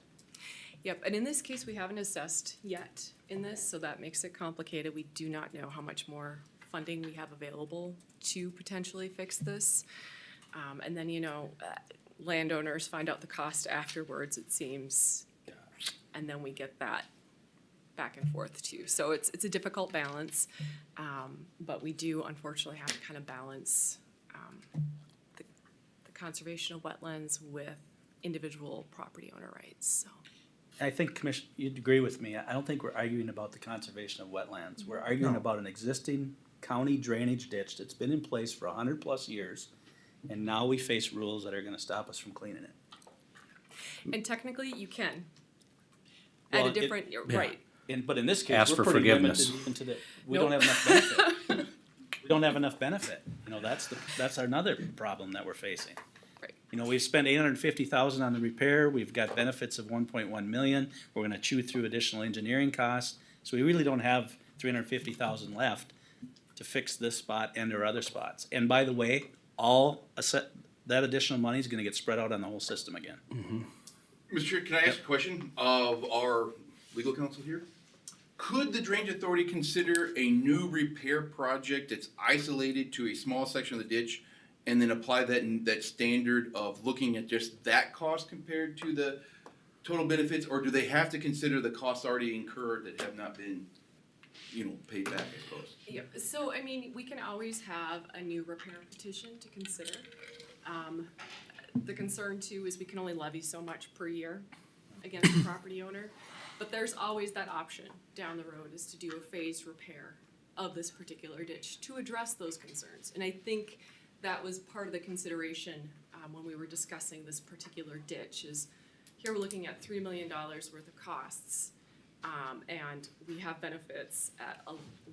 Yep, and in this case, we haven't assessed yet in this, so that makes it complicated. We do not know how much more funding we have available to potentially fix this. And then, landowners find out the cost afterwards, it seems, and then we get that back and forth too. So it's a difficult balance, but we do unfortunately have to kind of balance the conservation of wetlands with individual property owner rights, so. I think, Commissioner, you'd agree with me. I don't think we're arguing about the conservation of wetlands. We're arguing about an existing county drainage ditch that's been in place for 100+ years, and now we face rules that are gonna stop us from cleaning it. And technically, you can. Well, At a different, right. But in this case, Ask we're for pretty forgiveness. limited even to the, we Nope. don't have enough benefit. We don't have enough benefit. That's another problem that we're facing. Right. We've spent $850,000 on the repair, we've got benefits of 1.1 million, we're gonna chew through additional engineering costs, so we really don't have $350,000 left to fix this spot and or other spots. And by the way, that additional money is gonna get spread out on the whole system again. Mr. Chair, can I ask a question of our legal counsel here? Could the Drainage Authority consider a new repair project that's isolated to a small section of the ditch and then apply that standard of looking at just that cost compared to the total benefits, or do they have to consider the costs already incurred that have not been, paid back, I suppose? Yeah, so I mean, we can always have a new repair petition to consider. The concern too is we can only levy so much per year against the property owner. But there's always that option down the road is to do a phased repair of this particular ditch to address those concerns. And I think that was part of the consideration when we were discussing this particular ditch is here we're looking at $3 million worth of costs. And we have benefits at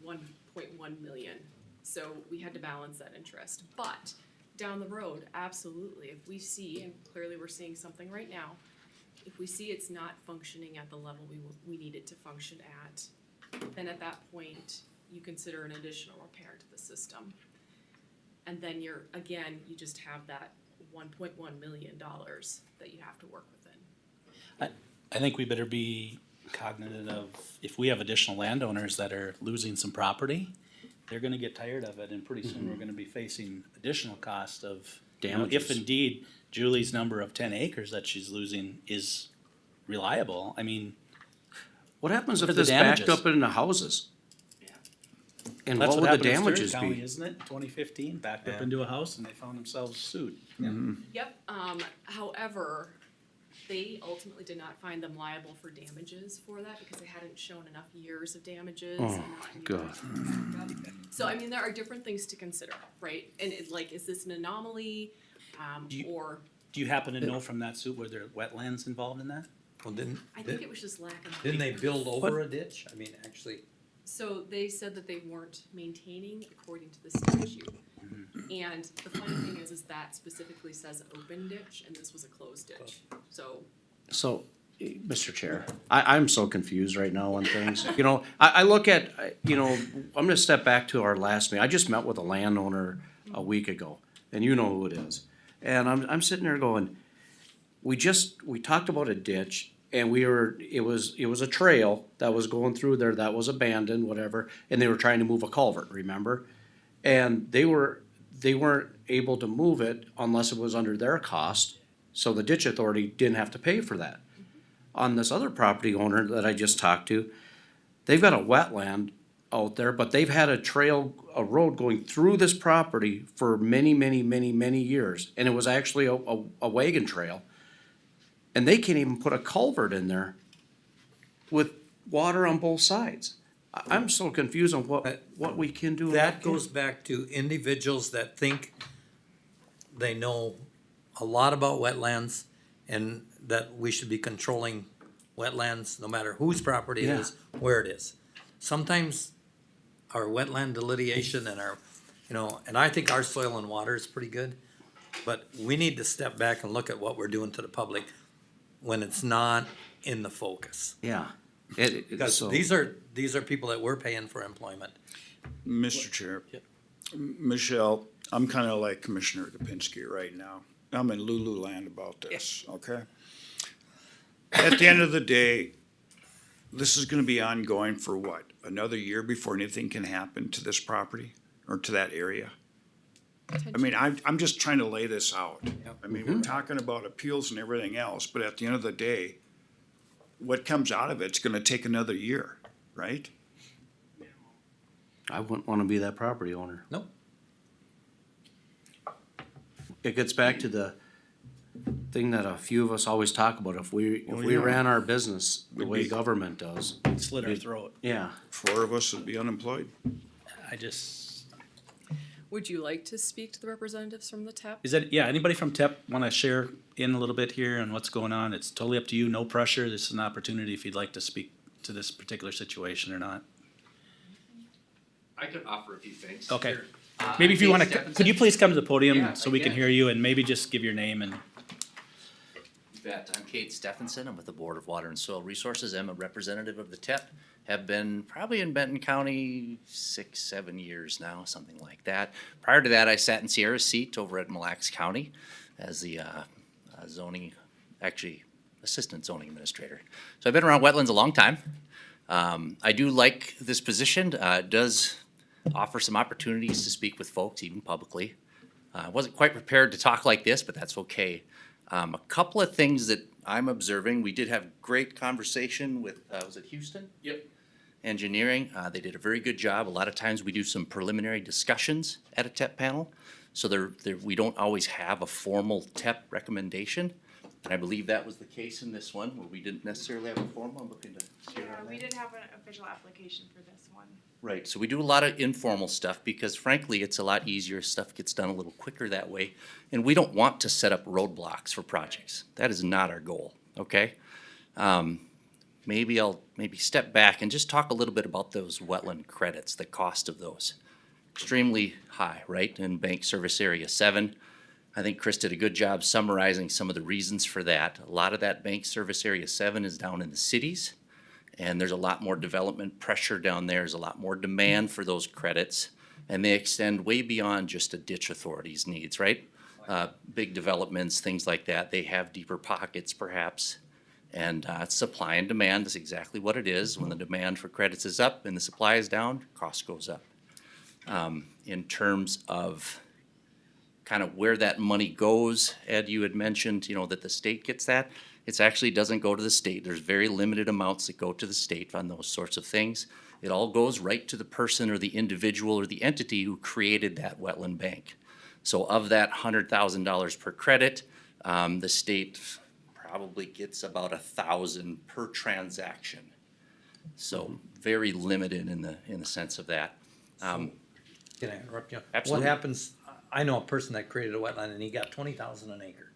1.1 million. So we had to balance that interest. But down the road, absolutely, if we see, and clearly we're seeing something right now, if we see it's not functioning at the level we need it to function at, then at that point, you consider an additional repair to the system. And then you just have that $1.1 million that you have to work within. I think we better be cognizant of, if we have additional landowners that are losing some property, they're gonna get tired of it, and pretty soon we're gonna be facing additional cost of, if indeed Julie's number of 10 acres that she's losing is reliable. I mean, What happens if What are the this backed damages? up into houses? And that's what what would the happened in damages Stearns County, be? isn't it? 2015, backed up into a house and they found themselves sued. Yep, however, they ultimately did not find them liable for damages for that because they hadn't shown enough years of damages. Oh, and not any God. damages. So, I mean, there are different things to consider, right? And is this an anomaly, or? Do you happen to know from that suit were there wetlands involved in that? Well, I think it was just lack of. didn't they build over a ditch? I mean, actually, So they said that they weren't maintaining according to the statute. And the funny thing is that specifically says open ditch, and this was a closed ditch, so. So, Mr. Chair, I'm so confused right now on things. I look at, I'm gonna step back to our last meeting. I just met with a landowner a week ago, and you know who it is. And I'm sitting there going, we talked about a ditch, and it was a trail that was going through there that was abandoned, whatever, and they were trying to move a culvert, remember? And they weren't able to move it unless it was under their cost, so the ditch authority didn't have to pay for that. On this other property owner that I just talked to, they've got a wetland out there, but they've had a road going through this property for many, many, many, many years, and it was actually a wagon trail. And they can't even put a culvert in there with water on both sides. I'm so confused on what we can do. that goes back to individuals that think they know a lot about wetlands and that we should be controlling wetlands no matter whose property it is, where it is. Sometimes our wetland delineation and our, and I think our soil and water is pretty good, but we need to step back and look at what we're doing to the public when it's not in the focus. Yeah. Because So- these are people that we're paying for employment. Mr. Chair, Michelle, I'm kind of like Commissioner Kapinski right now. I'm in Lulu land about this, okay? At the end of the day, this is gonna be ongoing for what? Another year before anything can happen to this property or to that area? I mean, I'm just trying to lay this out. I mean, we're talking about appeals and everything else, but at the end of the day, what comes out of it's gonna take another year, right? I wouldn't wanna be that property owner. Nope. It gets back to the thing that a few of us always talk about, if we ran our business the way government does. Slit our throat. Yeah. 4 of us would be unemployed. Would you like to speak to the representatives from the TEP? Anybody from TEP wanna share in a little bit here on what's going on? It's totally up to you, no pressure. This is an opportunity if you'd like to speak to this particular situation or not. I could offer a few things. Okay. Sure. Maybe if you Kate wanna, Stephenson. could you please come to the podium Yeah, so I we can can. hear you, and maybe just give your name and. You bet. I'm Kate Stephenson. I'm with the Board of Water and Soil Resources. I'm a representative of the TEP. Have been probably in Benton County 6-7 years now, something like that. Prior to that, I sat in Sierra's seat over at Mille Lacs County as the assistant zoning administrator. So I've been around wetlands a long time. I do like this position. It does offer some opportunities to speak with folks, even publicly. I wasn't quite prepared to talk like this, but that's okay. A couple of things that I'm observing, we did have great conversation with, was it Houston? Yep. Engineering, they did a very good job. A lot of times we do some preliminary discussions at a TEP panel. So we don't always have a formal TEP recommendation. And I believe that was the case in this one, where we didn't necessarily have a formal. I'm looking to steer on that. we did have an official application for this one. Right, so we do a lot of informal stuff because frankly, it's a lot easier, stuff gets done a little quicker that way. And we don't want to set up roadblocks for projects. That is not our goal, okay? Maybe I'll step back and just talk a little bit about those wetland credits, the cost of those. Extremely high, right, in Bank Service Area 7. I think Chris did a good job summarizing some of the reasons for that. A lot of that Bank Service Area 7 is down in the cities. And there's a lot more development pressure down there. There's a lot more demand for those credits. And they extend way beyond just a ditch authority's needs, right? Big developments, things like that. They have deeper pockets perhaps. And supply and demand is exactly what it is. When the demand for credits is up and the supply is down, cost goes up. In terms of kind of where that money goes, Ed, you had mentioned, you know, that the state gets that. It actually doesn't go to the state. There's very limited amounts that go to the state on those sorts of things. It all goes right to the person or the individual or the entity who created that wetland bank. So of that $100,000 per credit, the state probably gets about 1,000 per transaction. So very limited in the sense of that. Can I interrupt you? Absolutely. What happens, I know a person that created a wetland and he got 20,000 an acre.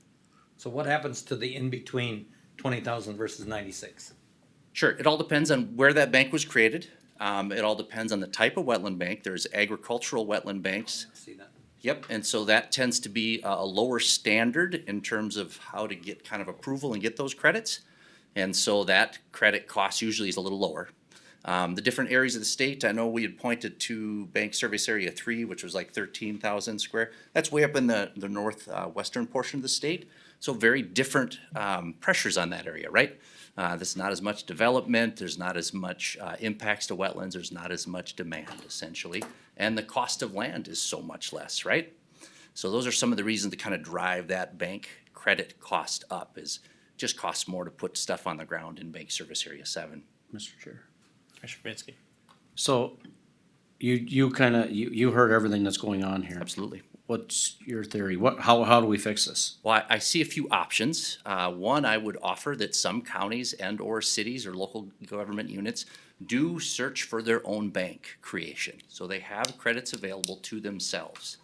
So what happens to the in-between 20,000 versus 96? Sure, it all depends on where that bank was created. It all depends on the type of wetland bank. There's agricultural wetland banks. See that? Yep, and so that tends to be a lower standard in terms of how to get kind of approval and get those credits. And so that credit cost usually is a little lower. The different areas of the state, I know we had pointed to Bank Service Area 3, which was like 13,000 square. That's way up in the northwestern portion of the state. So very different pressures on that area, right? There's not as much development, there's not as much impacts to wetlands, there's not as much demand essentially. And the cost of land is so much less, right? So those are some of the reasons to kind of drive that bank credit cost up, is just costs more to put stuff on the ground in Bank Service Area 7. Mr. Chair. Commissioner Kapinski. So you heard everything that's going on here. Absolutely. What's your theory? How do we fix this? Well, I see a few options. One, I would offer that some counties and or cities or local government units do search for their own bank creation. So they have credits available to themselves.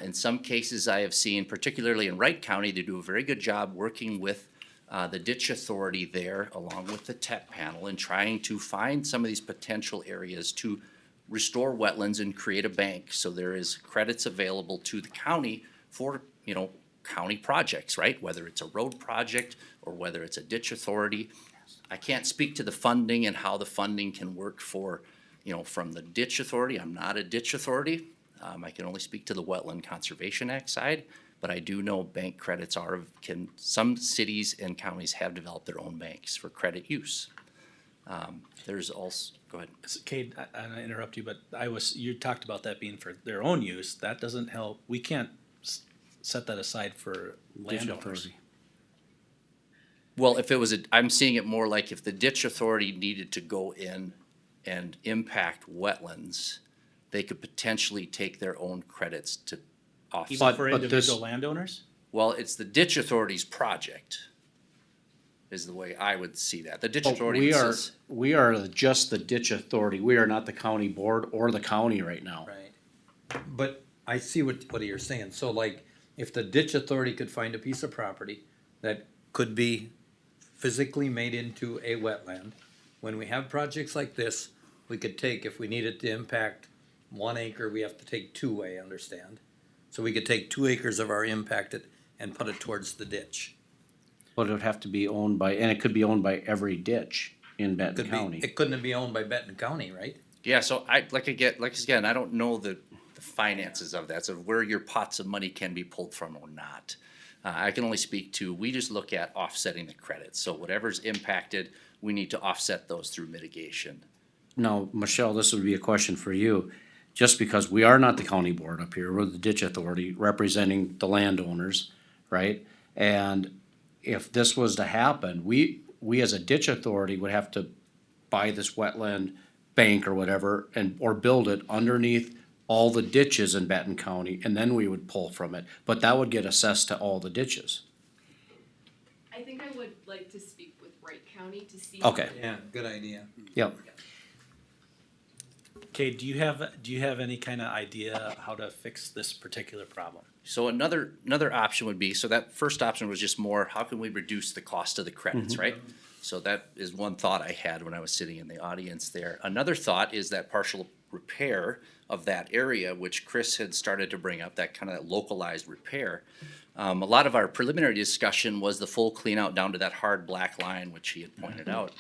In some cases I have seen, particularly in Wright County, they do a very good job working with the ditch authority there along with the TEP panel and trying to find some of these potential areas to restore wetlands and create a bank. So there is credits available to the county for, you know, county projects, right? Whether it's a road project or whether it's a ditch authority. I can't speak to the funding and how the funding can work for, you know, from the ditch authority. I'm not a ditch authority. I can only speak to the Wetland Conservation Act side, but I do know bank credits some cities and counties have developed their own banks for credit use. There's also, go ahead. Kate, I interrupt you, but you talked about that being for their own use. That doesn't help. We can't set that aside for landowners. Well, if it was I'm seeing it more like if the ditch authority needed to go in and impact wetlands, they could potentially take their own credits to offset. Even for individual landowners? Well, it's the ditch authority's project, is the way I would see that. The ditch authority We are just the ditch authority. We are not the county board or the county right now. Right. But I see what you're saying. So like, if the ditch authority could find a piece of property that could be physically made into a wetland, when we have projects like this, we could take, if we needed to impact 1 acre, we have to take 2, I understand. So we could take 2 acres of our impacted and put it towards the ditch. But it would have to be owned by, and it could be owned by every ditch in Benton County. It couldn't be owned by Benton County, right? Yeah, so again, I don't know the finances of that, so where your pots of money can be pulled from or not. I can only speak to, we just look at offsetting the credits. So whatever's impacted, we need to offset those through mitigation. Now, Michelle, this would be a question for you. Just because we are not the county board up here, we're the ditch authority representing the landowners, right? And if this was to happen, we as a ditch authority would have to buy this wetland bank or whatever and, or build it underneath all the ditches in Benton County, and then we would pull from it. But that would get assessed to all the ditches. I think I would like to speak with Wright County to see. Okay. Yeah, good idea. Yep. Okay, do you have any kind of idea how to fix this particular problem? So another option would be, so that first option was just more, how can we reduce the cost of the credits, right? So that is one thought I had when I was sitting in the audience there. Another thought is that partial repair of that area, which Chris had started to bring up, that kind of localized repair. A lot of our preliminary discussion was the full clean out down to that hard black line, which he had pointed out.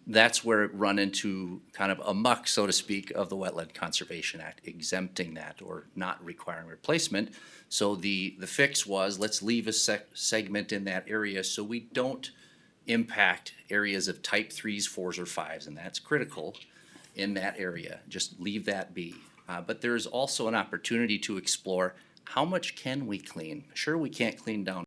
That's where it run into kind of a muck, so to speak, of the Wetland Conservation Act, exempting that or not requiring replacement. So the fix was, let's leave a segment in that area so we don't impact areas of type 3s, 4s, or 5s, and that's critical in that area. Just leave that be. But there's also an opportunity to explore how much can we clean? Sure, we can't clean down